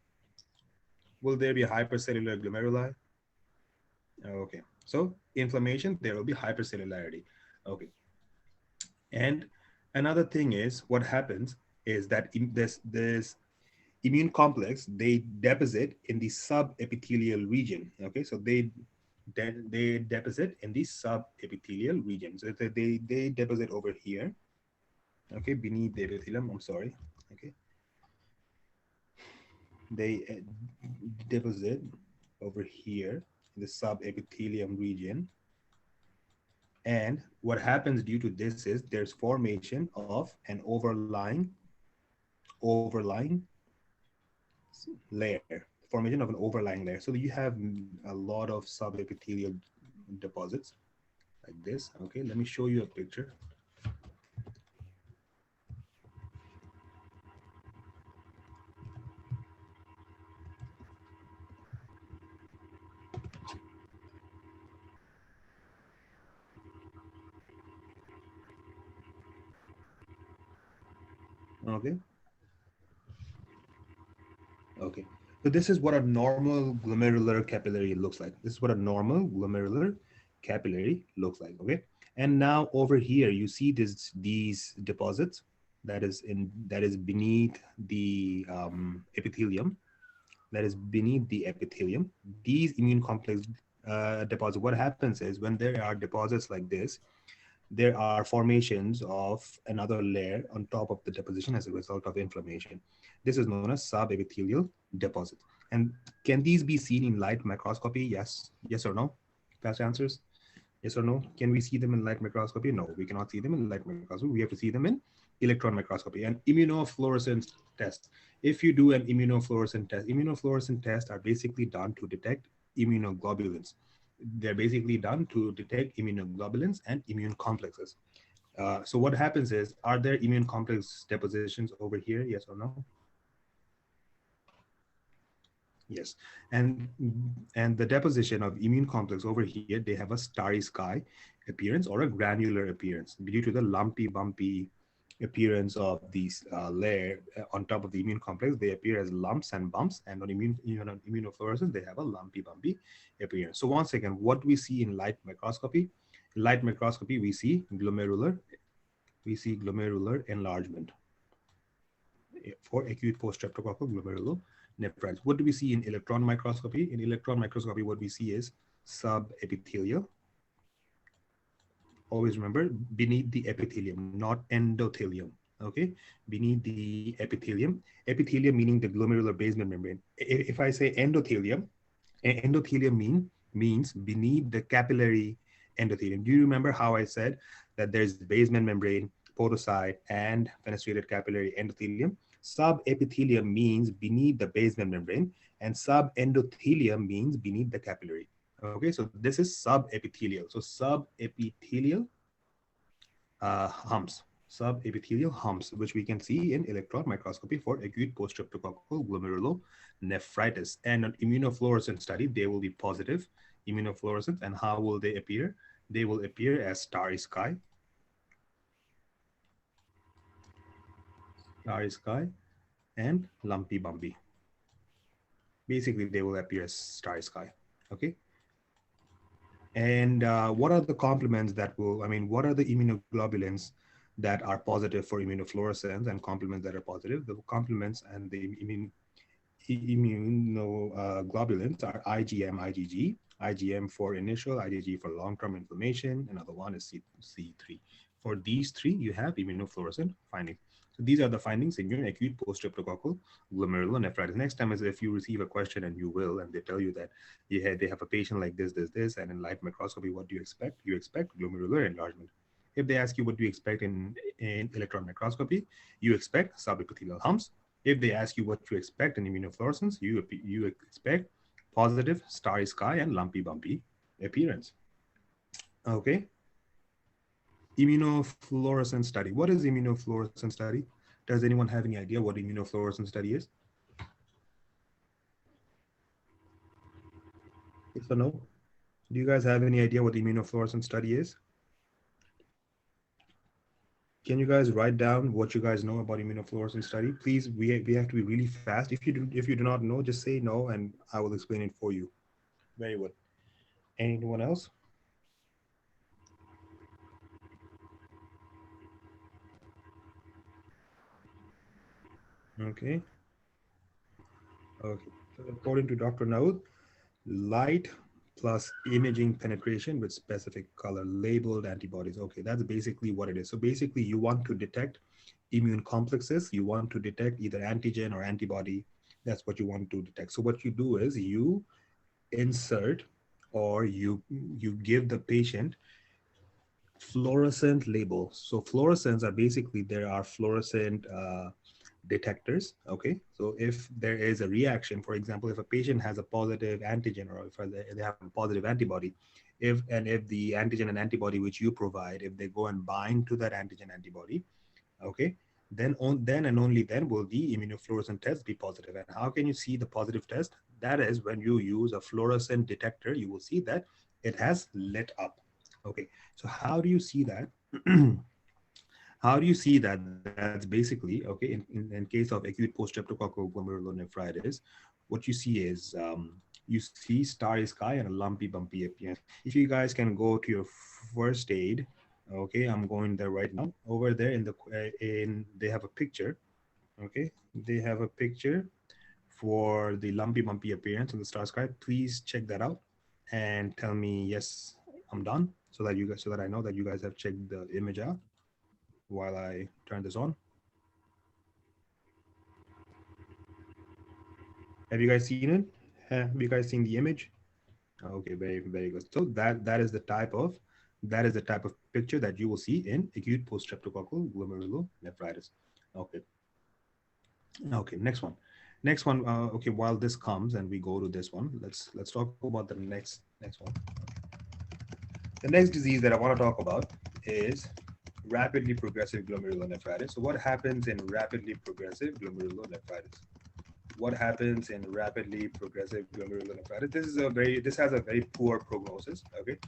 Will there be hypercellular glomeruli? Okay, so inflammation, there will be hypercellularity. Okay, and another thing is what happens is that this immune complex, they deposit in the subepithelial region. Okay, so they deposit in the subepithelial region. So they deposit over here. Okay, beneath the epithelium. I'm sorry. Okay, they deposit over here in the subepithelium region. And what happens due to this is there's formation of an overlying layer, formation of an overlying layer. So you have a lot of subepithelial deposits like this. Okay, let me show you a picture. Okay. Okay. So this is what a normal glomerular capillary looks like. This is what a normal glomerular capillary looks like. Okay. And now over here, you see these deposits that is beneath the epithelium. That is beneath the epithelium. These immune complex deposits. What happens is when there are deposits like this, there are formations of another layer on top of the deposition as a result of inflammation. This is known as subepithelial deposits. And can these be seen in light microscopy? Yes. Yes or no? Fast answers. Yes or no? Can we see them in light microscopy? No, we cannot see them in light microscopy. We have to see them in electron microscopy and immunofluorescence tests. If you do an immunofluorescent tests are basically done to detect immunoglobulins. They're basically done to detect immunoglobulins and immune complexes. So what happens is, are there immune complex depositions over here? Yes or no? Yes, and the deposition of immune complex over here, they have a starry sky appearance or a granular appearance due to the lumpy, bumpy appearance of these layer on top of the immune complex. They appear as lumps and bumps, and on even on immunofluorescence, they have a lumpy, bumpy appearance. So once again, what do we see in light microscopy? In light microscopy, we see glomerular enlargement for acute post-streptococcal glomerulonephritis. What do we see in electron microscopy? In electron microscopy, what we see is subepithelial. Always remember, beneath the epithelium, not endothelium. Okay, beneath the epithelium. Epithelium meaning the glomerular basement membrane. If I say endothelium, endothelium means beneath the capillary endothelium. Do you remember how I said that there's basement membrane, podocyte, and fenestrated capillary endothelium? Subepithelium means beneath the basement membrane, and subendothelium means beneath the capillary. Okay, so this is subepithelial. So subepithelial subepithelial humps, which we can see in electron microscopy for acute post-streptococcal glomerulonephritis. And an immunofluorescence study, they will be positive immunofluorescence. And how will they appear? They will appear as starry sky, and lumpy bumpy. Basically, they will appear as starry sky. Okay. And what are the complements that will, what are the immunoglobulins that are positive for immunofluorescence and complements that are positive? The complements and the immunoglobulins are IgM, IgG, IgM for initial, IgG for long-term inflammation. Another one is C3. For these three, you have immunofluorescent findings. So these are the findings in your acute post-streptococcal glomerulonephritis. Next time is if you receive a question, and you will, and they tell you that they have a patient like this, and in light microscopy, what do you expect? You expect glomerular enlargement. If they ask you what do you expect in electron microscopy, you expect subepithelial humps. If they ask you what you expect in immunofluorescence, you expect positive starry sky and lumpy bumpy appearance. Okay. Immunofluorescence study. What is immunofluorescence study? Does anyone have any idea what immunofluorescence study is? Yes or no? Do you guys have any idea what immunofluorescence study is? Can you guys write down what you guys know about immunofluorescence study? Please, we have to be really fast. If you do not know, just say no, and I will explain it for you. Very good. Anyone else? Okay. Okay. So according to Dr. Naud, light plus imaging penetration with specific color labeled antibodies. Okay, that's basically what it is. So basically, you want to detect immune complexes. You want to detect either antigen or antibody. That's what you want to detect. So what you do is you insert, or you give the patient fluorescent labels. So fluorescents are basically, there are fluorescent detectors. Okay, so if there is a reaction, for example, if a patient has a positive antigen, or if they have a positive antibody, if the antigen and antibody which you provide, if they go and bind to that antigen antibody, okay, then and only then will the immunofluorescent test be positive. And how can you see the positive test? That is when you use a fluorescent detector, you will see that it has lit up. Okay, so how do you see that? How do you see that? That's basically, okay, in case of acute post-streptococcal glomerulonephritis, what you see is you see starry sky and a lumpy bumpy appearance. If you guys can go to your first aid, okay, I'm going there right now. Over there they have a picture, okay, they have a picture for the lumpy bumpy appearance of the star sky. Please check that out and tell me yes, I'm done, so that I know that you guys have checked the image out while I turn this on. Have you guys seen it? Have you guys seen the image? Okay, very, very good. So that is the type of picture that you will see in acute post-streptococcal glomerulonephritis. Okay. Okay, next one. Okay, while this comes and we go to this one, let's talk about the next one. The next disease that I want to talk about is rapidly progressive glomerulonephritis. So what happens in rapidly progressive glomerulonephritis? what happens in rapidly progressive glomerulonephritis. This has a very poor prognosis. Okay,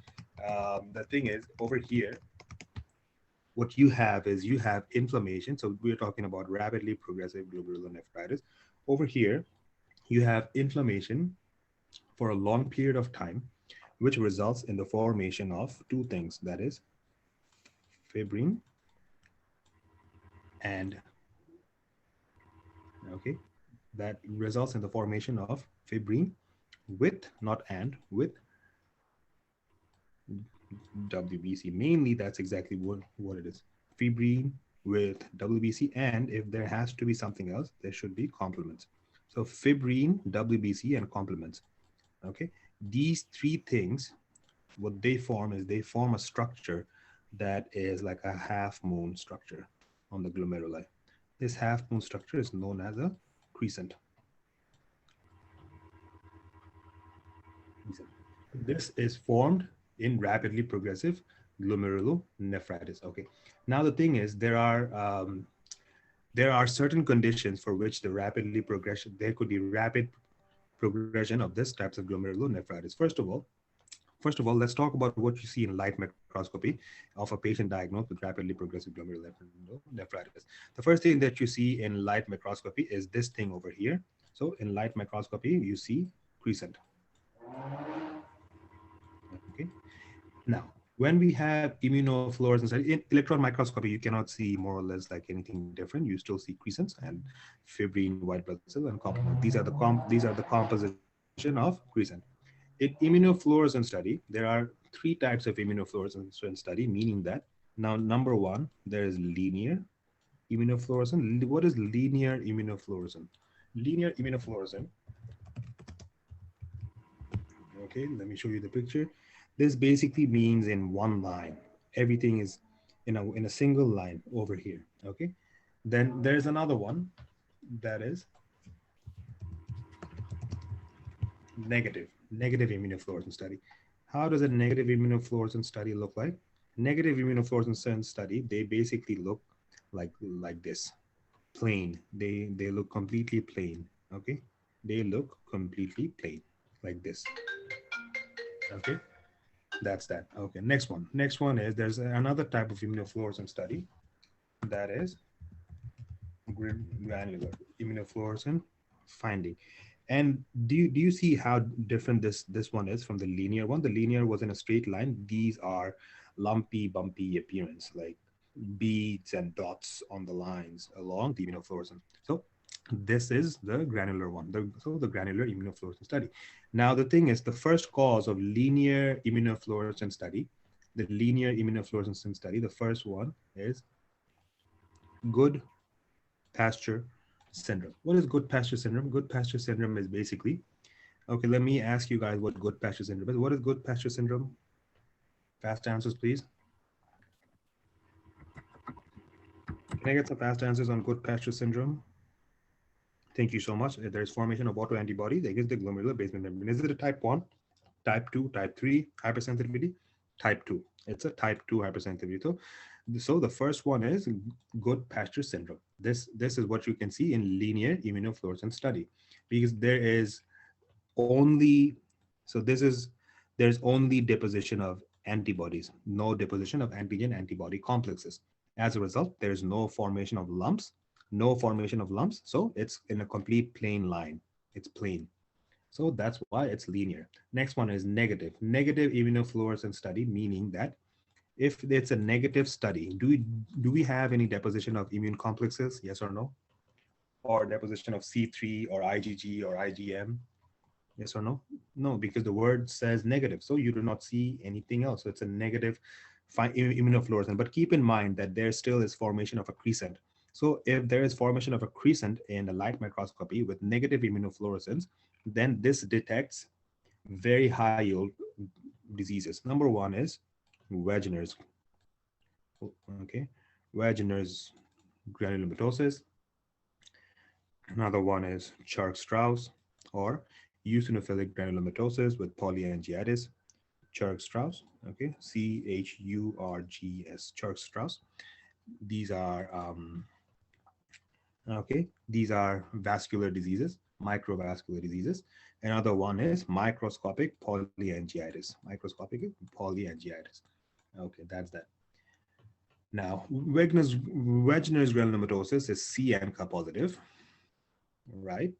the thing is over here, what you have is you have inflammation. So we're talking about rapidly progressive glomerulonephritis. Over here, you have inflammation for a long period of time, which results in the formation of two things, that is fibrin and, okay, that results in the formation of fibrin with, not and, with WBC. Mainly, that's exactly what it is. Fibrin with WBC, and if there has to be something else, there should be complements. So fibrin, WBC, and complements. Okay, these three things, what they form is they form a structure that is like a half moon structure on the glomeruli. This half moon structure is known as a crescent. This is formed in rapidly progressive glomerulonephritis. Okay, now the thing is there are certain conditions for which there could be rapid progression of this types of glomerulonephritis. First of all, let's talk about what you see in light microscopy of a patient diagnosed with rapidly progressive glomerulonephritis. The first thing that you see in light microscopy is this thing over here. So in light microscopy, you see crescent. Okay. Now, when we have immunofluorescence study, in electron microscopy, you cannot see more or less like anything different. You still see crescents and fibrin, white blood cells, and complement. These are the composition of crescent. In immunofluorescence study, there are three types of immunofluorescence study, meaning that now number one, there is linear immunofluorescence. What is linear immunofluorescence? Linear immunofluorescence. Okay, let me show you the picture. This basically means in one line. Everything is in a single line over here. Okay, then there's another one that is negative immunofluorescence study. How does a negative immunofluorescence study look like? Negative immunofluorescence study, they basically look like this, plain. They look completely plain. Okay, they look completely plain like this. Okay, that's that. Okay, next one is there's another type of immunofluorescence study that is granular immunofluorescence finding. And do you see how different this one is from the linear one? The linear was in a straight line. These are lumpy, bumpy appearance, like beads and dots on the lines along the immunofluorescence. So this is the granular one, the granular immunofluorescence study. Now the thing is, the first cause of linear immunofluorescence study, the first one is good pasture syndrome. What is good pasture syndrome? Good pasture syndrome is basically, okay, let me ask you guys what good pasture syndrome is. What is good pasture syndrome? Fast answers, please. Can I get some fast answers on good pasture syndrome? Thank you so much. There's formation of autoantibodies against the glomerular basement membrane. Is it a type 1, type 2, type 3 hypersensitivity? Type 2. It's a type 2 hypersensitivity. So the first one is good pasture syndrome. This is what you can see in linear immunofluorescence study, because there's only deposition of antibodies, no deposition of antigen antibody complexes. As a result, there's no formation of lumps, so it's in a complete plain line. It's plain. So that's why it's linear. Next one is negative immunofluorescence study, meaning that if it's a negative study, do we have any deposition of immune complexes? Yes or no? Or deposition of C3 or IgG or IgM? Yes or no? No, because the word says negative, so you do not see anything else. So it's a negative immunofluorescence. But keep in mind that there still is formation of a crescent. So if there is formation of a crescent in the light microscopy with negative immunofluorescence, then this detects very high yield diseases. Number one is Wegener's, okay, Wegener's granulomatosis. Another one is Churg-Strauss or eosinophilic granulomatosis with polyangiitis, Churg-Strauss, okay, CHURGS, Churg-Strauss. These are Okay, these are vascular diseases, microvascular diseases. Another one is microscopic polyangiitis. Microscopic polyangiitis. Okay, that's that. Now, Wegener's granulomatosis is CNCA positive, right?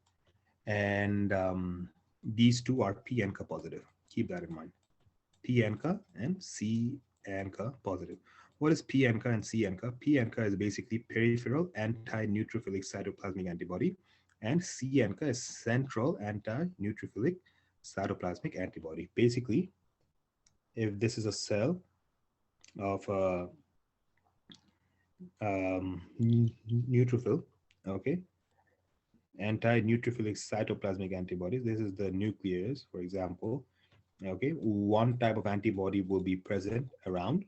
And these two are PNCA positive. Keep that in mind. PNCA and CNCA positive. What is PNCA and CNCA? PNCA is basically peripheral anti-neutrophilic cytoplasmic antibody, and CNCA is central anti-neutrophilic cytoplasmic antibody. Basically, if this is a cell of a neutrophil, okay, anti-neutrophilic cytoplasmic antibodies, this is the nucleus, for example, okay, one type of antibody will be present around,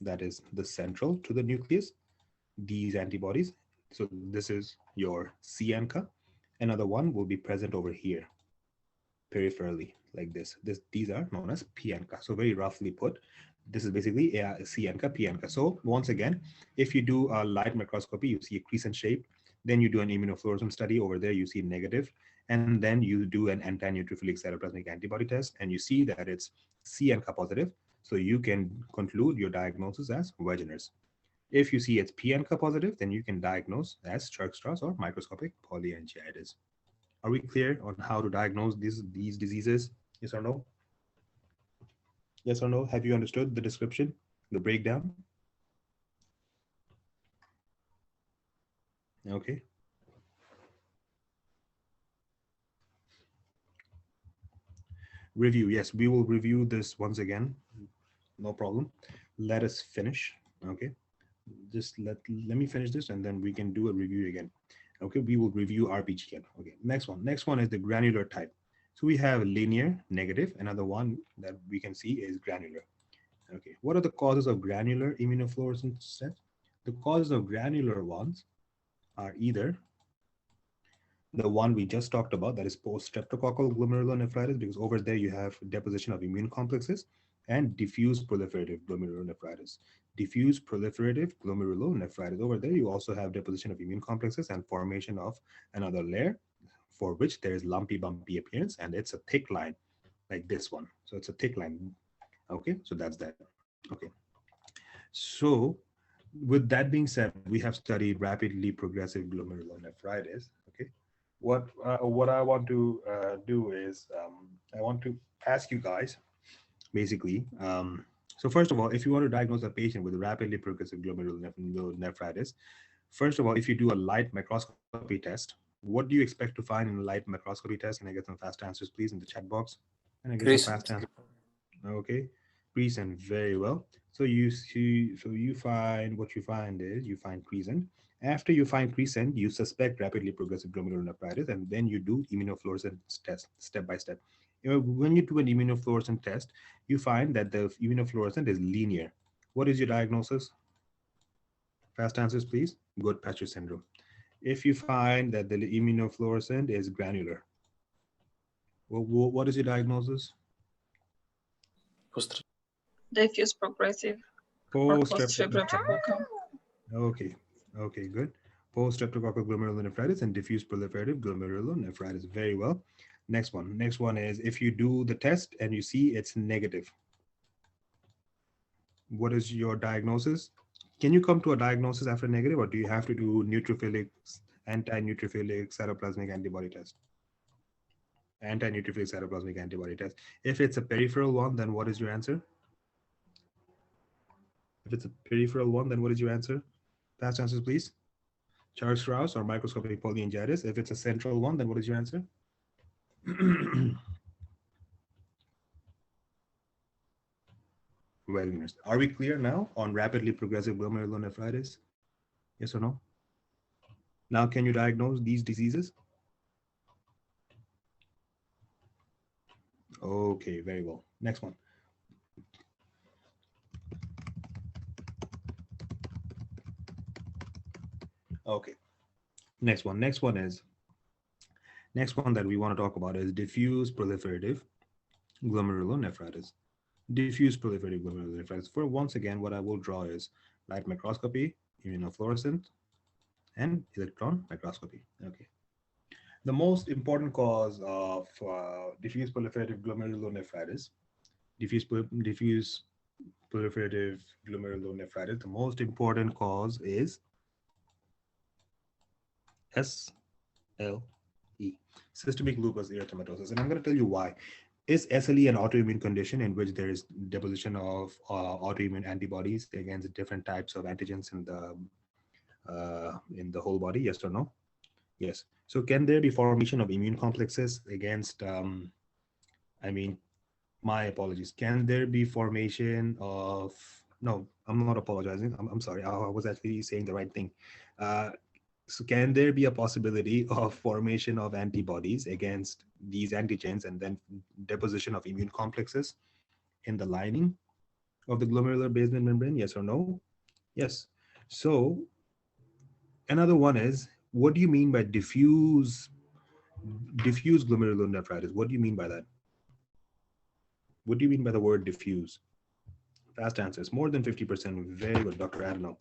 that is the central to the nucleus, these antibodies. So this is your CNCA. Another one will be present over here, peripherally, like this. These are known as PNCA. So very roughly put, this is basically a CNCA, PNCA. So once again, if you do a light microscopy, you see a crescent shape. Then you do an immunofluorescence study. Over there, you see negative. And then you do an anti-neutrophilic cytoplasmic antibody test, and you see that it's CNCA positive. So you can conclude your diagnosis as Wegener's. If you see it's PNCA positive, then you can diagnose as Church-Strauss or microscopic polyangiitis. Are we clear on how to diagnose these diseases? Yes or no? Yes or no? Have you understood the description, the breakdown? Okay. Review. Yes, we will review this once again. No problem. Let us finish. Okay. Just let me finish this, and then we can do a review again. Okay, we will review RPG again. Okay, next one is the granular type. So we have linear, negative. Another one that we can see is granular. Okay, what are the causes of granular immunofluorescence? The causes of granular ones are either the one we just talked about, that is post-streptococcal glomerulonephritis, because over there you have deposition of immune complexes, and diffuse proliferative glomerulonephritis. Diffuse proliferative glomerulonephritis. Over there you also have deposition of immune complexes and formation of another layer for which there is lumpy, bumpy appearance, and it's a thick line like this one. So it's a thick line. Okay, so that's that. Okay. So with that being said, we have studied rapidly progressive glomerulonephritis. Okay. What I want to do is I want to ask you guys, basically. So first of all, if you want to diagnose a patient with rapidly progressive glomerulonephritis, first of all, if you do a light microscopy test, what do you expect to find in a light microscopy test? Can I get some fast answers, please, in the chat box? Can I get some fast answers? Okay, crescent, very well. So you see, so you find, what you find is you find crescent. After you find crescent, you suspect rapidly progressive glomerulonephritis, and then you do immunofluorescence test step by step. When you do an immunofluorescence test, you find that the immunofluorescence is linear. What is your diagnosis? Fast answers, please. Goodpatcher syndrome. If you find that the immunofluorescent is granular, what is your diagnosis? Diffuse progressive or post-streptococcal. Okay, good. Post-streptococcal glomerulonephritis and diffuse proliferative glomerulonephritis. Very well. Next one is if you do the test and you see it's negative. What is your diagnosis? Can you come to a diagnosis after negative, or do you have to do neutrophilic, anti-neutrophilic cytoplasmic antibody test? Anti-neutrophilic cytoplasmic antibody test. If it's a peripheral one, then what is your answer? If it's a peripheral one, then what is your answer? Fast answers, please. Church-Strauss or microscopic polyangiitis. If it's a central one, then what is your answer? Wegener's. Are we clear now on rapidly progressive glomerulonephritis? Yes or no? Now, can you diagnose these diseases? Okay, very well. Next one. Okay, next one that we want to talk about is diffuse proliferative glomerulonephritis. Diffuse proliferative glomerulonephritis. For once again, what I will draw is light microscopy, immunofluorescence, and electron microscopy. Okay. The most important cause of diffuse proliferative glomerulonephritis, diffuse proliferative glomerulonephritis, the most important cause is SLE, systemic lupus erythematosus. And I'm going to tell you why. Is SLE an autoimmune condition in which there is deposition of autoimmune antibodies against different types of antigens in the whole body? Yes or no? Yes. So can there be formation of immune complexes against, my apologies. Can there be formation of, no, I'm not apologizing. I'm sorry. I was actually saying the right thing. So can there be a possibility of formation of antibodies against these antigens and then deposition of immune complexes in the lining of the glomerular basement membrane? Yes or no? Yes. So another one is, what do you mean by diffuse glomerulonephritis? What do you mean by that? What do you mean by the word diffuse? Fast answers, more than 50%. Very good, Dr. Adnam.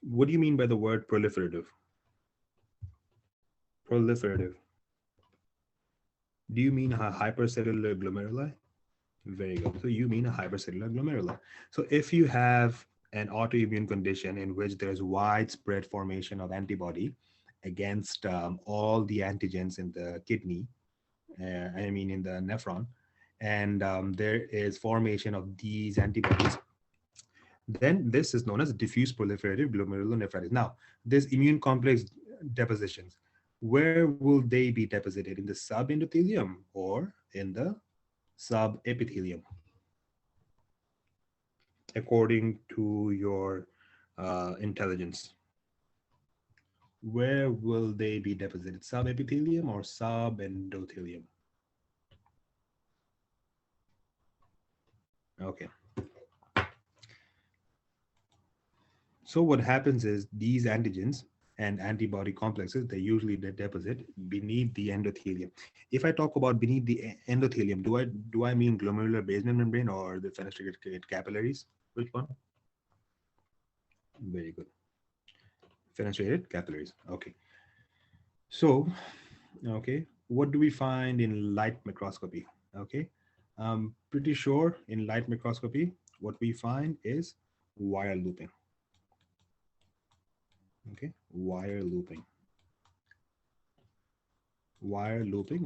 What do you mean by the word proliferative? Proliferative. Do you mean a hypercellular glomeruli? Very good. So you mean a hypercellular glomeruli. So if you have an autoimmune condition in which there's widespread formation of antibody against all the antigens in the kidney, in the nephron, and there is formation of these antibodies, then this is known as diffuse proliferative glomerulonephritis. Now, this immune complex depositions, where will they be deposited? In the subendothelium or in the subepithelium? According to your intelligence, where will they be deposited? Subepithelium or subendothelium? Okay. So what happens is these antigens and antibody complexes, they usually deposit beneath the endothelium. If I talk about beneath the endothelium, do I mean glomerular basement membrane or the fenestrated capillaries? Which one? Very good. Fenestrated capillaries. Okay. So, okay, what do we find in light microscopy? Okay, I'm pretty sure in light microscopy, what we find is wire looping. Okay, wire looping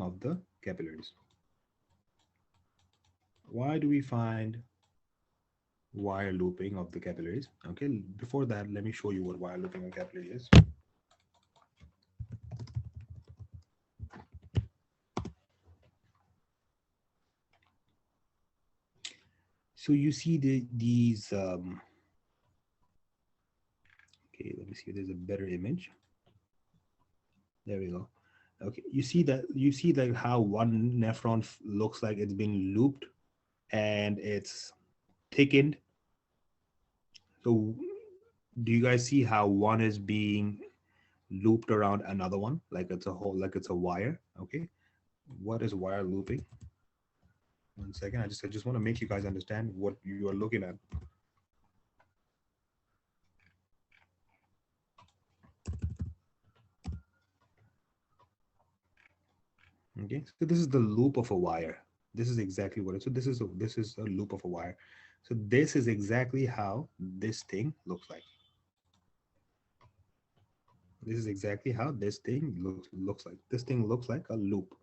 of the capillaries. Why do we find wire looping of the capillaries? Okay, before that, let me show you what wire looping of capillary is. So you see these, okay, let me see if there's a better image. There we go. Okay, you see like how one nephron looks like it's been looped and it's thickened. So do you guys see how one is being looped around another one, like it's a wire? Okay, what is wire looping? One second, I just want to make you guys understand what you are looking at. Okay, so this is the loop of a wire. This is exactly what it is. So this is a loop of a wire. So this is exactly how this thing looks like. This is exactly how this thing looks like. This thing looks like a loop,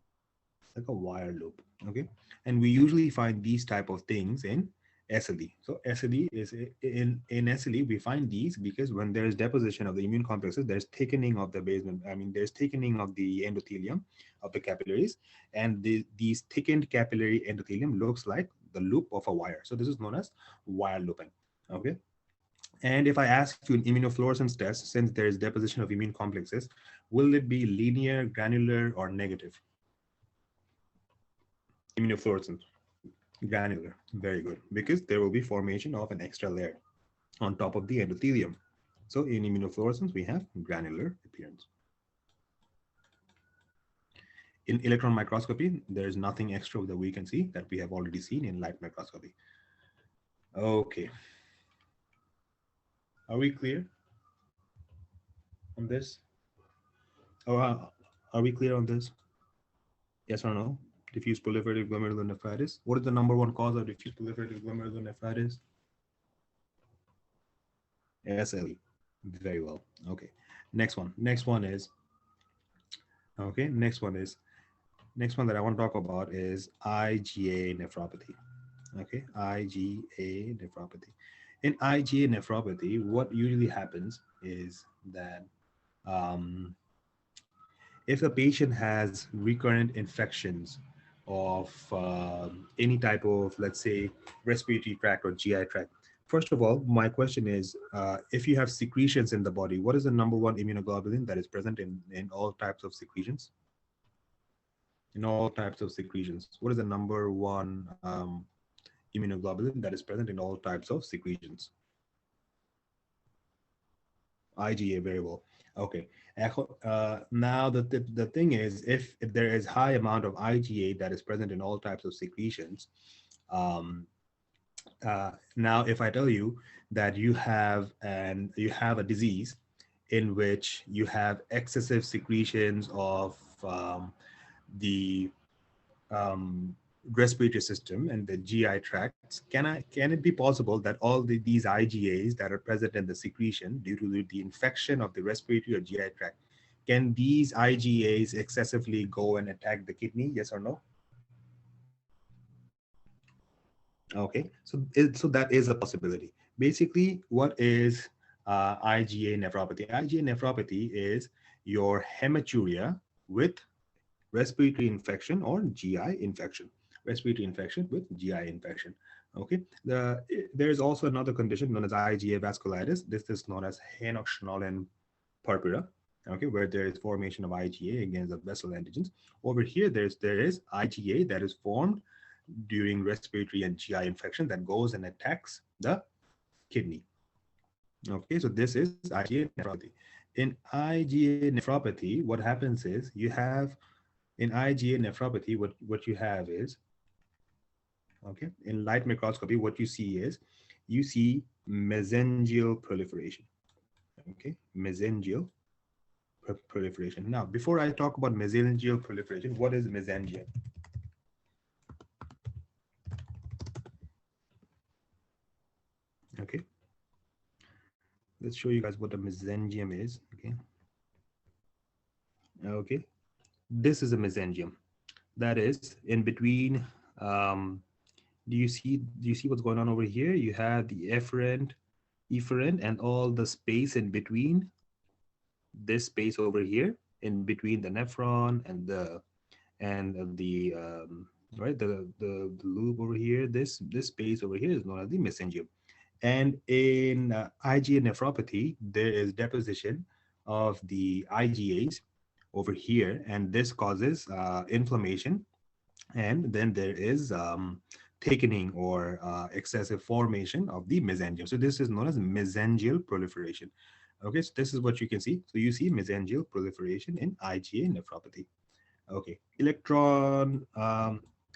like a wire loop. Okay, and we usually find these type of things in SLE. So SLE is in SLE we find these because when there is deposition of the immune complexes, there's thickening of the basement. There's thickening of the endothelium of the capillaries, and these thickened capillary endothelium looks like the loop of a wire. So this is known as wire looping. Okay. And if I ask you an immunofluorescence test, since there is deposition of immune complexes, will it be linear, granular, or negative? Immunofluorescence, granular, very good, because there will be formation of an extra layer on top of the endothelium. So in immunofluorescence, we have granular appearance. In electron microscopy, there is nothing extra that we can see that we have already seen in light microscopy. Okay. Are we clear on this? Or are we clear on this? Yes or no? Diffuse proliferative glomerulonephritis. What is the number one cause of diffuse proliferative glomerulonephritis? SLE. Very well. Okay. Next one. Next one is, okay. Next one that I want to talk about is IgA nephropathy. Okay. IgA nephropathy. In IgA nephropathy, what usually happens is that if a patient has recurrent infections of any type of, let's say, respiratory tract or GI tract. First of all, my question is, if you have secretions in the body, what is the number one immunoglobulin that is present in all types of secretions? In all types of secretions, what is the number one immunoglobulin that is present in all types of secretions? IgA, very well. Okay. Now the thing is, if there is high amount of IgA that is present in all types of secretions, now if I tell you that you have a disease in which you have excessive secretions of the respiratory system and the GI tracts, can it be possible that all these IgAs that are present in the secretion due to the infection of the respiratory or GI tract, can these IgAs excessively go and attack the kidney? Yes or no? Okay, so that is a possibility. Basically, what is IgA nephropathy? IgA nephropathy is your hematuria with respiratory infection or GI infection. Respiratory infection with GI infection. Okay. There is also another condition known as IgA vasculitis. This is known as Henoch-Schönlein purpura. Okay, where there is formation of IgA against the vessel antigens. Over here, there is IgA that is formed during respiratory and GI infection that goes and attacks the kidney. Okay, so this is IgA nephropathy. In IgA nephropathy, what happens is you have, in IgA nephropathy, what you have is, okay, in light microscopy, what you see is, you see mesangial proliferation. Okay, mesangial proliferation. Now, before I talk about mesangial proliferation, what is mesangium? Okay, let's show you guys what a mesangium is. Okay, this is a mesangium. That is in between. Do you see what's going on over here? You have the efferent, and all the space in between. This space over here, in between the nephron and the right, the loop over here. This space over here is known as the mesangium. And in IgA nephropathy, there is deposition of the IgAs over here, and this causes inflammation, and then there is thickening or excessive formation of the mesangium. So this is known as mesangial proliferation. Okay, so this is what you can see. So you see mesangial proliferation in IgA nephropathy. Okay, electron,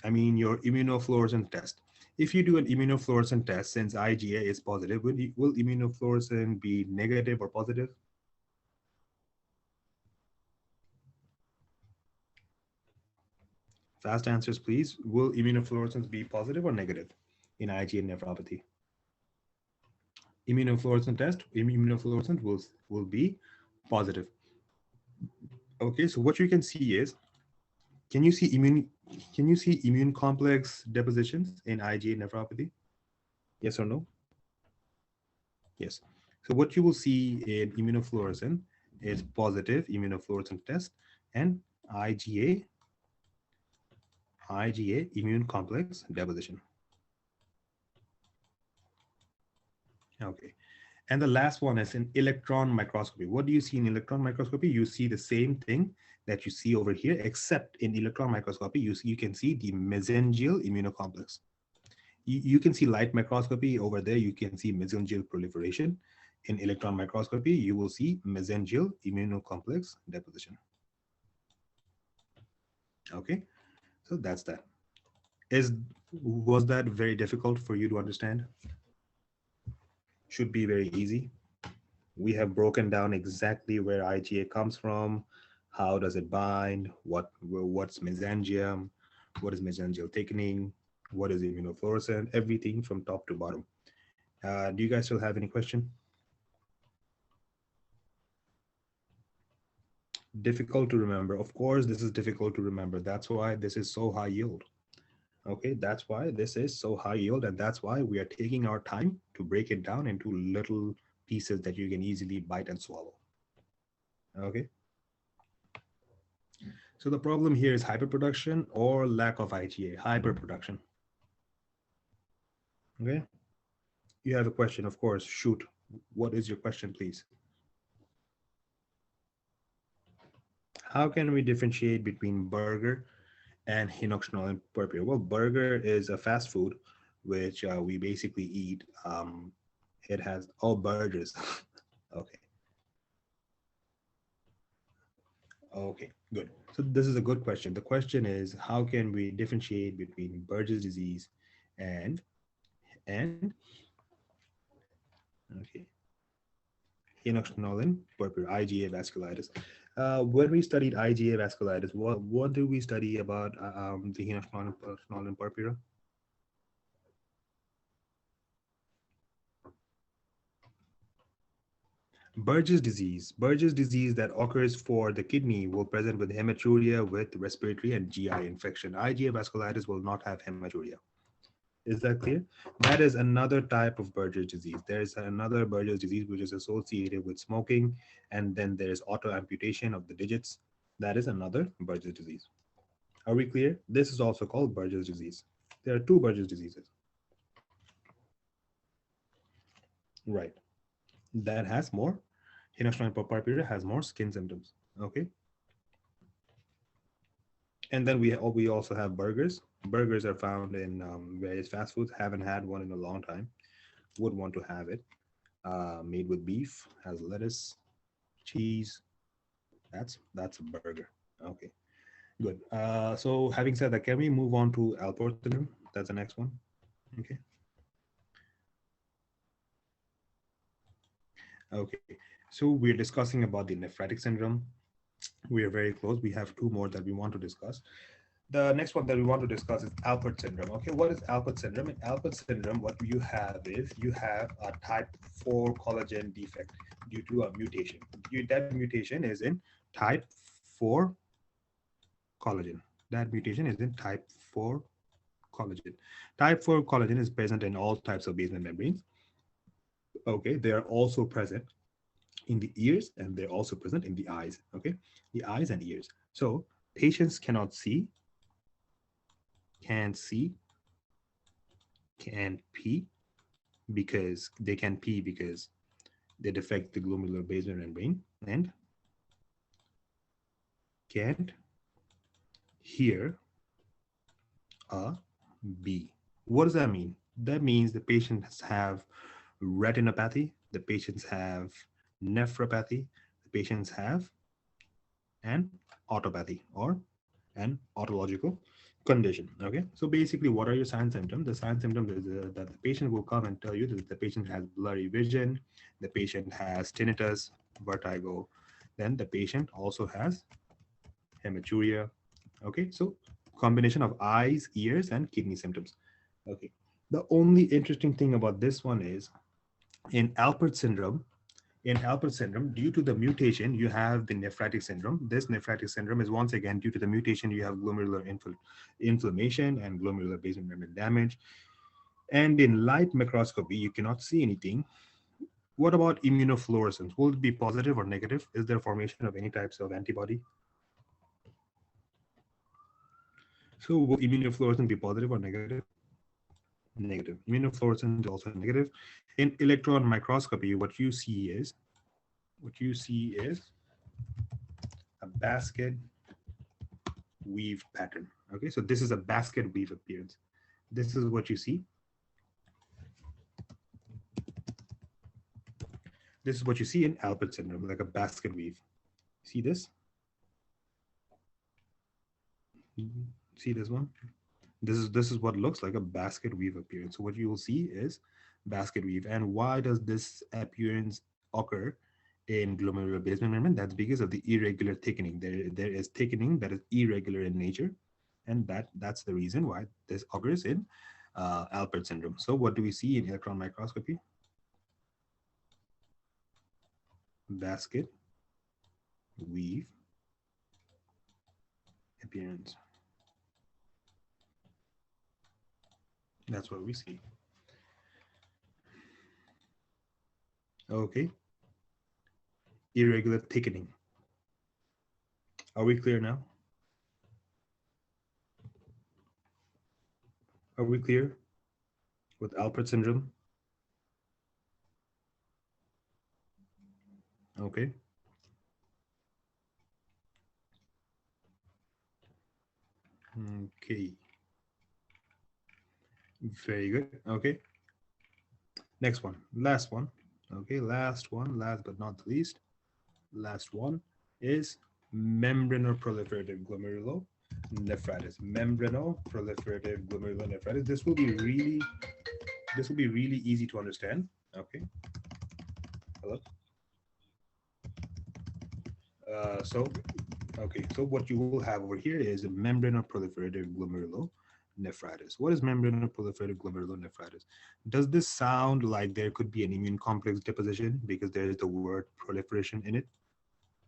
your immunofluorescence test. If you do an immunofluorescence test, since IgA is positive, will immunofluorescence be negative or positive? Fast answers, please. Will immunofluorescence be positive or negative in IgA nephropathy? Immunofluorescence test, immunofluorescence will be positive. Okay, so what you can see is, can you see immune complex depositions in IgA nephropathy? Yes or no? Yes. So what you will see in immunofluorescence is positive immunofluorescence test and IgA immune complex deposition. Okay. And the last one is in electron microscopy. What do you see in electron microscopy? You see the same thing that you see over here, except in electron microscopy, you can see the mesangial immunocomplex. You can see light microscopy over there. You can see mesangial proliferation. In electron microscopy, you will see mesangial immunocomplex deposition. Okay, so that's that. Was that very difficult for you to understand? Should be very easy. We have broken down exactly where IgA comes from, How does it bind? What's mesangium? What is mesangial thickening? What is immunofluorescent? Everything from top to bottom. Do you guys still have any question? Difficult to remember. Of course, this is difficult to remember. That's why this is so high yield. Okay, that's why this is so high yield, and that's why we are taking our time to break it down into little pieces that you can easily bite and swallow. Okay. So the problem here is hyperproduction or lack of IgA, hyperproduction. Okay. You have a question, of course. Shoot. What is your question, please? How can we differentiate between burger and hinoxidil and purpura? Well, burger is a fast food, which we basically eat. It has all burgers. Okay. Okay, good. So this is a good question. The question is, how can we differentiate between Burgess disease and okay, hinoxidil purpura, IgA vasculitis? When we studied IgA vasculitis, what did we study about the hinoxidil purpura? Burgess disease that occurs for the kidney will present with hematuria with respiratory and GI infection. IgA vasculitis will not have hematuria. Is that clear? That is another type of Burgess disease. There is another Burgess disease which is associated with smoking, and then there is autoamputation of the digits. That is another Burgess disease. Are we clear? This is also called Burgess disease. There are two Burgess diseases. Right. That has more. Hinoxidil purpura has more skin symptoms. Okay. And then we also have burgers. Burgers are found in various fast foods. Haven't had one in a long time. Would want to have it. Made with beef, has lettuce, cheese. That's a burger. Okay, good. So having said that, can we move on to Alport syndrome? That's the next one. Okay. Okay. So we're discussing about the nephritic syndrome. We are very close. We have two more that we want to discuss. The next one that we want to discuss is Alport syndrome. Okay, what is Alport syndrome? In Alport syndrome, what you have is you have a type 4 collagen defect due to a mutation. That mutation is in type 4 collagen. That mutation is in type 4 collagen. Type 4 collagen is present in all types of basement membranes. Okay, they are also present in the ears, and they're also present in the eyes. Okay, the eyes and ears. So patients cannot see, can see, can pee because they can pee because they defect the glomerular basement membrane, and can't hear a B. What does that mean? That means the patients have retinopathy, the patients have nephropathy, the patients have an autopathy or an autological condition. Okay, so basically, what are your sign symptoms? The sign symptoms is that the patient will come and tell you that the patient has blurry vision, the patient has tinnitus, vertigo, then the patient also has hematuria. Okay, so combination of eyes, ears, and kidney symptoms. Okay, the only interesting thing about this one is in Alport syndrome, due to the mutation, you have the nephritic syndrome. This nephritic syndrome is once again due to the mutation, you have glomerular inflammation and glomerular basement membrane damage. And in light microscopy, you cannot see anything. What about immunofluorescence? Will it be positive or negative? Is there formation of any types of antibody? So will immunofluorescence be positive or negative? Negative. Immunofluorescence is also negative. In electron microscopy, what you see is a basket weave pattern. Okay, so this is a basket weave appearance. This is what you see. This is what you see in Alport syndrome, like a basket weave. See this? See this one? This is what looks like a basket weave appearance. So what you will see is basket weave. And why does this appearance occur in glomerular basement membrane. That's because of the irregular thickening. There is thickening that is irregular in nature, and that's the reason why this occurs in Alpert syndrome. So what do we see in electron microscopy? Basket weave appearance. That's what we see. Okay. Irregular thickening. Are we clear now? Are we clear with Alpert syndrome? Okay. Okay. Very good. Okay. Next one. Last one. Okay. Last one. Last but not the least. Last one is membranoproliferative glomerulonephritis. Membranoproliferative glomerulonephritis. This will be really easy to understand. Okay. Hello. So what you will have over here is a membranoproliferative glomerulonephritis. What is membranoproliferative glomerulonephritis? Does this sound like there could be an immune complex deposition because there is the word proliferation in it?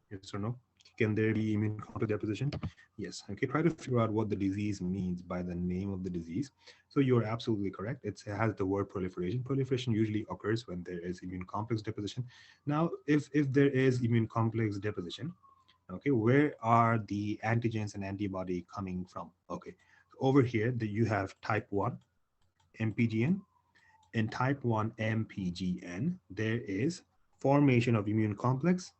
Yes or no? Can there be immune complex deposition? Yes. Okay, try to figure out what the disease means by the name of the disease. So you're absolutely correct. It has the word proliferation. Proliferation usually occurs when there is immune complex deposition. Now, if there is immune complex deposition, okay, where are the antigens and antibody coming from? Okay, so over here you have type 1 MPGN. In type 1 MPGN, there is formation of immune complex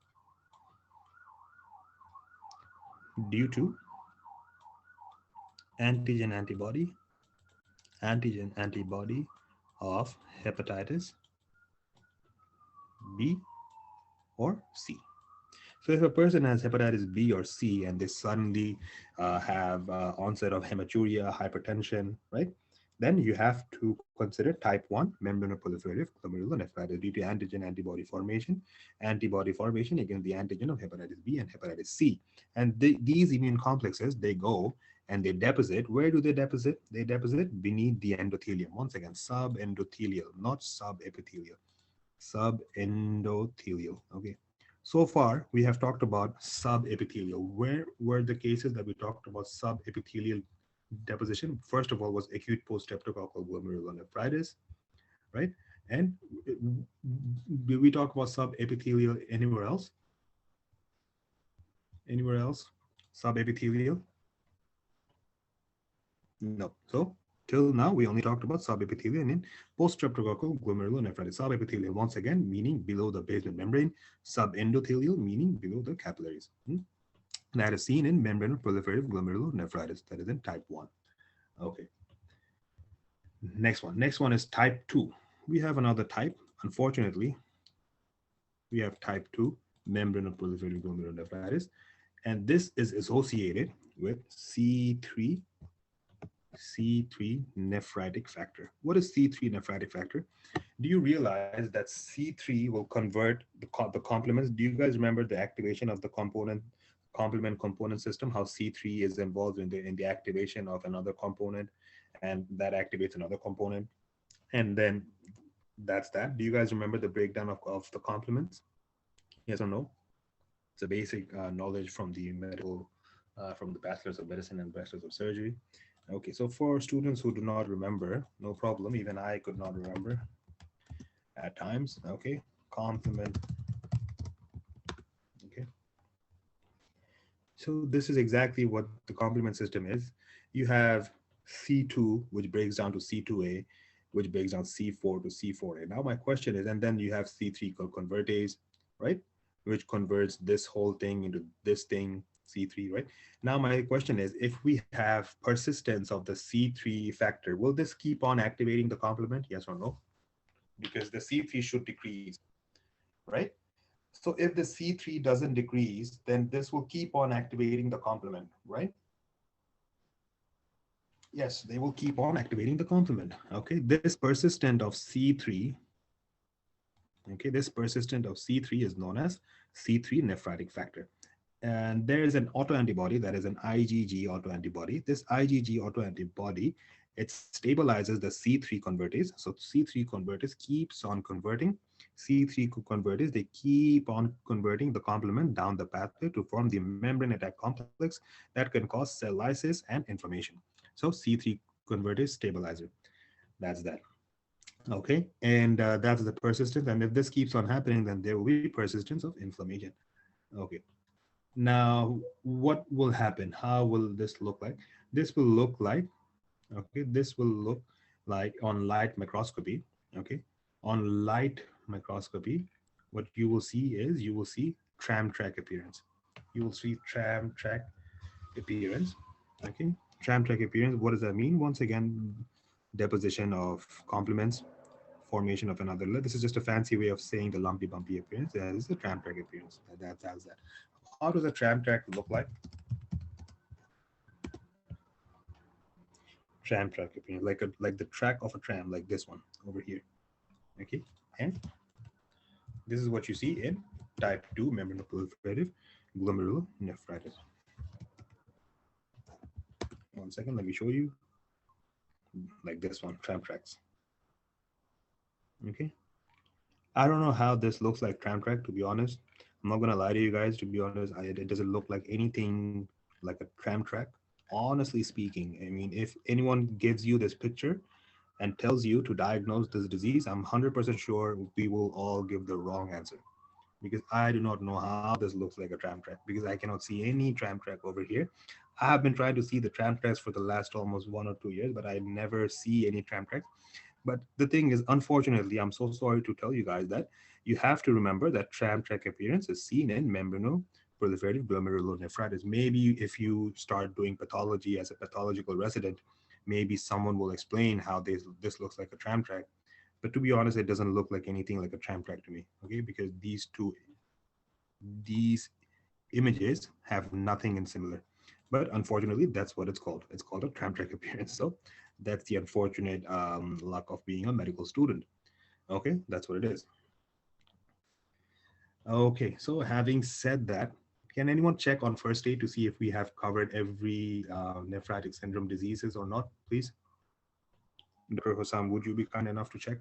due to antigen antibody of hepatitis B or C. So if a person has hepatitis B or C and they suddenly have onset of hematuria, hypertension, right? Then you have to consider type 1 membranoproliferative glomerulonephritis due to antigen antibody formation against the antigen of hepatitis B and hepatitis C. And these immune complexes, they go and they deposit. Where do they deposit? They deposit beneath the endothelium. Once again, subendothelial, not subepithelial. Subendothelial. Okay. So far, we have talked about subepithelial. Where were the cases that we talked about subepithelial deposition? First of all was acute post-streptococcal glomerulonephritis, right? And did we talk about subepithelial anywhere else? Anywhere else? Subepithelial? No. So till now, we only talked about subepithelial and in post-streptococcal glomerulonephritis. Subepithelial, once again, meaning below the basement membrane. Subendothelial, meaning below the capillaries. That is seen in membranoproliferative glomerulonephritis. That is in type 1. Okay. Next one is type 2. We have another type. Unfortunately, we have type 2 membranoproliferative glomerulonephritis. And this is associated with C3 nephritic factor. What is C3 nephritic factor? Do you realize that C3 will convert the complements? Do you guys remember the activation of the complement component system, how C3 is involved in the activation of another component, and that activates another component, and then that's that. Do you guys remember the breakdown of the complements? Yes or no? It's a basic knowledge from the medical, from the bachelor's of medicine and bachelor's of surgery. Okay, so for students who do not remember, no problem. Even I could not remember at times. Okay, complement. Okay. So this is exactly what the complement system is. You have C2, which breaks down to C2A, which breaks down C4 to C4A. Now my question is, and then you have C3 convertase, right? Which converts this whole thing into this thing, C3, right? Now my question is, if we have persistence of the C3 factor, will this keep on activating the complement? Yes or no? Because the C3 should decrease, right? So if the C3 doesn't decrease, then this will keep on activating the complement, right? Yes, they will keep on activating the complement. Okay, this persistent of C3 Okay, this persistent of C3 is known as C3 nephritic factor. And there is an autoantibody that is an IgG autoantibody. This IgG autoantibody, it stabilizes the C3 convertase. So C3 convertase keeps on converting. C3 convertase, they keep on converting the complement down the pathway to form the membrane attack complex that can cause cell lysis and inflammation. So C3 convertase stabilizer, that's that. Okay, and that's the persistence. And if this keeps on happening, then there will be persistence of inflammation. Okay. Now, what will happen? How will this look like? This will look like, okay, this will look like on light microscopy, okay? On light microscopy, what you will see is you will see tram track appearance. You will see tram track appearance, okay? Tram track appearance, what does that mean? Once again, deposition of complements, formation of another layer. This is just a fancy way of saying the lumpy bumpy appearance. That is the tram track appearance. That's that. How does a tram track look like? Tram track appearance, like the track of a tram, like this one over here. Okay, and this is what you see in type 2 membranoproliferative glomerulonephritis. One second, let me show you. Like this one, tram tracks. Okay, I don't know how this looks like tram track, to be honest. I'm not gonna lie to you guys, to be honest. It doesn't look like anything like a tram track. Honestly speaking, I mean, if anyone gives you this picture and tells you to diagnose this disease, I'm 100% sure we will all give the wrong answer, because I do not know how this looks like a tram track, because I cannot see any tram track over here. I have been trying to see the tram tracks for the last almost 1 or 2 years, but I never see any tram tracks. But the thing is, unfortunately, I'm so sorry to tell you guys that you have to remember that tram track appearance is seen in membranoproliferative glomerulonephritis. Maybe if you start doing pathology as a pathological resident, maybe someone will explain how this looks like a tram track. But to be honest, it doesn't look like anything like a tram track to me, okay? Because these images have nothing in similar. But unfortunately, that's what it's called. It's called a tram track appearance. So that's the unfortunate luck of being a medical student. Okay, that's what it is. Okay, so having said that, can anyone check on first aid to see if we have covered every nephritic syndrome diseases or not, please? Dr. Hossam, would you be kind enough to check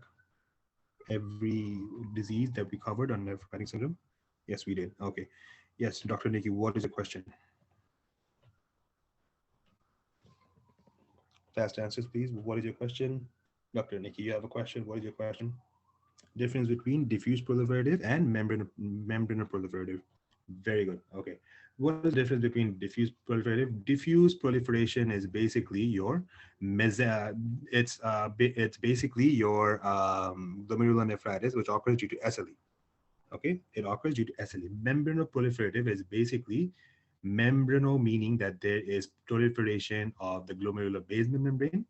every disease that we covered on nephritic syndrome? Yes, we did. Okay. Yes, Dr. Nikki, what is your question? Fast answers, please. What is your question? Dr. Nikki, you have a question. What is your question? Difference between diffuse proliferative and membranoproliferative. Very good. Okay. What is the difference between diffuse proliferative? Diffuse proliferation is basically your it's basically your glomerulonephritis, which occurs due to SLE. Okay, it occurs due to SLE. Membranoproliferative is basically meaning that there is proliferation of the glomerular basement membrane,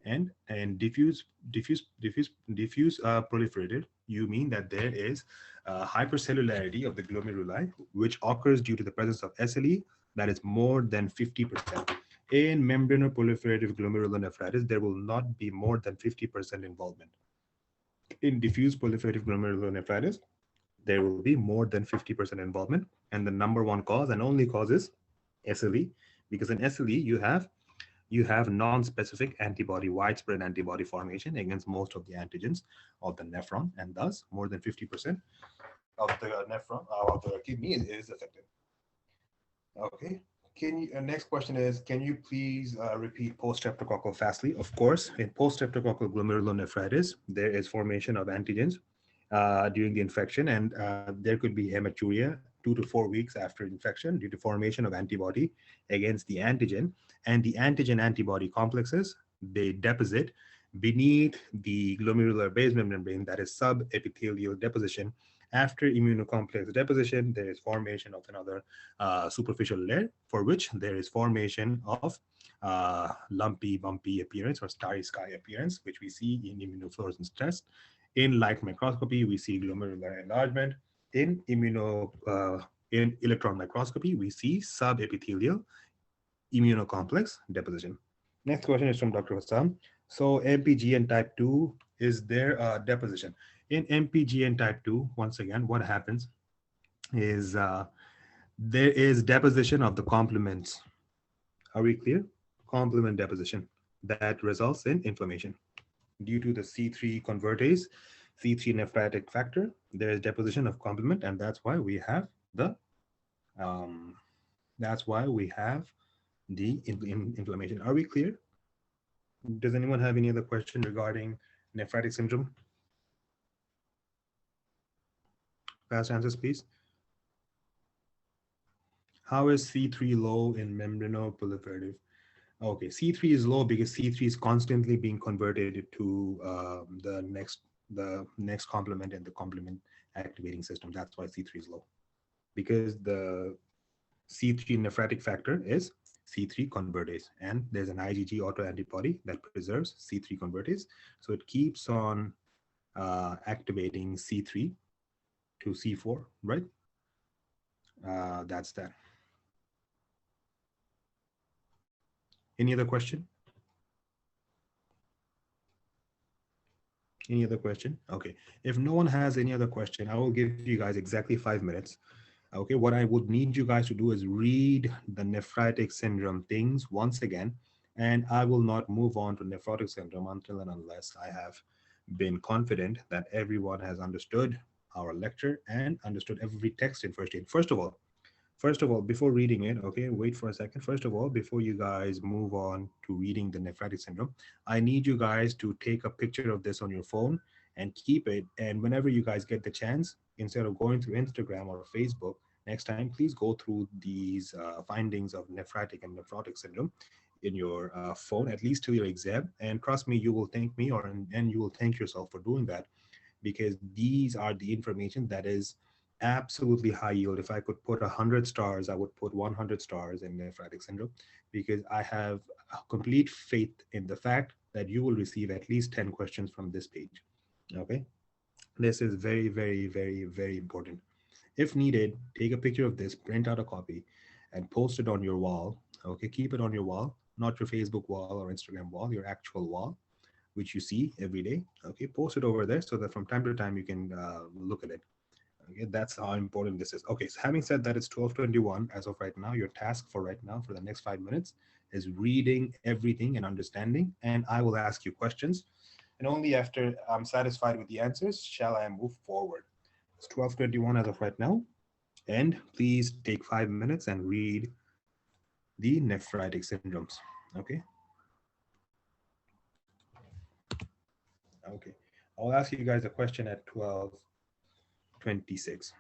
and diffuse proliferative, you mean that there is hypercellularity of the glomeruli, which occurs due to the presence of SLE that is more than 50%. In membranoproliferative glomerulonephritis, there will not be more than 50% involvement. In diffuse proliferative glomerulonephritis, there will be more than 50% involvement, and the number one cause and only cause is SLE, because in SLE you have non-specific antibody, widespread antibody formation against most of the antigens of the nephron, and thus more than 50% of the nephron of the kidney is affected. Okay. Can you? Next question is, can you please repeat post-streptococcal fastly? Of course, in post-streptococcal glomerulonephritis, there is formation of antigens during the infection, and there could be hematuria 2 to 4 weeks after infection due to formation of antibody against the antigen, and the antigen-antibody complexes, they deposit beneath the glomerular basement membrane, that is subepithelial deposition. After immunocomplex deposition, there is formation of another superficial layer, for which there is formation of lumpy, bumpy appearance or starry sky appearance, which we see in immunofluorescence test. In light microscopy, we see glomerular enlargement. In in electron microscopy, we see subepithelial immunocomplex deposition. Next question is from Dr. Hassam. So MPGN type 2, is there a deposition? In MPGN type 2, once again, what happens is there is deposition of the complements. Are we clear? Complement deposition that results in inflammation. Due to the C3 convertase, C3 nephritic factor, there is deposition of complement, and that's why we have the inflammation. Are we clear? Does anyone have any other question regarding nephritic syndrome? Fast answers, please. How is C3 low in membranoproliferative? Okay, C3 is low because C3 is constantly being converted to the next complement in the complement activating system. That's why C3 is low, because the C3 nephritic factor is C3 convertase, and there's an IgG autoantibody that preserves C3 convertase, so it keeps on activating C3 to C4, right? That's that. Any other question? Any other question? Okay. If no one has any other question, I will give you guys exactly 5 minutes. Okay. What I would need you guys to do is read the nephritic syndrome things once again, and I will not move on to nephrotic syndrome until and unless I have been confident that everyone has understood our lecture and understood every text in first aid. First of all, before reading it, okay, wait for a second. First of all, before you guys move on to reading the nephritic syndrome, I need you guys to take a picture of this on your phone and keep it. And whenever you guys get the chance, instead of going through Instagram or Facebook, next time, please go through these findings of nephritic and nephrotic syndrome in your phone, at least till your exam. And trust me, you will thank me, and you will thank yourself for doing that, because these are the information that is absolutely high yield. If I could put 100 stars, I would put 100 stars in nephritic syndrome, because I have complete faith in the fact that you will receive at least 10 questions from this page. Okay, this is very, very, very, very important. If needed, take a picture of this, print out a copy, and post it on your wall. Okay, keep it on your wall, not your Facebook wall or Instagram wall, your actual wall, which you see every day. Okay, post it over there so that from time to time you can look at it. Okay, that's how important this is. Okay, so having said that, it's 12:21 as of right now. Your task for right now, for the next 5 minutes, is reading everything and understanding, and I will ask you questions. And only after I'm satisfied with the answers shall I move forward. It's 12:21 as of right now. And please take 5 minutes and read the nephritic syndromes. Okay. Okay. I'll ask you guys a question at 12:26.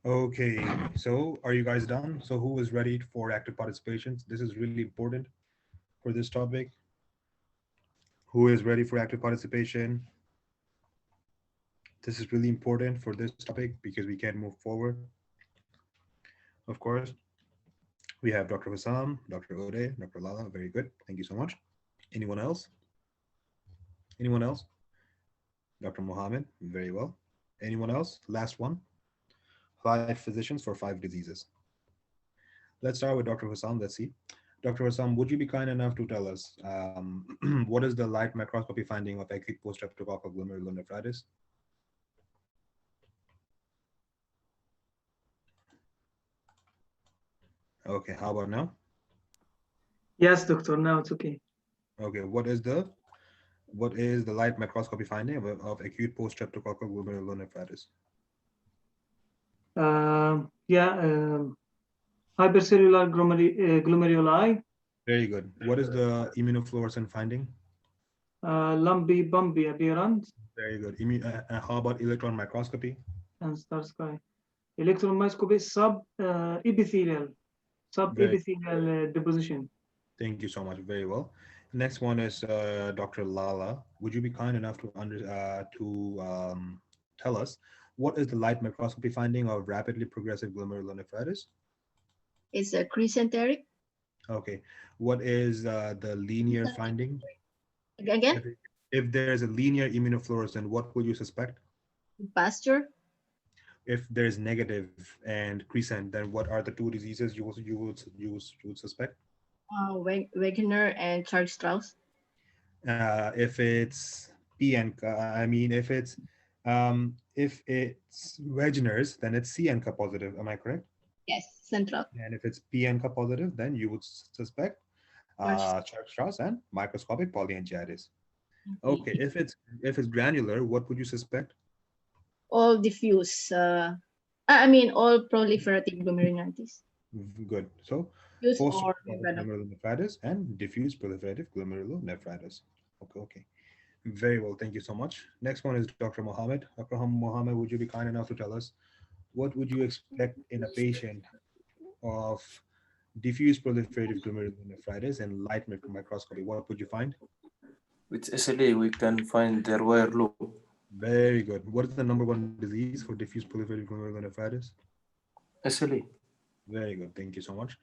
Okay, so are you guys done? So who is ready for active participation? This is really important for this topic. Who is ready for active participation? This is really important for this topic because we can move forward. Of course, we have Dr. Vassam, Dr. Ode, Dr. Lala. Very good. Thank you so much. Anyone else? Anyone else? Dr. Mohammed. Very well. Anyone else? Last one. 5 physicians for 5 diseases. Let's start with Dr. Vassam. Let's see. Dr. Vassam, would you be kind enough to tell us what is the light microscopy finding of acute post-streptococcal glomerulonephritis? Okay, how about now? Yes, doctor. Now it's okay. Okay, what is the light microscopy finding of acute post-streptococcal glomerulonephritis? Yeah, hypercellular glomeruli, Very good. What is the immunofluorescent finding? lumpy, bumpy appearance, Very good. How about electron microscopy? and star sky. Electron microscopy, sub-epithelial deposition. Thank you so much. Very well. Next one is Dr. Lala. Would you be kind enough to tell us what is the light microscopy finding of rapidly progressive glomerulonephritis? It's a crescenteric. Okay. What is the linear finding? Again, If there's a linear immunofluorescent, what would you suspect? Pasteur. If there's negative and crescent, then what are the 2 diseases you would suspect? Wegener and Charles Strauss. If it's P and I mean if it's Wegener's, then it's CNK positive. Am I correct? Yes, central. And if it's PNK positive, then you would suspect Church-Strauss and microscopic polyangiitis. Okay, if it's granular, what would you suspect? All diffuse. All proliferative glomerulitis. Good. So Diffuse or glomerulonephritis and diffuse proliferative glomerulonephritis. Okay. Very well. Thank you so much. Next one is Dr. Mohammed. Dr. Mohammed, would you be kind enough to tell us what would you expect in a patient of diffuse proliferative glomerulonephritis and light microscopy? What would you find? With SLA, we can find their wire low. Very good. What is the #1 disease for diffuse proliferative glomerulonephritis? SLA. Very good. Thank you so much.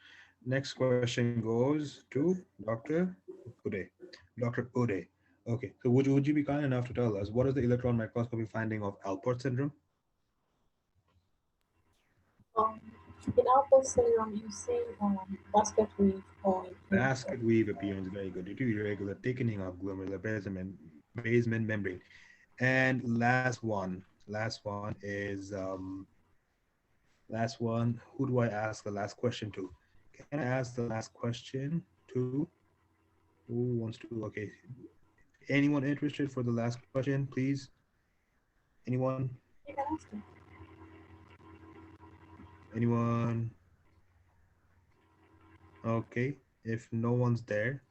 Next question goes to Dr. Uday. Dr. Uday. Okay, so would you be kind enough to tell us what is the electron microscopy finding of Alport syndrome? In Alport syndrome, you see basket weave or basket weave appearance. Very good. Due to irregular thickening of glomerular basement membrane. And last one is last one. Who do I ask the last question to? Can I ask the last question to who wants to? Okay. Anyone interested for the last question, please? Anyone? Anyone? Okay. If no one's there,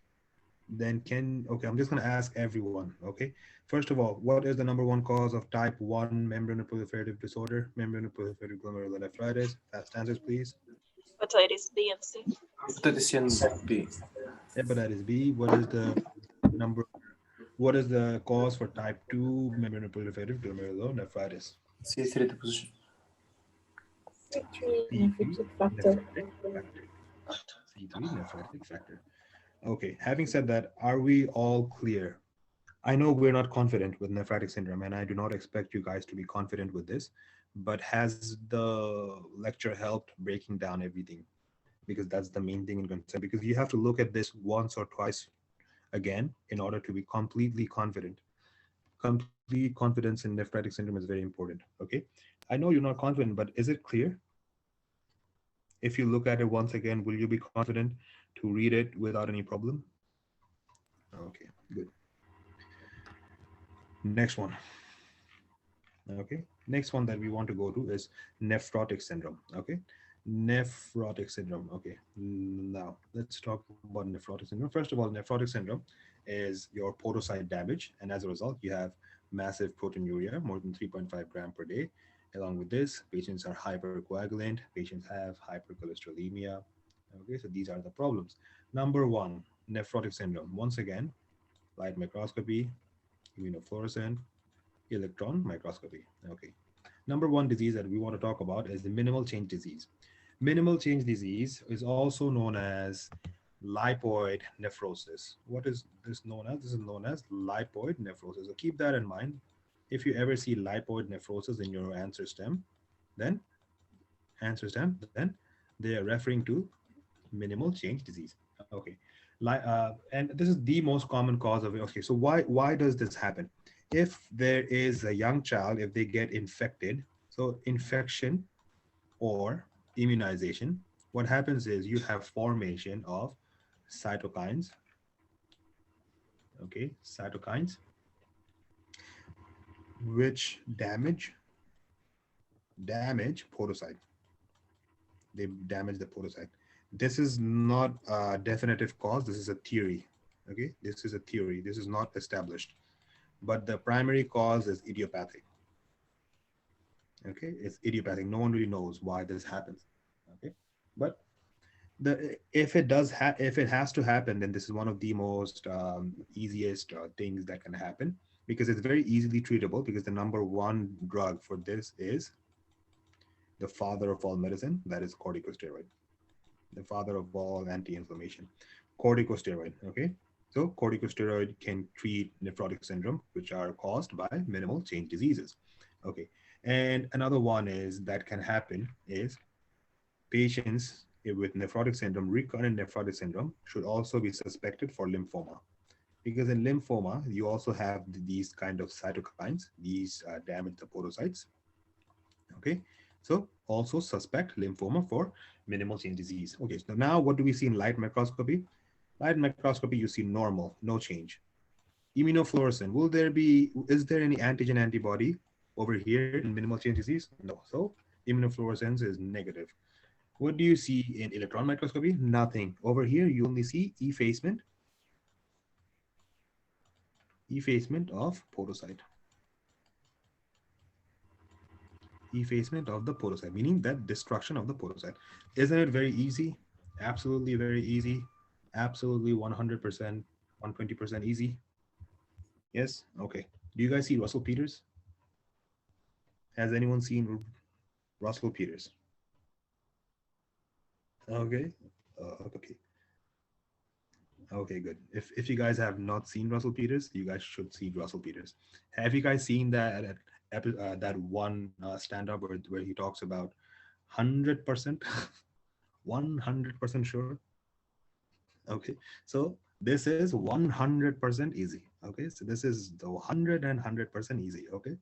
then okay, I'm just going to ask everyone. Okay. First of all, what is the #1 cause of type 1 membranoproliferative disorder, membranoproliferative glomerulonephritis? Fast answers, please. Hepatitis B and C. Hepatitis B. Hepatitis B. What is the cause for type 2 membranoproliferative glomerulonephritis? C3 deposition. C3 nephritic factor. C3 nephritic factor. Okay, having said that, are we all clear? I know we're not confident with nephritic syndrome, and I do not expect you guys to be confident with this, but has the lecture helped breaking down everything? Because that's the main thing in concern, because you have to look at this once or twice again in order to be completely confident. Complete confidence in nephritic syndrome is very important, okay? I know you're not confident, but is it clear? If you look at it once again, will you be confident to read it without any problem? Okay, good. Next one. Okay, next one that we want to go to is nephrotic syndrome. Okay, nephrotic syndrome. Okay, now let's talk about nephrotic syndrome. First of all, nephrotic syndrome is your podocyte damage, and as a result, you have massive proteinuria, more than 3.5 grams per day, Along with this, patients are hypercoagulant, patients have hypercholesterolemia. Okay, so these are the problems. Number one, nephrotic syndrome. Once again, light microscopy, immunofluorescent, electron microscopy. Okay. Number one disease that we want to talk about is the minimal change disease. Minimal change disease is also known as lipoid nephrosis. What is this known as? This is known as lipoid nephrosis. So keep that in mind. If you ever see lipoid nephrosis in your answer stem, then they are referring to minimal change disease. Okay. And this is the most common cause of it. Okay, so why does this happen? If there is a young child, if they get infected, so infection or immunization, what happens is you have formation of cytokines. Okay, cytokines which damage podocyte. They damage the podocyte. This is not a definitive cause. This is a theory. Okay, this is a theory. This is not established. But the primary cause is idiopathic. Okay, it's idiopathic. No one really knows why this happens. Okay, but if it has to happen, then this is one of the most easiest things that can happen, because it's very easily treatable, because the number one drug for this is the father of all medicine, that is corticosteroid. The father of all anti-inflammation, corticosteroid. Okay, so corticosteroid can treat nephrotic syndrome, which are caused by minimal change diseases. Okay, and another one is that can happen is patients with nephrotic syndrome, recurrent nephrotic syndrome, should also be suspected for lymphoma, because in lymphoma you also have these kind of cytokines. These damage the podocytes. Okay, so also suspect lymphoma for minimal change disease. Okay, so now what do we see in light microscopy? Light microscopy, you see normal, no change. Immunofluorescent, is there any antigen antibody over here in minimal change disease? No, so immunofluorescence is negative. What do you see in electron microscopy? Nothing. Over here, you only see effacement of podocyte. Effacement of the podocyte, meaning that destruction of the podocyte. Isn't it very easy? Absolutely very easy. Absolutely 100%, 120% easy. Yes? Okay. Do you guys see Russell Peters? Has anyone seen Russell Peters? Okay. Okay. Okay, good. If you guys have not seen Russell Peters, you guys should see Russell Peters. Have you guys seen that that one stand-up where he talks about 100%, 100% sure? Okay, so this is 100% easy. Okay, so this is the 100% easy. Okay,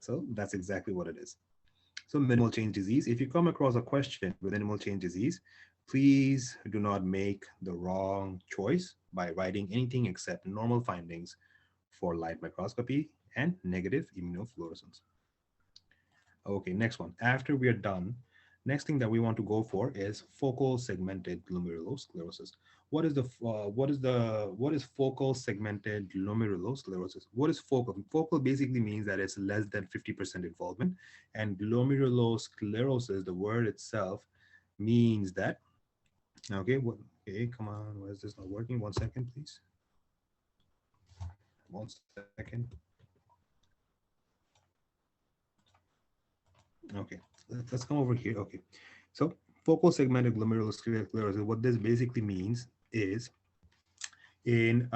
so that's exactly what it is. So minimal change disease, if you come across a question with minimal change disease, please do not make the wrong choice by writing anything except normal findings for light microscopy and negative immunofluorescence. Okay, next one. After we are done, next thing that we want to go for is focal segmented glomerulosclerosis. What is focal segmented glomerulosclerosis? What is focal? Focal basically means that it's less than 50% involvement, and glomerulosclerosis, the word itself, means that. Okay, okay, come on, why is this not working? 1 second, please. 1 second. Okay, let's come over here. Okay, so focal segmented glomerulosclerosis, what this basically means is, in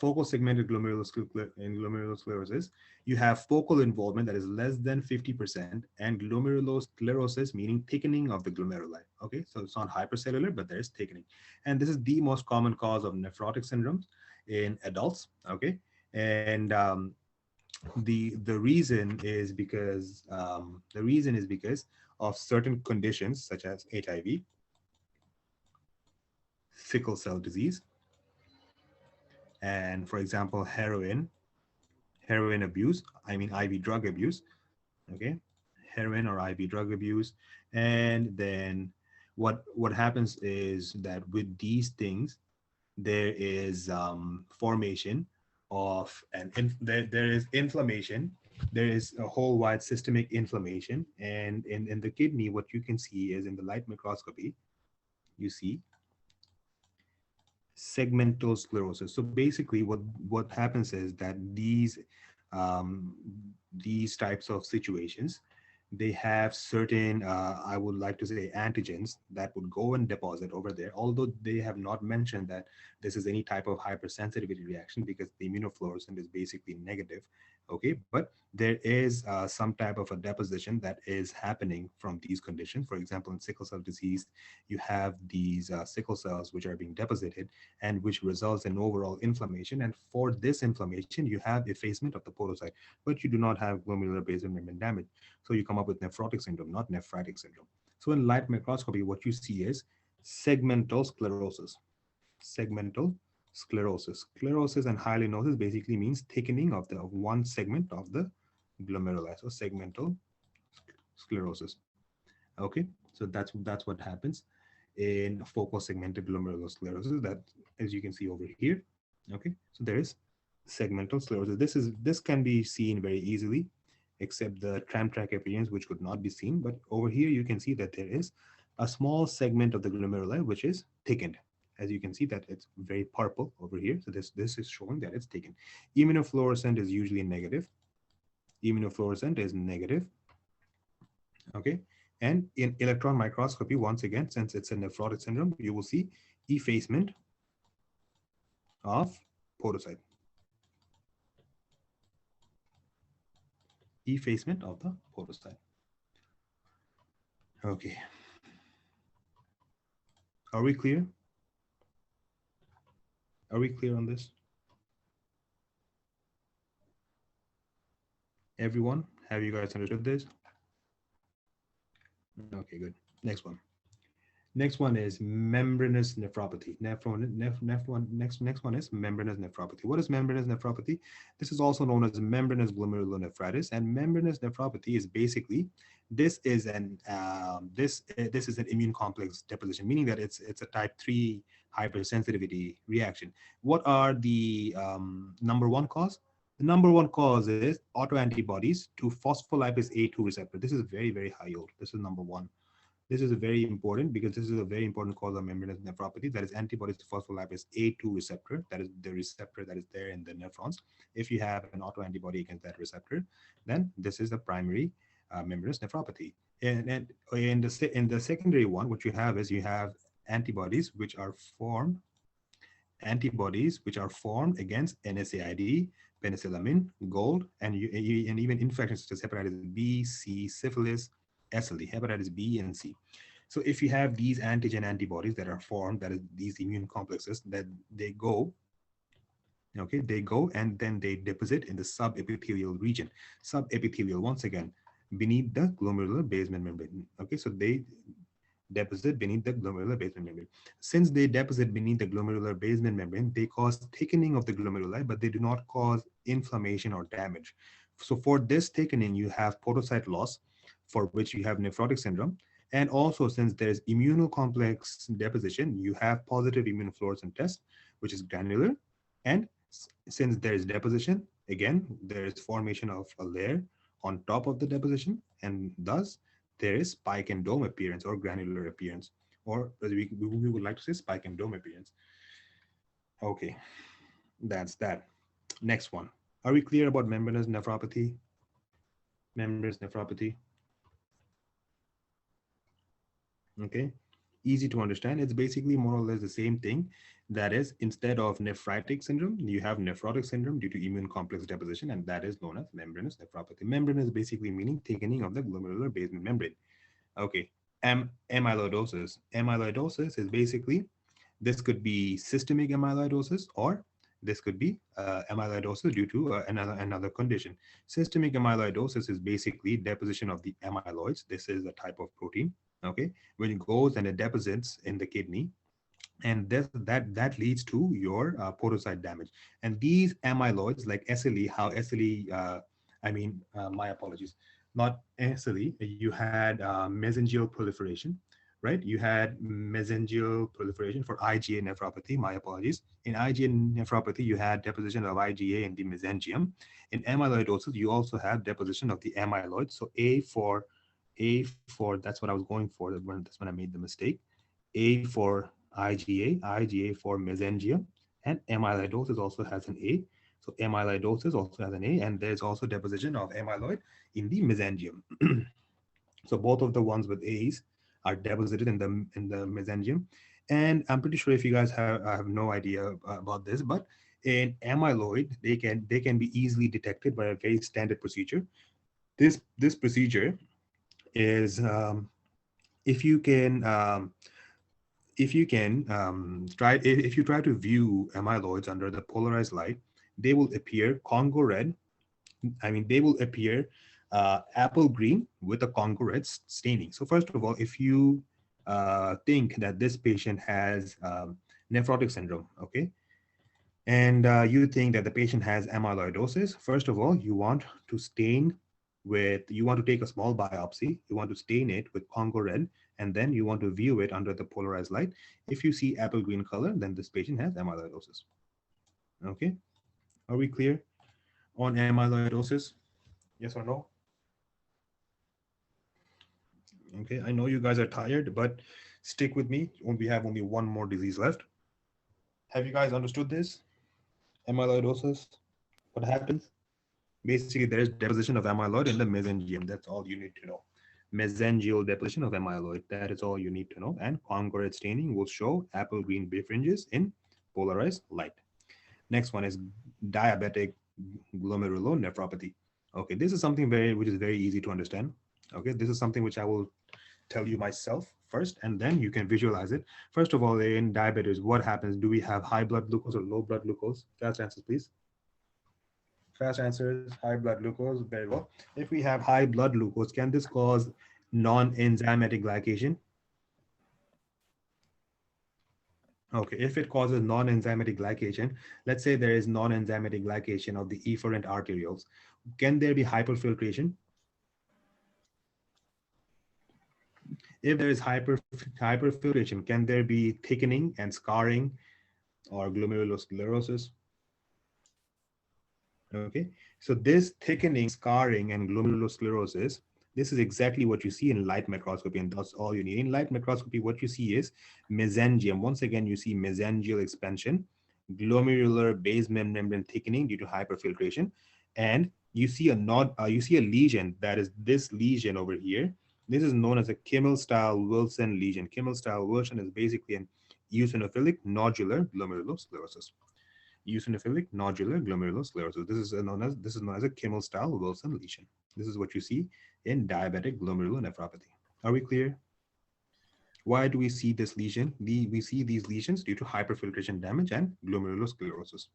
focal segmented glomerulosclerosis, you have focal involvement that is less than 50%, and glomerulosclerosis, meaning thickening of the glomeruli. Okay, so it's not hypercellular, but there is thickening. And this is the most common cause of nephrotic syndromes in adults. Okay, and the reason is because of certain conditions such as HIV, sickle cell disease, and, for example, heroin abuse. I mean IV drug abuse. Okay, heroin or IV drug abuse. And then what happens is that with these things, there is formation of there is inflammation there is a whole wide systemic inflammation. And in the kidney, what you can see is in the light microscopy, you see segmental sclerosis. So basically what happens is that um, these types of situations, they have certain, I would like to say, antigens that would go and deposit over there, although they have not mentioned that this is any type of hypersensitivity reaction because the immunofluorescent is basically negative. Okay, but there is some type of a deposition that is happening from these conditions. For example, in sickle cell disease, you have these sickle cells which are being deposited and which results in overall inflammation. And for this inflammation, you have effacement of the podocyte, but you do not have glomerular basement membrane damage. So you come up with nephrotic syndrome, not nephritic syndrome. So in light microscopy, what you see is segmental sclerosis. Segmental sclerosis. Sclerosis and hyalinosis basically means thickening of one segment of the glomeruli. So segmental sclerosis. Okay, so that's what happens in focal segmental glomerulosclerosis, that as you can see over here. Okay, so there is segmental sclerosis. This can be seen very easily, except the tram track appearance, which could not be seen. But over here you can see that there is a small segment of the glomeruli which is thickened. As you can see that it's very purple over here. So this is showing that it's thickened. Immunofluorescent is usually negative. Immunofluorescent is negative. Okay, and in electron microscopy, once again, since it's a nephrotic syndrome, you will see effacement of podocyte. Effacement of the podocyte. Okay. Are we clear? Are we clear on this? Everyone, have you guys understood this? Okay, good. Next one. Next one is membranous nephropathy. Next one is membranous nephropathy. What is membranous nephropathy? This is also known as membranous glomerulonephritis. And membranous nephropathy is basically, this is an immune complex deposition, meaning that it's a type 3 hypersensitivity reaction. What are the number one cause? The number one cause is autoantibodies to phospholipase A2 receptor. This is very, very high yield. This is number one. This is very important because this is a very important cause of membranous nephropathy. That is antibodies to phospholipase A2 receptor. That is the receptor that is there in the nephrons. If you have an autoantibody against that receptor, then this is the primary membranous nephropathy. And in the secondary one, what you have is you have antibodies which are formed against NSAID, penicillamine, gold, and even infections such as hepatitis B, C, syphilis, SLE, hepatitis B and C. So if you have these antigen antibodies that are formed, that is these immune complexes, that they go and then they deposit in the subepithelial region. Subepithelial, once again, beneath the glomerular basement membrane. Okay, so they deposit beneath the glomerular basement membrane. Since they deposit beneath the glomerular basement membrane, they cause thickening of the glomeruli, but they do not cause inflammation or damage. So for this thickening, you have podocyte loss, for which you have nephrotic syndrome. And also, since there's immunocomplex deposition, you have positive immunofluorescent test, which is granular. And since there is deposition, again, there is formation of a layer on top of the deposition, and thus there is spike and dome appearance or granular appearance, or as we would like to say, spike and dome appearance. Okay, that's that. Next one. Are we clear about membranous nephropathy? Membranous nephropathy. Okay, easy to understand. It's basically more or less the same thing. That is, instead of nephritic syndrome, you have nephrotic syndrome due to immune complex deposition, and that is known as membranous nephropathy. Membranous basically meaning thickening of the glomerular basement membrane. Okay, amyloidosis. Amyloidosis is basically, this could be systemic amyloidosis, or this could be amyloidosis due to another condition. Systemic amyloidosis is basically deposition of the amyloids. This is a type of protein. Okay, when it goes and it deposits in the kidney, and that leads to your podocyte damage. And these amyloids, like SLE, how SLE, my apologies, not SLE, you had mesangial proliferation. right? You had mesangial proliferation for IgA nephropathy. My apologies. In IgA nephropathy, you had deposition of IgA in the mesangium. In amyloidosis, you also have deposition of the amyloid. So that's what I was going for. That's when I made the mistake. A for IgA for mesangium, and amyloidosis also has an A. So amyloidosis also has an A, and there's also deposition of amyloid in the mesangium. So both of the ones with A's are deposited in the mesangium. And I'm pretty sure if you guys have, I have no idea about this, but in amyloid, they can be easily detected by a very standard procedure. This procedure is if you try to view amyloids under the polarized light, they will appear Congo red. They will appear apple green with a Congo red staining. So first of all, if you think that this patient has nephrotic syndrome, okay, and you think that the patient has amyloidosis, first of all, you want to take a small biopsy, you want to stain it with Congo red, and then you want to view it under the polarized light. If you see apple green color, then this patient has amyloidosis. Okay, are we clear on amyloidosis? Yes or no? Okay, I know you guys are tired, but stick with me. We have only one more disease left. Have you guys understood this? Amyloidosis, what happens? Basically, there is deposition of amyloid in the mesangium. That's all you need to know. Mesangial deposition of amyloid. That is all you need to know. And congruent staining will show apple green fringes in polarized light. Next one is diabetic glomerulonephropathy. Okay, this is something which is very easy to understand. Okay, this is something which I will tell you myself first, and then you can visualize it. First of all, in diabetes, what happens? Do we have high blood glucose or low blood glucose? Fast answers, please. Fast answers, high blood glucose. Very well. If we have high blood glucose, can this cause non-enzymatic glycation? Okay, if it causes non-enzymatic glycation, let's say there is non-enzymatic glycation of the efferent arterioles, can there be hyperfiltration? If there is hyperfiltration, can there be thickening and scarring or glomerulosclerosis? Okay, so this thickening, scarring, and glomerulosclerosis, this is exactly what you see in light microscopy, and that's all you need. In light microscopy, what you see is mesangium. Once again, you see mesangial expansion, glomerular basement membrane thickening due to hyperfiltration, and you see a lesion, that is this lesion over here. This is known as a Kimmel-style Wilson lesion. Kimmel-style Wilson is basically an eosinophilic nodular glomerulosclerosis. Eosinophilic nodular glomerulosclerosis. This is known as a Kimmel-style Wilson lesion. This is what you see in diabetic glomerulonephropathy. Are we clear? Why do we see this lesion? We see these lesions due to hyperfiltration damage and glomerulosclerosis.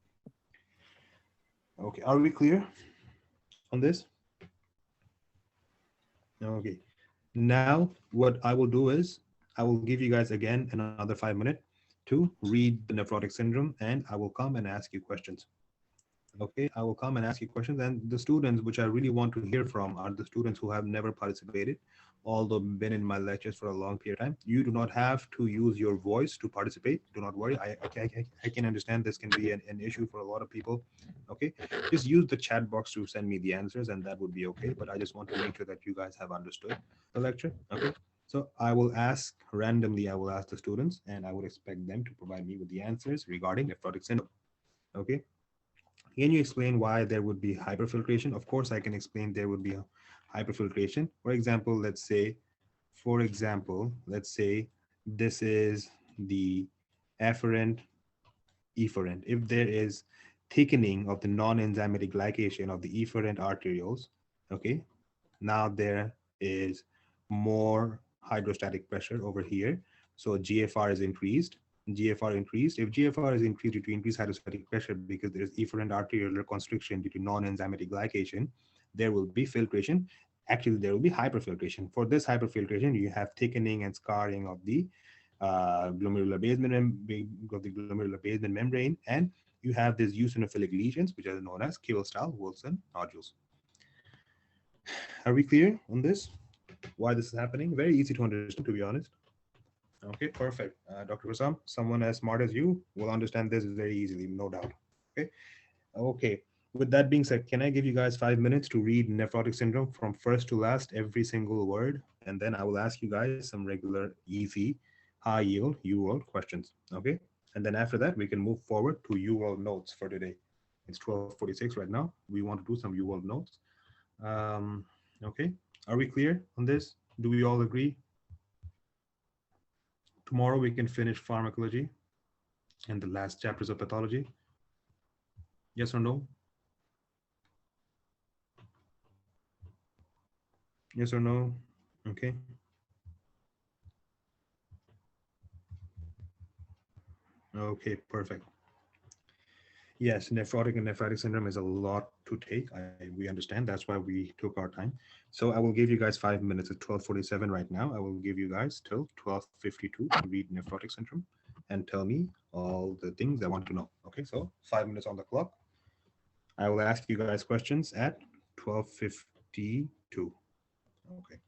Okay, are we clear on this? Okay. Now, what I will do is I will give you guys again another 5 minutes to read the nephrotic syndrome, and I will come and ask you questions. Okay, I will come and ask you questions, and the students which I really want to hear from are the students who have never participated, although been in my lectures for a long period of time. You do not have to use your voice to participate. Do not worry. I can understand this can be an issue for a lot of people. Okay, just use the chat box to send me the answers, and that would be okay. But I just want to make sure that you guys have understood the lecture. Okay, so I will ask randomly. I will ask the students, and I would expect them to provide me with the answers regarding nephrotic syndrome. Okay. Can you explain why there would be hyperfiltration? Of course, I can explain there would be a hyperfiltration. For example, let's say this is the efferent. If there is thickening of the non-enzymatic glycation of the efferent arterioles, okay, now there is more hydrostatic pressure over here. So GFR is increased. If GFR is increased due to increased hydrostatic pressure because there is efferent arteriolar constriction due to non-enzymatic glycation, there will be filtration. Actually, there will be hyperfiltration. For this hyperfiltration, you have thickening and scarring of the glomerular basement membrane, and you have these eosinophilic lesions, which are known as Kimmel-style Wilson nodules. Are we clear on this? Why this is happening? Very easy to understand, to be honest. Okay, perfect. Dr. Hussam, someone as smart as you will understand this very easily, no doubt. Okay. Okay. With that being said, can I give you guys 5 minutes to read nephrotic syndrome from first to last, every single word? And then I will ask you guys some regular, easy, high yield UWorld questions. Okay. And then after that, we can move forward to UWorld notes for today. It's 12:46 right now. We want to do some UWorld notes. Um, okay. Are we clear on this? Do we all agree? Tomorrow we can finish pharmacology and the last chapters of pathology. Yes or no? Yes or no? Okay. Okay, perfect. Yes, nephrotic and nephrotic syndrome is a lot to take. We understand. That's why we took our time. So I will give you guys 5 minutes. It's 12:47 right now. I will give you guys till 12:52 to read nephrotic syndrome and tell me all the things I want to know. Okay, so 5 minutes on the clock. I will ask you guys questions at 12:52. Okay.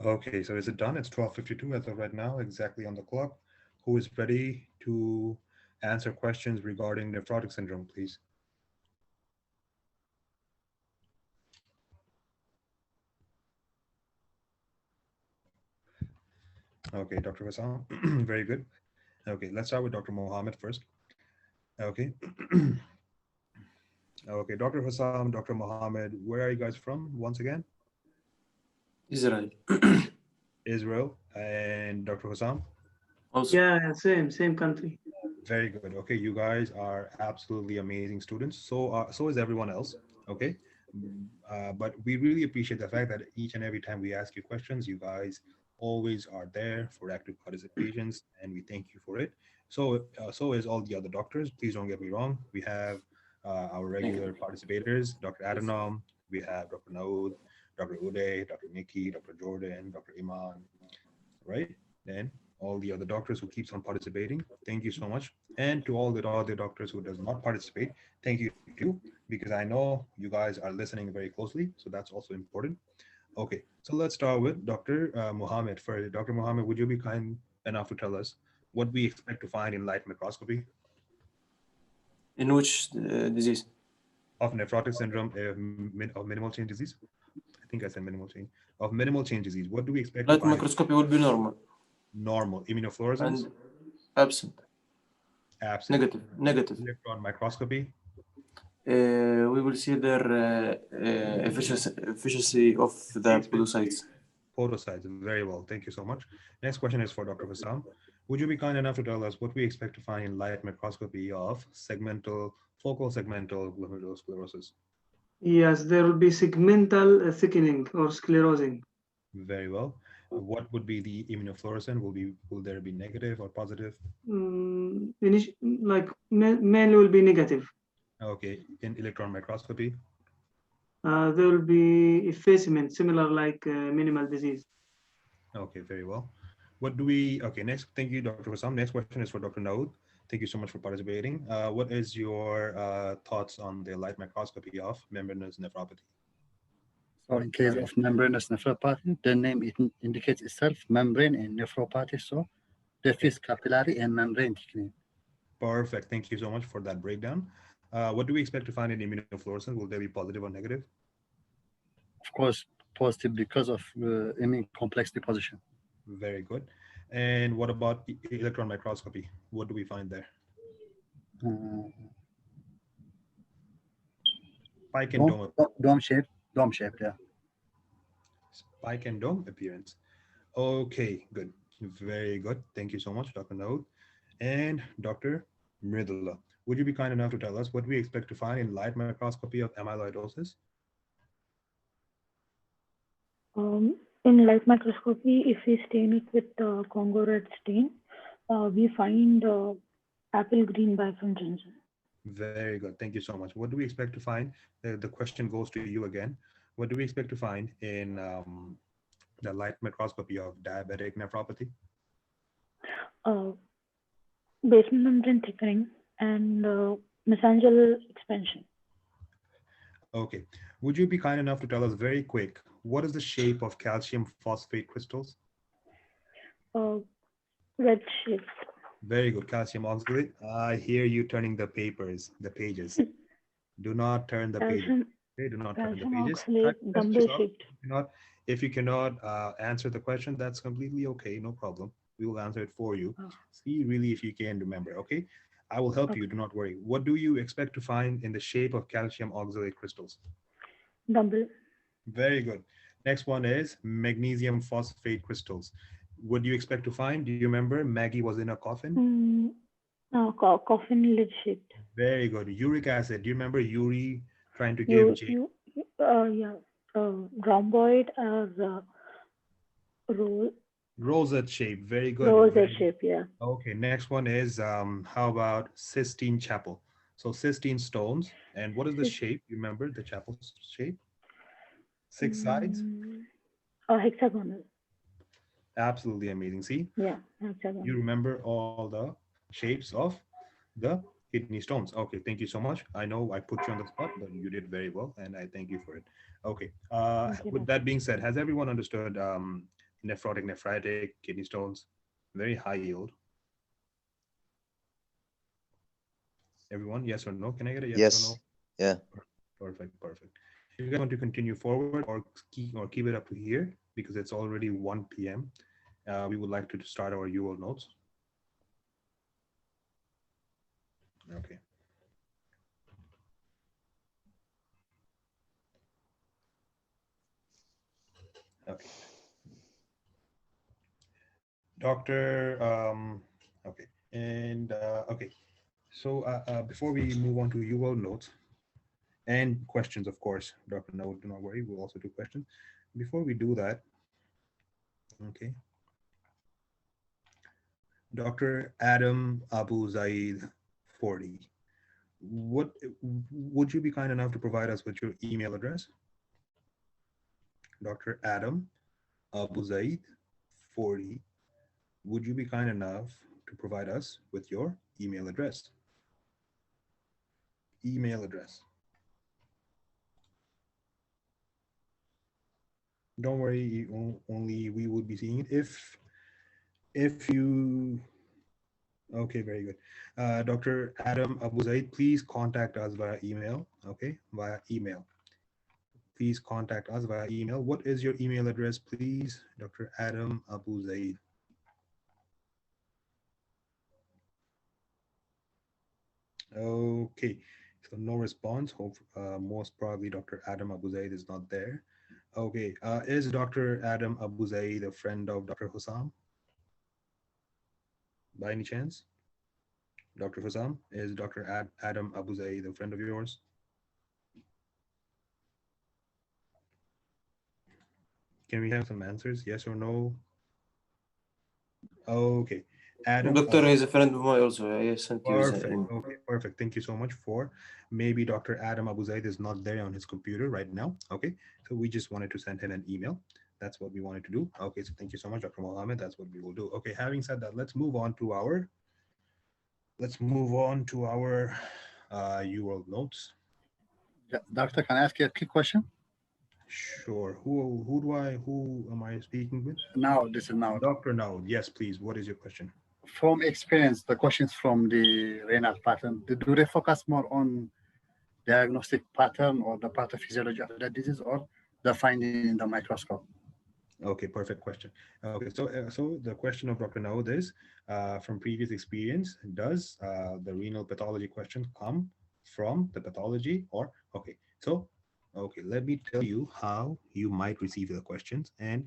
Okay, so is it done? It's 12:52 as of right now, exactly on the clock. Who is ready to answer questions regarding nephrotic syndrome, please? Okay, Dr. Hassan, very good. Okay, let's start with Dr. Mohammed first. Okay. Okay, Dr. Hassan, Dr. Mohammed, where are you guys from once again? Israel. Israel. And Dr. Hassan? Also, Yeah, same country. Very good. Okay, you guys are absolutely amazing students. So is everyone else. Okay, but we really appreciate the fact that each and every time we ask you questions, you guys always are there for active participations, and we thank you for it. So is all the other doctors. Please don't get me wrong. We have our regular participators, Dr. Adhanom. We have Dr. Naud, Dr. Uday, Dr. Nikki, Dr. Jordan, Dr. Iman, right? And all the other doctors who keeps on participating. Thank you so much. And to all the other doctors who does not participate, thank you too, because I know you guys are listening very closely. So that's also important. Okay, so let's start with Dr. Mohammed. For Dr. Mohammed, would you be kind enough to tell us what we expect to find in light microscopy in which disease? of nephrotic syndrome of minimal change disease? I think I said minimal change. Of minimal change disease, what do we expect to Light find? microscopy will be normal Normal immunofluorescence, and absent. absent. Negative. Electron microscopy, We will see their efficiency of the podocytes. podocytes. Very well. Thank you so much. Next question is for Dr. Hussam. Would you be kind enough to tell us what we expect to find in light microscopy of focal segmental glomerulosclerosis? Yes, there will be segmental thickening or sclerosing. Very well. What would be the immunofluorescent? Will there be negative or positive? Mainly will be negative. Okay. In electron microscopy? There will be effacement, similar like minimal disease. Okay, very well. Okay, next, thank you, Dr. Hussam. Next question is for Dr. Naud. Thank you so much for participating. What is your thoughts on the light microscopy of membranous nephropathy? So in case of membranous nephropathy, the name indicates itself, membrane and nephropathy. So there is capillary and membrane thickening. Perfect. Thank you so much for that breakdown. What do we expect to find in immunofluorescence? Will there be positive or negative? Of course, positive because of immune complex deposition. Very good. And what about electron microscopy? What do we find there? Spike and dome. Dome shape, yeah. Spike and dome appearance. Okay, good. Very good. Thank you so much, Dr. Naud. And Dr. Mridula, would you be kind enough to tell us what we expect to find in light microscopy of amyloidosis? In light microscopy, if we stain it with Congo red stain, we find apple green bifurcation. Very good. Thank you so much. What do we expect to find? The question goes to you again. What do we expect to find in the light microscopy of diabetic nephropathy? Basement membrane thickening and mesangial expansion. Okay. Would you be kind enough to tell us very quick, what is the shape of calcium phosphate crystals? Red shape. Very good. Calcium oxalate. I hear you turning the pages. Do not turn the pages. Okay, do not turn the pages. If you cannot answer the question, that's completely okay. No problem. We will answer it for you. See really if you can remember. Okay. I will help you. Do not worry. What do you expect to find in the shape of calcium oxalate crystals? Double. Very good. Next one is magnesium phosphate crystals. What do you expect to find? Do you remember Maggie was in a coffin? Coffin lid shaped. Very good. Uric acid. Do you remember Uri trying to give rhomboid as rosette shape. Very good. Rosette shape, yeah. Okay, next one is how about Sistine Chapel? So Sistine stones. And what is the shape? You remember the chapel shape? 6 sides? Hexagonal. Absolutely amazing. See? Yeah, hexagonal. You remember all the shapes of the kidney stones. Okay, thank you so much. I know I put you on the spot, but you did very well, and I thank you for it. Okay, with that being said, has everyone understood nephrotic, nephritic, kidney stones, very high yield. Everyone, yes or no? Can I get a yes, Yes. or no? Yeah. Perfect, perfect. If you guys want to continue forward or keep it up to here because it's already 1 p.m. We would like to start our UL notes. Okay. Okay. Doctor, okay. And okay. So before we move on to UL notes and questions, of course, Dr. No, do not worry, we'll also do questions. Before we do that, okay. Dr. Adam Abu Zaid 40. What would you be kind enough to provide us with your email address? Dr. Adam Abu Zaid 40. Would you be kind enough to provide us with your email address? Email address. Don't worry, only we would be seeing it if you. Okay, very good. Dr. Adam Abu Zaid, please contact us via email. Okay, via email. Please contact us via email. What is your email address, please, Dr. Adam Abu Zaid? Okay, so no response. Hope most probably Dr. Adam Abu Zaid is not there. Okay, is Dr. Adam Abu Zaid a friend of Dr. Hussam? By any chance? Dr. Hussam, is Dr. Adam Abu Zaid a friend of yours? Can we have some answers? Yes or no? Okay. Adam. Doctor is a friend of mine also. I sent you his Perfect. email. Okay, perfect. Thank you so much for maybe Dr. Adam Abu Zaid is not there on his computer right now. Okay, so we just wanted to send him an email. That's what we wanted to do. Okay, so thank you so much, Dr. Mohammed. That's what we will do. Okay, having said that, let's move on to our UL notes. Yeah, Doctor, can I ask you a quick question? Sure. Who am I speaking with? Now, this is now. Dr. Now. Yes, please. What is your question? From experience, the questions from the renal pattern, do they focus more on diagnostic pattern or the pathophysiology of the disease or the finding in the microscope? Okay, perfect question. Okay, so the question of Dr. Naud is, from previous experience, does the renal pathology question come from the pathology or, okay, let me tell you how you might receive the questions. And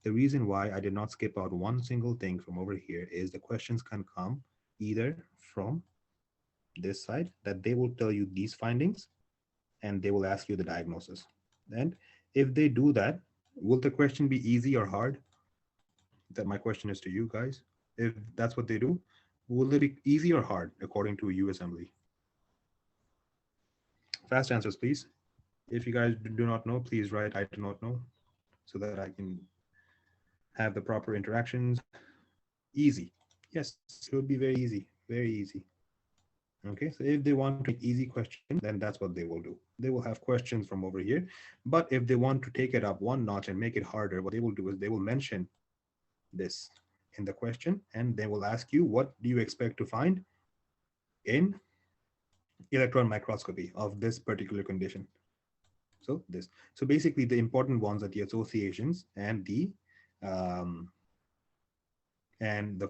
the reason why I did not skip out one single thing from over here is the questions can come either from this side, that they will tell you these findings and they will ask you the diagnosis. And if they do that, will the question be easy or hard? That my question is to you guys. If that's what they do, will it be easy or hard according to Usmle? Fast answers, please. If you guys do not know, please write I do not know so that I can have the proper interactions. Easy. Yes, it would be very easy, very easy. Okay, so if they want to make easy questions, then that's what they will do. They will have questions from over here. But if they want to take it up one notch and make it harder, what they will do is they will mention this in the question and they will ask you, what do you expect to find in electron microscopy of this particular condition? So this. So basically the important ones are the associations and the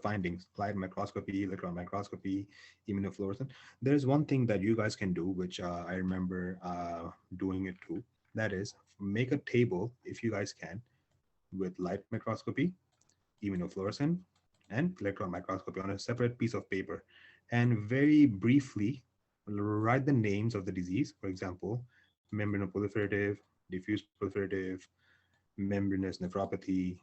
findings: light microscopy, electron microscopy, immunofluorescence. There's one thing that you guys can do, which I remember doing it too. That is, make a table, if you guys can, with light microscopy, immunofluorescence, and electron microscopy on a separate piece of paper. And very briefly, write the names of the disease. For example, membranoproliferative, diffuse proliferative, membranous nephropathy,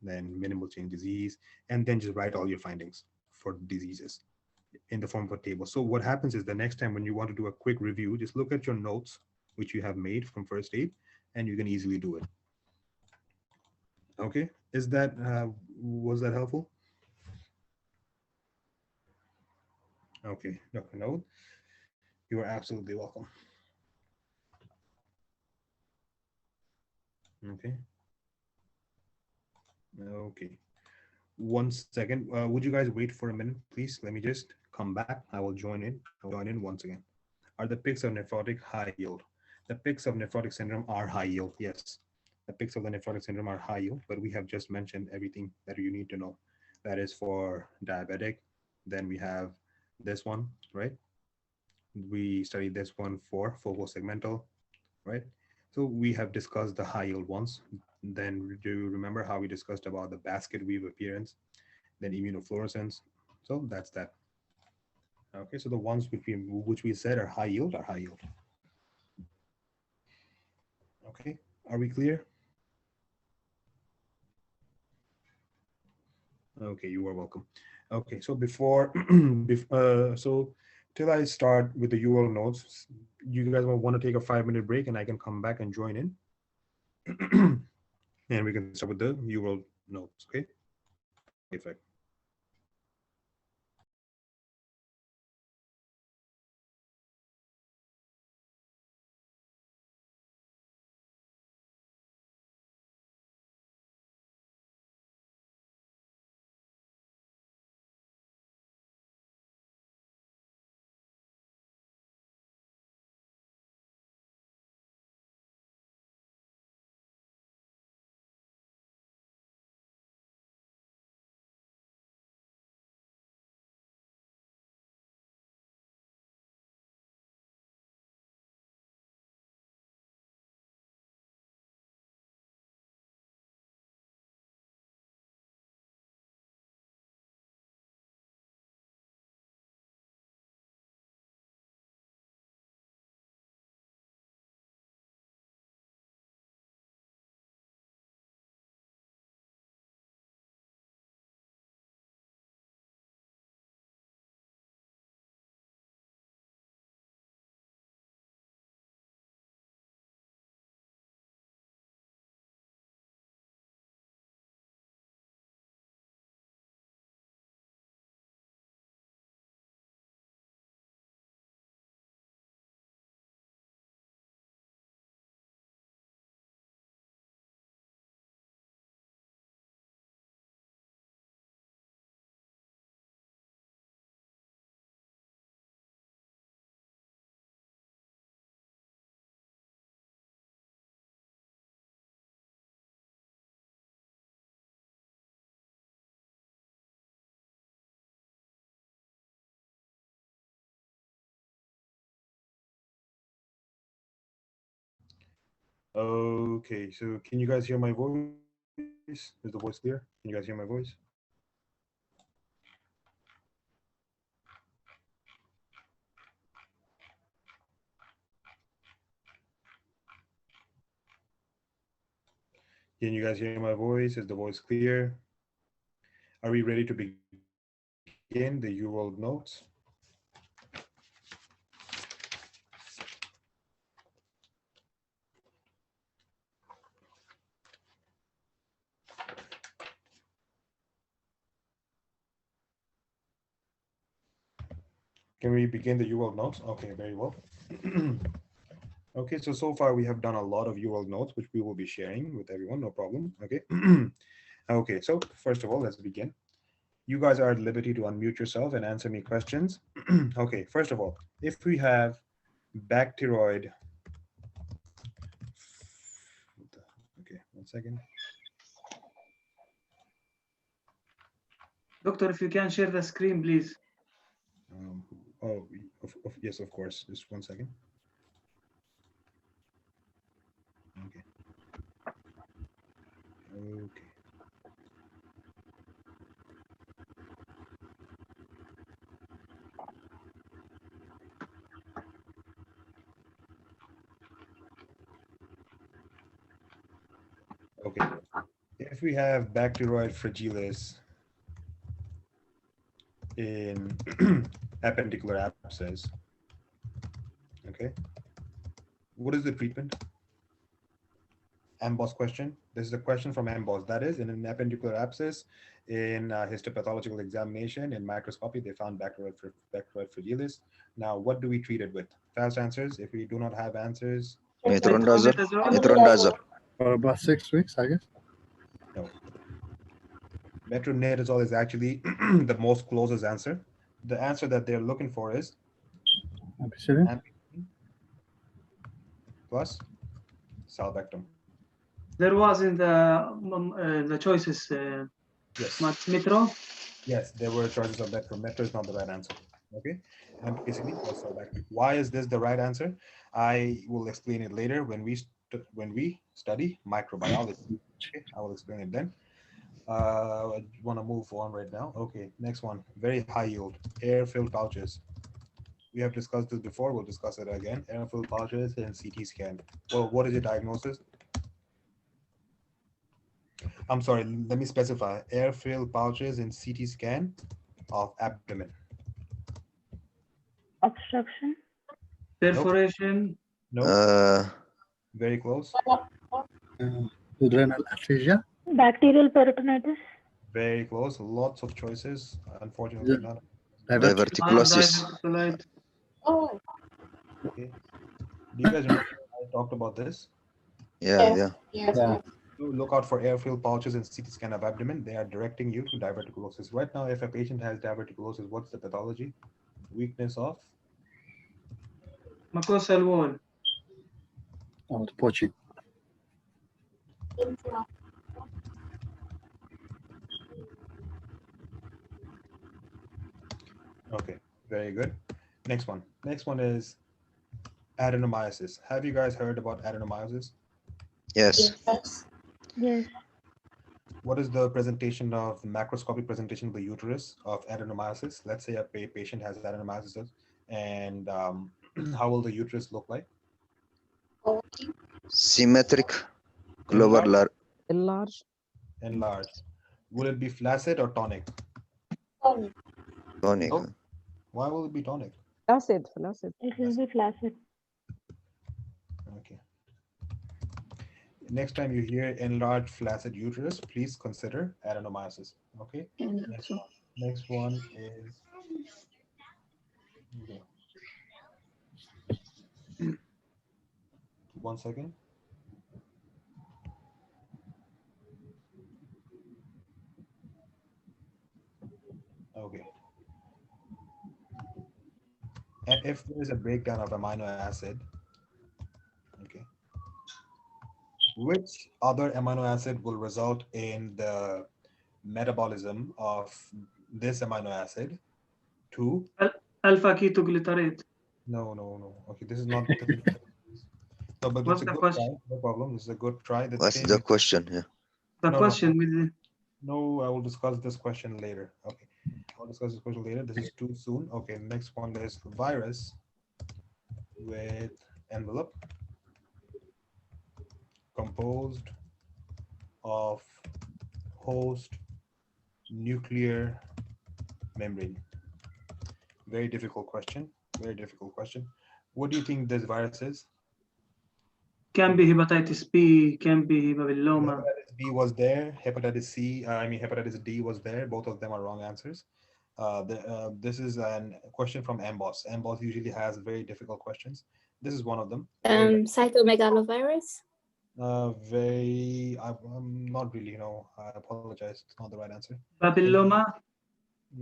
then minimal change disease, and then just write all your findings for diseases in the form of a table. So what happens is the next time when you want to do a quick review, just look at your notes, which you have made from first aid, and you can easily do it. Okay, is that, was that helpful? Okay, Dr. Node, you are absolutely welcome. Okay. Okay. 1 second. Would you guys wait for a minute, please? Let me just come back. I will join in. I'll join in once again. Are the pics of nephrotic high yield? The pics of nephrotic syndrome are high yield. Yes. The pics of the nephrotic syndrome are high yield, but we have just mentioned everything that you need to know. That is for diabetic. Then we have this one, right? We studied this one for focal segmental, right? So we have discussed the high yield ones. Then do you remember how we discussed about the basket weave appearance, then immunofluorescence? So that's that. Okay, so the ones which we said are high yield are high yield. Okay, are we clear? Okay, you are welcome. Okay, so before, so till I start with the URL notes, you guys will want to take a 5-minute break and I can come back and join in. And we can start with the URL notes, okay? Perfect. Okay, so can you guys hear my voice? Is the voice clear? Can you guys hear my voice? Can you guys hear my voice? Is the voice clear? Are we ready to begin the URL notes? Can we begin the URL notes? Okay, very well. Okay, so far we have done a lot of URL notes, which we will be sharing with everyone, no problem, okay? Okay, so first of all, let's begin. You guys are at liberty to unmute yourself and answer me questions. Okay, first of all, if we have bacteroid, okay, 1 second. Doctor, if you can share the screen, please. Oh, yes, of course, just 1 second. Okay. Okay. Okay. If we have bacteroid fragilis in appendicular abscess, okay, what is the treatment? Amboss question. This is a question from Amboss. That is, in an appendicular abscess, in histopathological examination, in microscopy, they found bacteroid fragilis. Now, what do we treat it with? Fast answers. If we do not have answers, Metronidazole. For about 6 weeks, I guess. no. Metronidazole is actually the most closest answer. The answer that they're looking for is Ampicillin? ampicillin plus salvectin. There was in the choices Yes. Metro. Yes, there were choices of Metro. Metro is not the right answer. Okay, ampicillin plus salvectin. Why is this the right answer? I will explain it later when we study microbiology. Okay, I will explain it then. I want to move on right now. Okay, next one. Very high yield air-filled pouches. We have discussed this before. We'll discuss it again. Air-filled pouches and CT scan. Well, what is your diagnosis? I'm sorry, let me specify. Air-filled pouches and CT scan of abdomen. Obstruction. Perforation. No. Very close. Renal atresia? Bacterial peritonitis. Very close. Lots of choices. Unfortunately, not. Diverticulosis. Oh, Okay. Do you guys remember I talked about this? Yeah. yes. To look out for air-filled pouches and CT scan of abdomen. They are directing you to diverticulosis. Right now, if a patient has diverticulosis, what's the pathology? Weakness of? Mucosal wall. Or poaching? Okay, very good. Next one. Next one is adenomyosis. Have you guys heard about adenomyosis? Yes. Yes. What is the presentation of macroscopic presentation of the uterus of adenomyosis? Let's say a patient has adenomyosis, and how will the uterus look like? Symmetric. Global. Enlarged. Enlarged. Will it be flaccid or tonic? Tonic. Oh, why will it be tonic? Flaccid. It will be flaccid. Okay. Next time you hear enlarged flaccid uterus, please consider adenomyosis. Okay. Next one is. Okay. 1 second. Okay. And if there is a breakdown of amino acid, okay, which other amino acid will result in the metabolism of this amino acid to Alpha ketoglutarate. No. Okay, this is not. No, but What's it's a the good question? try. No problem. This is a good try. What's the question? Yeah. The No, question with No, I will discuss this question later. Okay, I'll discuss this question later. This is too soon. Okay, next one is virus with envelope composed of host nuclear membrane. Very difficult question. Very difficult question. What do you think this virus is? can be hepatitis B, can be papilloma. Hepatitis B was there. Hepatitis hepatitis D was there. Both of them are wrong answers. This is a question from MBOS. MBOS usually has very difficult questions. This is one of them. Cytomegalovirus. I'm not really, I apologize. It's not the right answer. Papilloma.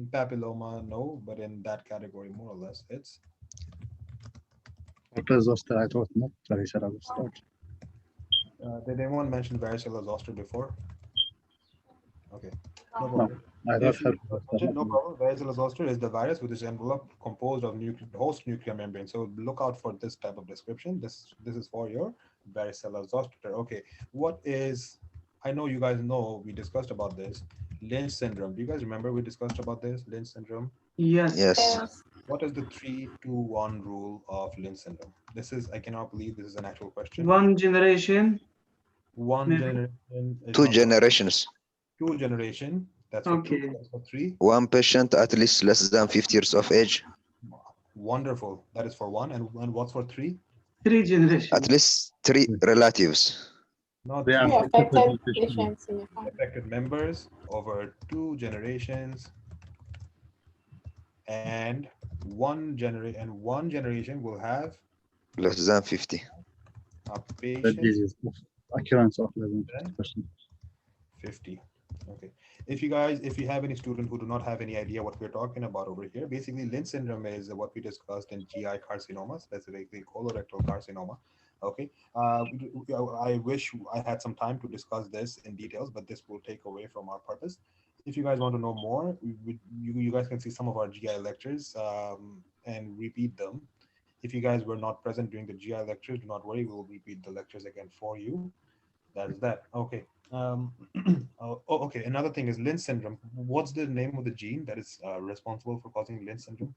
Papilloma, no, but in that category, more or less, it's. Zoster, I thought not. Varicella zoster. Did anyone mention varicella zoster before? Okay, no No, problem. I don't have. No problem. Varicella zoster is the virus with its envelope composed of host nuclear membrane. So look out for this type of description. This is for your varicella zoster. Okay, what is? I know you guys know we discussed about this. Lynch syndrome. Do you guys remember we discussed about this Lynch syndrome? Yes. What is the 3-2-1 rule of Lynch syndrome? This is, I cannot believe this is an actual question. One generation. One Maybe. generation. Two generations. Two generation. That's for Okay. 2. That's for 3. One patient at least less than 50 years of age. Wonderful. That is for 1. And what's for 3? 3 generations. At least 3 relatives. Not They are 3 affected patients in the family. affected members over 2 generations. And one generation will have Less than 50. a The patient disease, occurrence of 11%. 50. Okay. If you have any student who do not have any idea what we're talking about over here, basically Lynch syndrome is what we discussed in GI carcinoma, specifically colorectal carcinoma. Okay. I wish I had some time to discuss this in details, but this will take away from our purpose. If you guys want to know more, you guys can see some of our GI lectures and repeat them. If you guys were not present during the GI lectures, do not worry, we will repeat the lectures again for you. That is that. Okay. Okay. Another thing is Lynch syndrome. What's the name of the gene that is responsible for causing Lynch syndrome?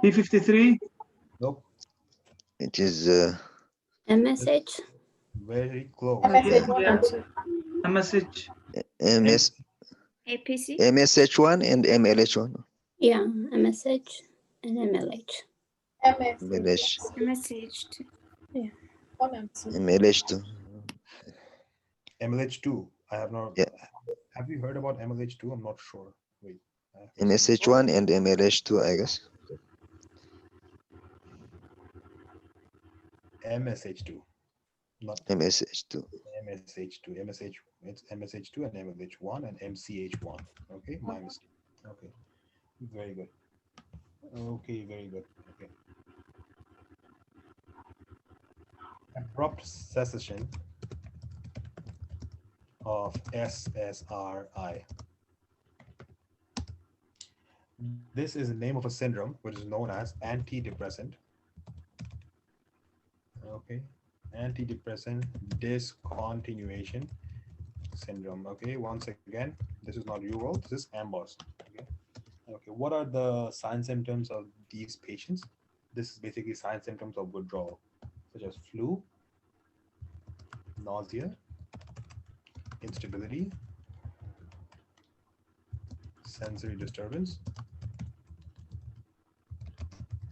P53. Nope. It is MSH. Very close. MSH. MS, APC. MSH1 and MLH1. Yeah, MSH and MLH. MLH, MSH. Yeah. MLH2. MLH2. I have not. Yeah. Have you heard about MLH2? I'm not sure. Wait. MSH1 and MLH2, I guess. MSH2. Not MSH2. MSH2. It's MSH2 and MLH1 and MCH1. Okay, my mistake. Okay, very good. Okay, very good. Okay. Abrupt cessation of SSRI. This is the name of a syndrome which is known as antidepressant. Okay, antidepressant discontinuation syndrome. Okay, once again, this is not URL, this is AMBOS. Okay. Okay, what are the sign symptoms of these patients? This is basically sign symptoms of withdrawal, such as flu, nausea, instability, sensory disturbance,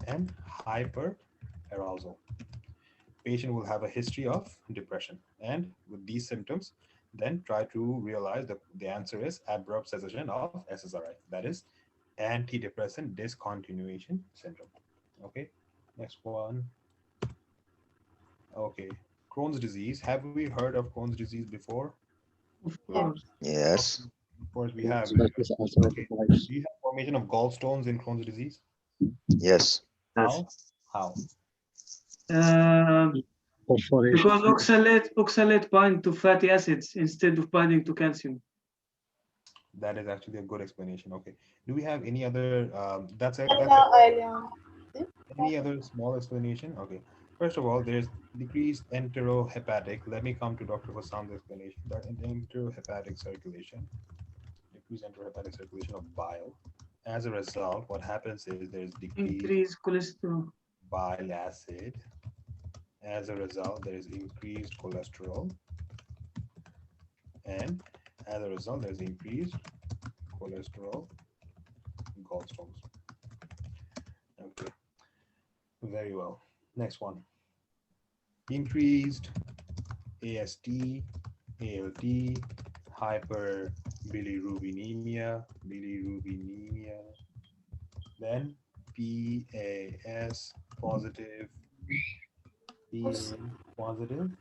and hyperarousal. Patient will have a history of depression, and with these symptoms, then try to realize that the answer is abrupt cessation of SSRI. That is antidepressant discontinuation syndrome. Okay, next one. Okay, Crohn's disease. Have we heard of Crohn's disease before? Of course. Yes. Of course we have. Okay. Do you have formation of gallstones in Crohn's disease? Yes. How? How? Because oxalate bind to fatty acids instead of binding to calcium. That is actually a good explanation. Okay. Do we have any other? Any other small explanation? Okay. First of all, there's decreased enterohepatic. Let me come to Dr. Hassan's explanation. That enterohepatic circulation, decreased enterohepatic circulation of bile. As a result, what happens is there's Increased cholesterol. Bile acid. As a result, there is increased cholesterol. And as a result, there's increased cholesterol gallstones. Okay. Very well. Next one. Increased AST, ALT, hyperbilirubinemia, then PAS positive, PA positive.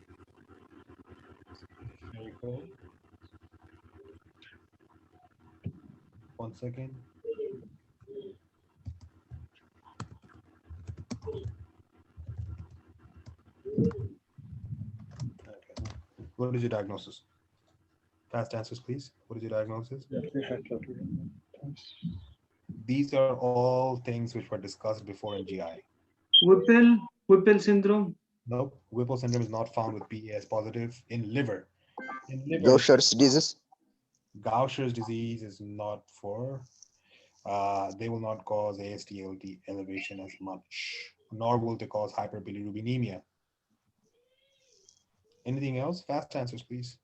Very cool. 1 second. Okay. What is your diagnosis? Fast answers, please. What is your diagnosis? These are all things which were discussed before in GI. Whipple syndrome. Nope. Whipple syndrome is not found with PAS positive in liver. In liver, Gaucher's disease. Gaucher's disease is not for. They will not cause AST/ALT elevation as much, nor will they cause hyperbilirubinemia. Anything else? Fast answers, please.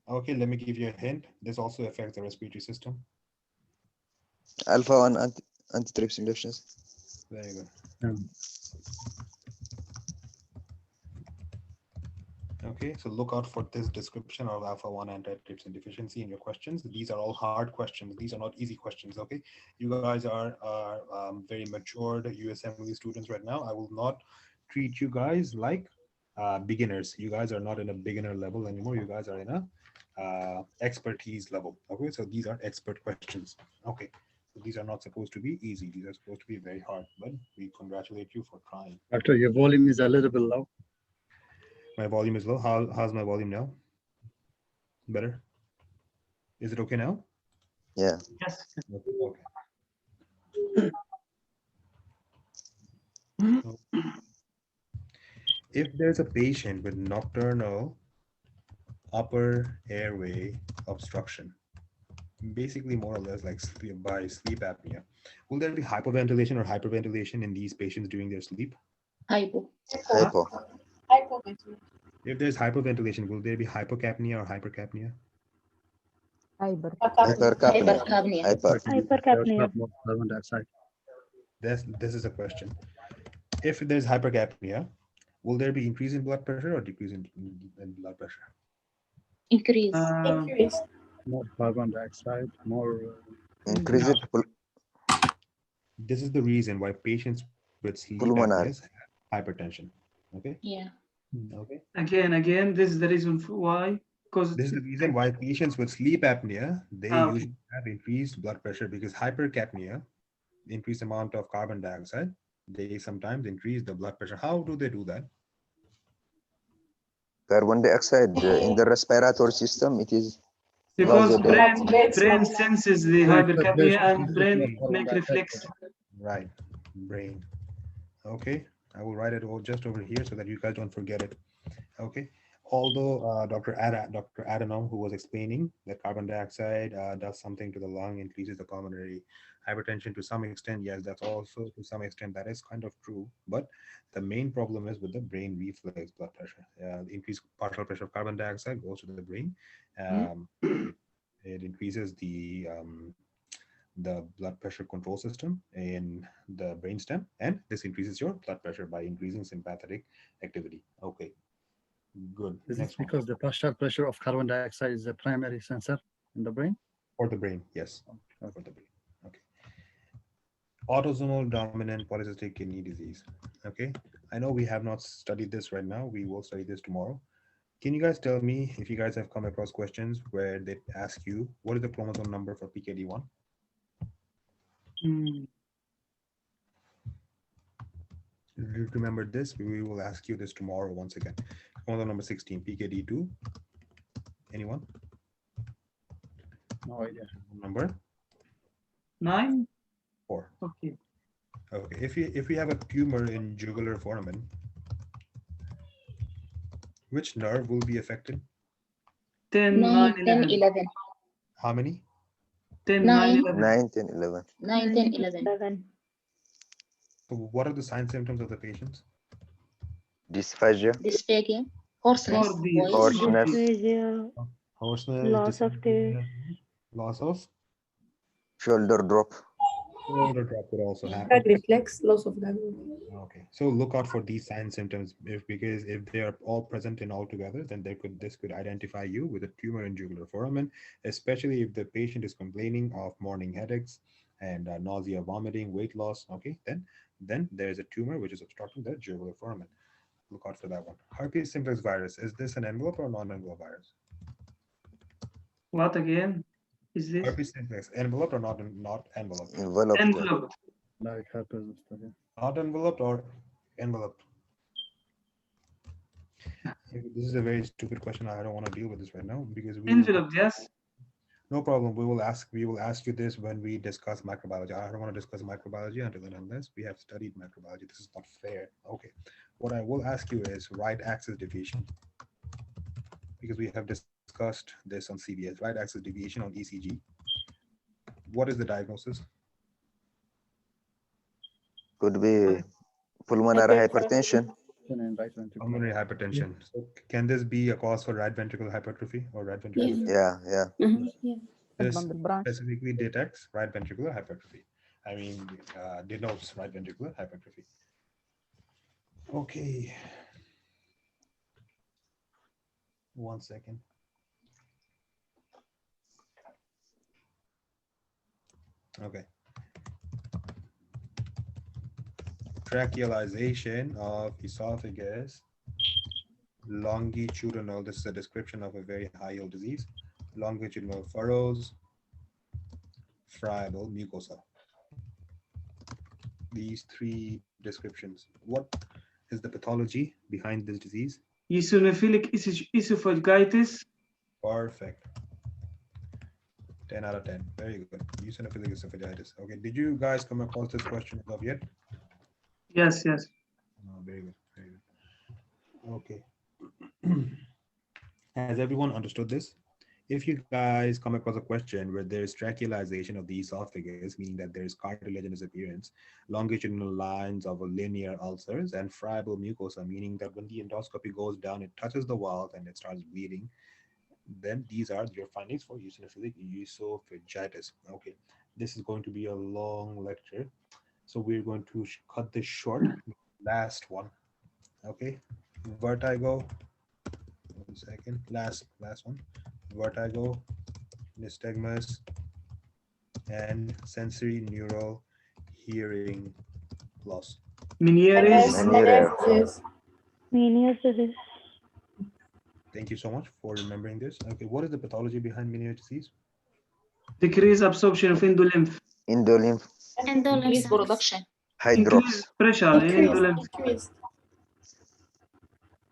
Okay, let me give you a hint. This also affects the respiratory system. Alpha-1 antitrypsin deficiency. Very good. Okay, so look out for this description of alpha-1 antitrypsin deficiency in your questions. These are all hard questions. These are not easy questions, okay? You guys are very matured USMLE students right now. I will not treat you guys like beginners. You guys are not in a beginner level anymore. You guys are in a expertise level. Okay, so these are expert questions. Okay, so these are not supposed to be easy. These are supposed to be very hard, but we congratulate you for trying. Doctor, your volume is a little bit low. My volume is low. How's my volume now? Better? Is it okay now? Yeah. Yes. Okay. If there's a patient with nocturnal upper airway obstruction, basically more or less like sleep apnea, will there be hypoventilation or hyperventilation in these patients during their sleep? Hypo. Hypo. Hypoventilation. If there's hypoventilation, will there be hypocapnia or hypercapnia? Hypercapnia. Hypercapnia. Hyper. Hypercapnia. More carbon dioxide. This is a question. If there's hypercapnia, will there be increase in blood pressure or decrease in blood pressure? Increase. Increase. More carbon dioxide. More. Increase it. This is the reason why patients with sleep Pulmonary. apneas have hypertension. Okay. Yeah. Okay. Again, this is the reason for why. Because This is the reason why patients with sleep apnea, they Okay. usually have increased blood pressure, because hypercapnia, increased amount of carbon dioxide, they sometimes increase the blood pressure. How do they do that? Carbon dioxide in the respiratory system, it is because Vasodilated. brain senses the hypercapnia and brain make reflex. Right, brain. Okay, I will write it all just over here so that you guys don't forget it. Okay, although Dr. Adhanom, who was explaining that carbon dioxide does something to the lung, increases the pulmonary hypertension to some extent, yes, that's also to some extent that is kind of true. But the main problem is with the brain reflex blood pressure. The increased partial pressure of carbon dioxide goes to the brain. It increases the blood pressure control system in the brainstem, and this increases your blood pressure by increasing sympathetic activity. Okay, good. Is Next this one. because the partial pressure of carbon dioxide is the primary sensor in the brain? For the brain, yes. Okay. For the brain. Okay. Autosomal dominant polycystic kidney disease. Okay. I know we have not studied this right now. We will study this tomorrow. Can you guys tell me if you guys have come across questions where they ask you what is the chromosome number for PKD1? Remember this, we will ask you this tomorrow once again. Chromosome number 16, PKD2. Anyone? No idea. Number 9. 4. Okay. Okay. If we have a tumor in jugular foramen, which nerve will be affected? 10, 9, 11. 11. How many? 10, 9, 11. 9, 10, 11. 9, 10, 11. So what are the sign symptoms of the patients? Dysphagia. Dysphagia. Hoarseness. Hoarseness. Voice. Hoarseness. Dysphagia, Hoarseness, loss of taste. loss of Shoulder drop. shoulder drop could also happen. Gag reflex, loss of gag. Okay, so look out for these sign symptoms because if they are all present in all together, then this could identify you with a tumor in jugular foramen, especially if the patient is complaining of morning headaches and nausea, vomiting, weight loss. Okay, then there's a tumor which is obstructing the jugular foramen. Look out for that one. Herpes simplex virus, is this an envelope or non-envelope virus? What again? Is this? Herpes simplex, envelope or not envelope? Enveloped. Envelope. Like herpes. Not enveloped or enveloped? This is a very stupid question. I don't want to deal with this right now because Envelope, yes. No problem. We will ask you this when we discuss microbiology. I don't want to discuss microbiology until and unless we have studied microbiology. This is not fair. Okay. What I will ask you is right axis deviation, because we have discussed this on CBS, right axis deviation on ECG. What is the diagnosis? Could be pulmonary hypertension. Pulmonary hypertension. So can this be a cause for right ventricular hypertrophy or right ventricular? Yeah. Yeah. This specifically detects right ventricular hypertrophy. I mean, denotes right ventricular hypertrophy. Okay. 1 second. Okay. Trachealization of esophagus longitudinal, this is a description of a very high yield disease, longitudinal furrows, friable mucosa. These three descriptions. What is the pathology behind this disease? Eosinophilic esophagitis. Perfect. 10 out of 10. Very good. Eosinophilic esophagitis. Okay. Did you guys come across this question as of yet? Yes, yes. Oh, very good. Very good. Okay. Has everyone understood this? If you guys come across a question where there is trachealization of the esophagus, meaning that there is cartilaginous appearance, longitudinal lines of a linear ulcers, and friable mucosa, meaning that when the endoscopy goes down, it touches the walls and it starts bleeding, then these are your findings for eosinophilic esophagitis. Okay, this is going to be a long lecture, so we're going to cut this short. Last one. Okay, vertigo. 1 second. Last one. Vertigo, nystagmus, and sensory neural hearing loss. Meniere's. Meniere's disease. Thank you so much for remembering this. Okay, what is the pathology behind Meniere's disease? Decrease absorption of endolymph. Endolymph Increase production. hydrox. Increase pressure in endolymph.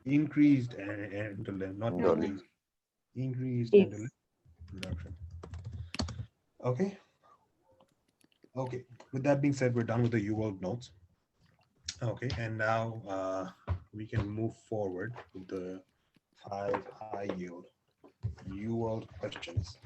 Increased endolymph, not Endolymph. decreased. Increased Yes. endolymph production. Okay. Okay. With that being said, we're done with the UWorld notes. Okay, and now we can move forward with the 5 high yield UWorld questions.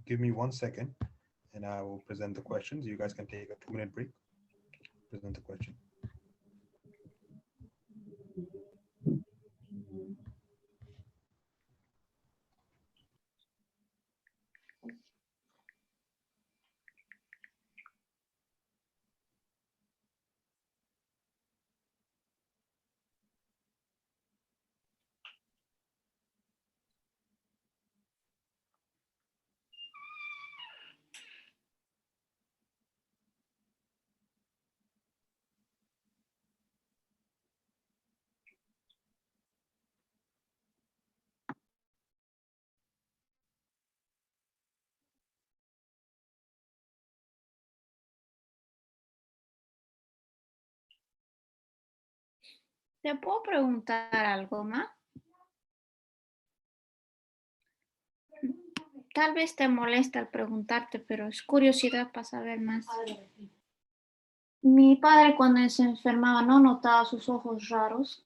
Give me 1 second and I will present the questions. You guys can take a 2-minute break. Present the question. ¿Te puedo preguntar algo más? Tal vez te molesta al preguntarte, pero es curiosidad para saber más. Mi padre cuando se enfermaba no notaba sus ojos raros.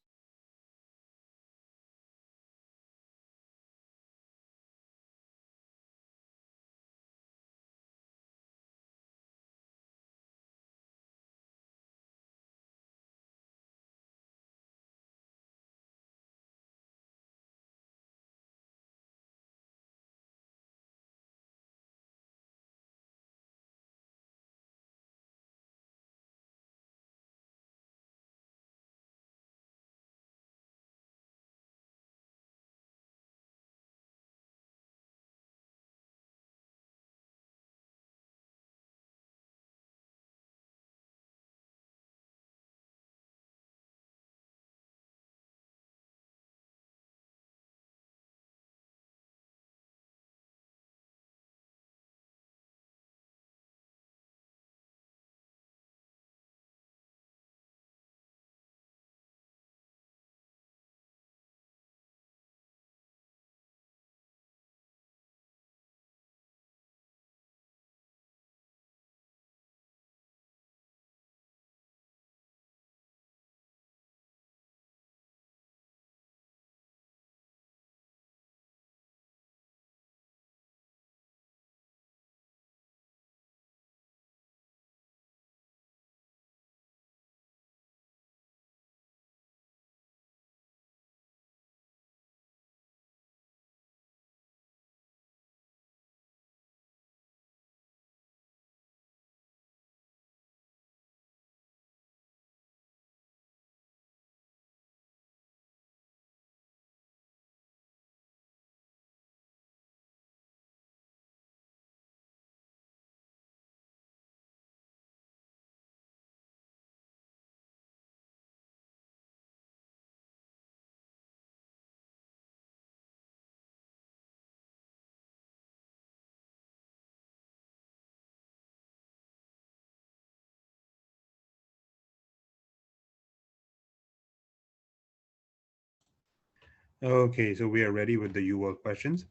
Okay, so we are ready with the UL questions.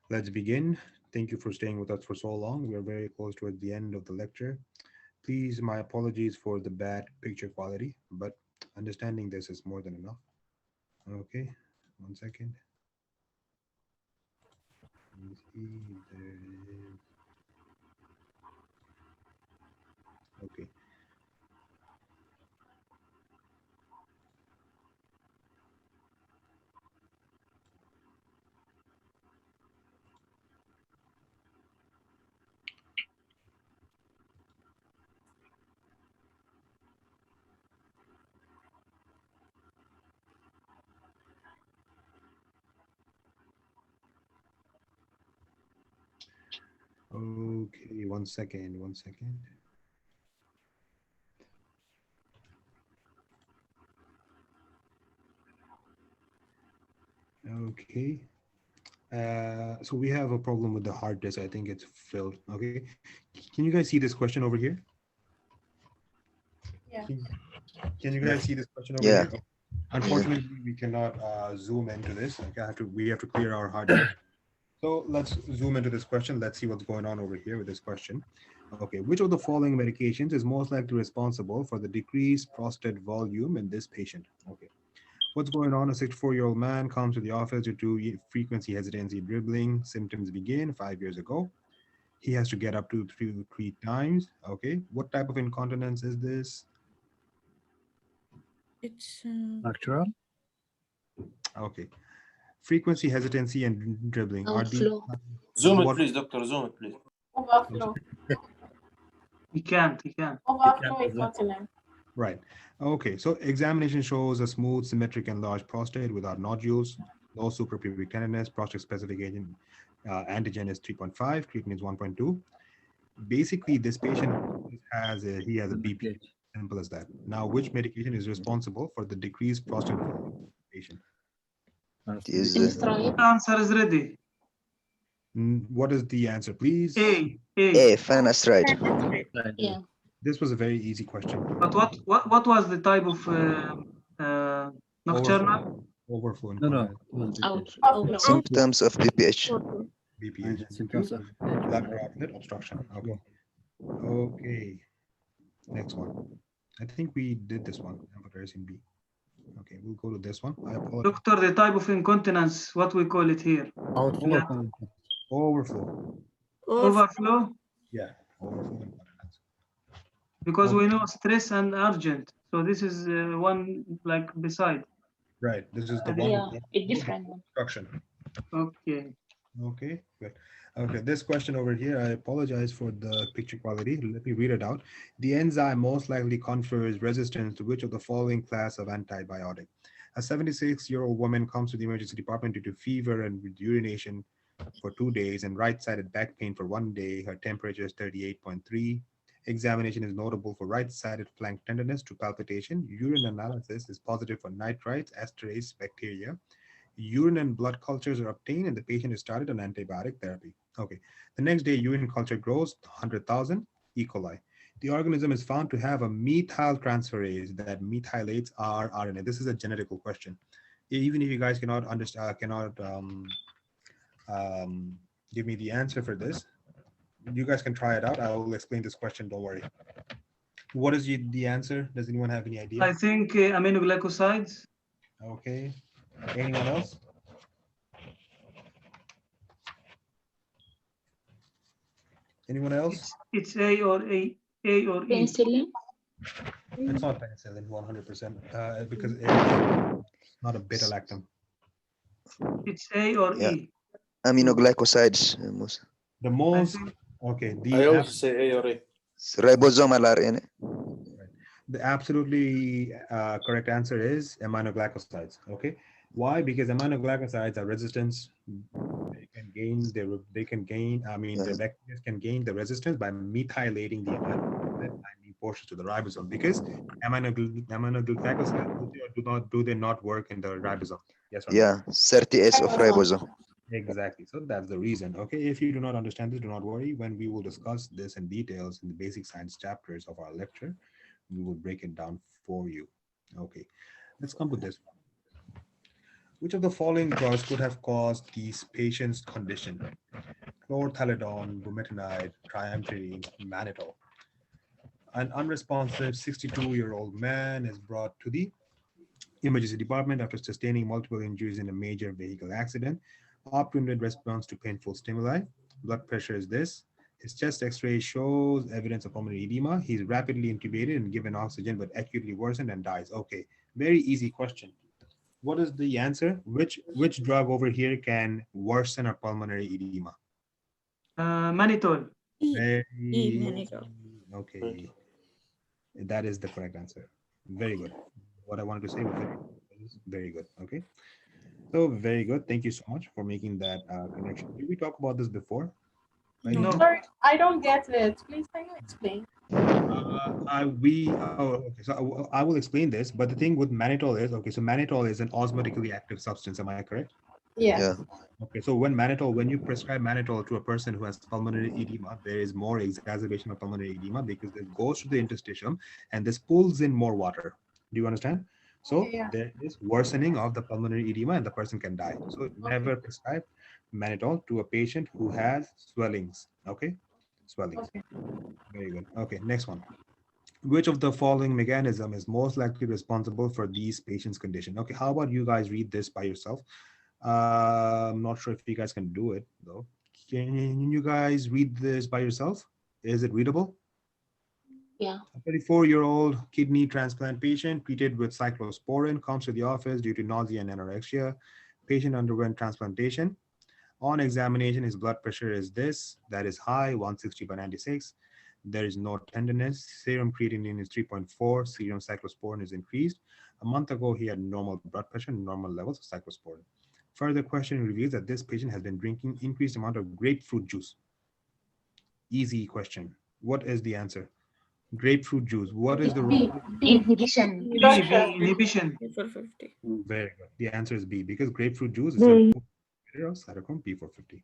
Let's begin. Thank you for staying with us for so long. We are very close towards the end of the lecture. Please, my apologies for the bad picture quality, but understanding this is more than enough. Okay, 1 second. Let me see if there is. Okay. Okay, 1 second, 1 second. Okay. So we have a problem with the hard disk. I think it's filled. Okay. Can you guys see this question over here? Yeah. Can you guys see this question over Yeah. here? Unfortunately, we cannot zoom into this. Like we have to clear our hard disk. So let's zoom into this question. Let's see what's going on over here with this question. Okay, which of the following medications is most likely responsible for the decreased prostate volume in this patient? Okay. What's going on? A 64-year-old man comes to the office due to frequency hesitancy dribbling. Symptoms begin 5 years ago. He has to get up to three times. Okay. What type of incontinence is this? It's Natural. Okay. Frequency hesitancy and dribbling. Are these Outflow. Zoom it, what? please, doctor. Zoom it, please. Overflow. He can't. Overflow incontinence. Right. Okay. So examination shows a smooth, symmetric, and large prostate without nodules, no suprapubic tenderness. Prostate specific agent antigen is 3.5, creatinine is 1.2. Basically, this patient has a BP. Simple as that. Now, which medication is responsible for the decreased prostate volume in the patient? It is Finasteride. Answer is ready. What is the answer, please? A. finasteride. Yeah. This was a very easy question. But what was the type of nocturnal? Overflow No, no. incontinence. Ouch. Overflow. Symptoms of BPH. BPH. Symptoms of Bladder outlet obstruction. Okay. Okay. Next one. I think we did this one. Amphotericin B. Okay, we'll go to this one. I apologize. Doctor, the type of incontinence, what we call it here? outflow. Overflow. Overflow? Yeah. Overflow incontinence. Because we know stress and urgent. So this is one like beside. Right. This is the one. Yeah, a different one. Obstruction. Okay. Okay, good. Okay, this question over here, I apologize for the picture quality. Let me read it out. The enzyme most likely confers resistance to which of the following class of antibiotic? A 76-year-old woman comes to the emergency department due to fever and with urination for 2 days and right-sided back pain for 1 day. Her temperature is 38.3. Examination is notable for right-sided flank tenderness to palpitation. Urine analysis is positive for nitrites, esterase, bacteria. Urine and blood cultures are obtained and the patient is started on antibiotic therapy. Okay. The next day, urine culture grows 100,000 E. coli. The organism is found to have a methyl transferase that methylates our RNA. This is a genetical question. Even if you guys cannot understand, give me the answer for this, you guys can try it out. I will explain this question. Don't worry. What is the answer? Does anyone have any idea? I think aminoglycosides. Okay. Anyone else? Anyone else? It's A or E. Penicillin. It's not penicillin, 100%, because it's not a beta lactam. It's A or Yeah. E. Aminoglycosides. The most, okay. I also say A or A. Ribosomal RNA. The absolutely correct answer is aminoglycosides. Okay. Why? Because aminoglycosides are resistance. The bacteria can gain the resistance by methylating the binding portions to the ribosome, because aminoglycosides do they not work in the ribosome? Yes or no? Yeah, 30S of ribosome. Exactly. So that's the reason. Okay. If you do not understand this, do not worry. When we will discuss this in details in the basic science chapters of our lecture, we will break it down for you. Okay. Let's come with this. Which of the following drugs could have caused these patients' condition? Chlorthalidone, bumetanide, triamterene, mannitol. An unresponsive 62-year-old man is brought to the emergency department after sustaining multiple injuries in a major vehicle accident. Obtunded response to painful stimuli. Blood pressure is this. His chest x-ray shows evidence of pulmonary edema. He's rapidly intubated and given oxygen, but acutely worsened and dies. Okay, very easy question. What is the answer? Which drug over here can worsen a pulmonary edema? Mannitol. Very, okay. That is the correct answer. Very good. What I wanted to say was very good. Okay. So very good. Thank you so much for making that connection. Did we talk about this before? Right? No. Sorry, I don't get it. Please, can you explain? So I will explain this, but the thing with mannitol is, okay, so mannitol is an osmotically active substance. Am I correct? Yes. Yeah. Okay, so when you prescribe mannitol to a person who has pulmonary edema, there is more exacerbation of pulmonary edema because it goes to the interstitium and this pulls in more water. Do you understand? So Yeah. there is worsening of the pulmonary edema and the person can die. So never prescribe mannitol to a patient who has swellings. Okay, swellings. Okay. Very good. Okay, next one. Which of the following mechanism is most likely responsible for these patients' condition? Okay, how about you guys read this by yourself? I'm not sure if you guys can do it though. Can you guys read this by yourself? Is it readable? Yeah. A 34-year-old kidney transplant patient treated with cyclosporin comes to the office due to nausea and anorexia. Patient underwent transplantation. On examination, his blood pressure is this, that is high, 160/96. There is no tenderness. Serum creatinine is 3.4. Serum cyclosporin is increased. A month ago, he had normal blood pressure and normal levels of cyclosporin. Further question reveals that this patient has been drinking increased amount of grapefruit juice. Easy question. What is the answer? Grapefruit juice. What is the role? Inhibition. Inhibition. Very good. The answer is B, because grapefruit juice is a cytochrome P450.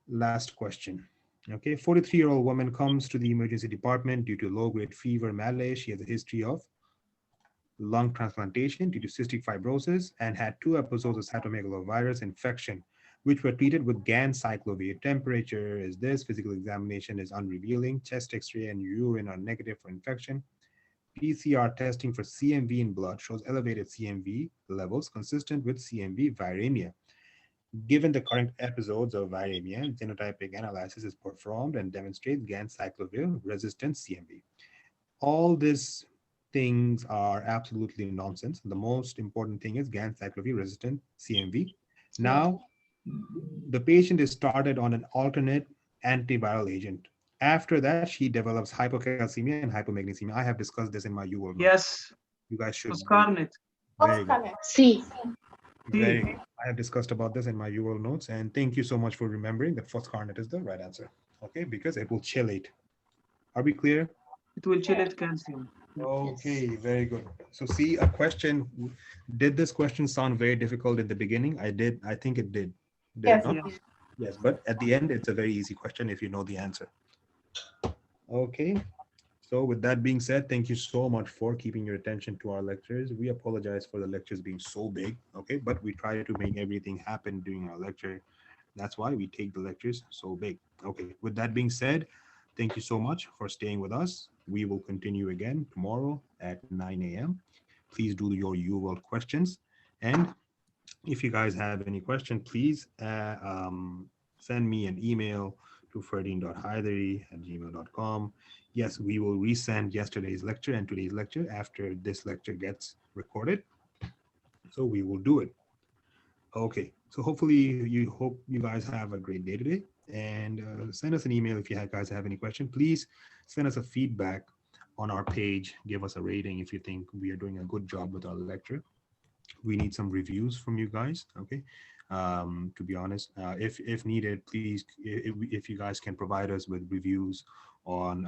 Last question. Okay, 43-year-old woman comes to the emergency department due to low-grade fever, malaise. She has a history of lung transplantation due to cystic fibrosis and had 2 episodes of cytomegalovirus infection, which were treated with ganciclovir. Temperature is this. Physical examination is unrevealing. Chest x-ray and urine are negative for infection. PCR testing for CMV in blood shows elevated CMV levels consistent with CMV viremia. Given the current episodes of viremia, genotypic analysis is performed and demonstrates ganciclovir resistant CMV. All these things are absolutely nonsense. The most important thing is ganciclovir resistant CMV. Now, the patient is started on an alternate antiviral agent. After that, she develops hypocalcemia and hypomagnesemia. I have discussed this in my UL notes. Yes. You guys should. Foscarnet. Very good. C. Very good. I have discussed about this in my UL notes, and thank you so much for remembering that foscarnet is the right answer. Okay, because it will chelate. Are we clear? It will chelate calcium. Okay, very good. So see a question. Did this question sound very difficult in the beginning? I think it did. Did Yes. it not? Yes, but at the end, it's a very easy question if you know the answer. Okay. So with that being said, thank you so much for keeping your attention to our lectures. We apologize for the lectures being so big, okay? But we try to make everything happen during our lecture. That's why we take the lectures so big. Okay, with that being said, thank you so much for staying with us. We will continue again tomorrow at 9 a.m. Please do your UWorld questions. And if you guys have any question, please send me an email to ferdin.hydari@gmail.com. Yes, we will resend yesterday's lecture and today's lecture after this lecture gets recorded. So we will do it. Okay, so hopefully you guys have a great day today, and send us an email if you guys have any question. Please send us a feedback on our page. Give us a rating if you think we are doing a good job with our lecture. We need some reviews from you guys, okay? To be honest, if needed, please, if you guys can provide us with reviews on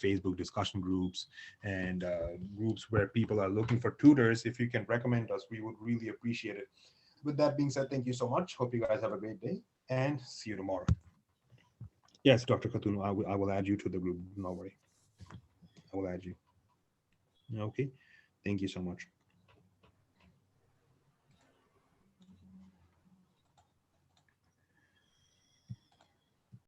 Facebook discussion groups and groups where people are looking for tutors, if you can recommend us, we would really appreciate it. With that being said, thank you so much. Hope you guys have a great day and see you tomorrow. Yes, Dr. Khatun, I will add you to the group. No worry. I will add you. Okay. Thank you so much.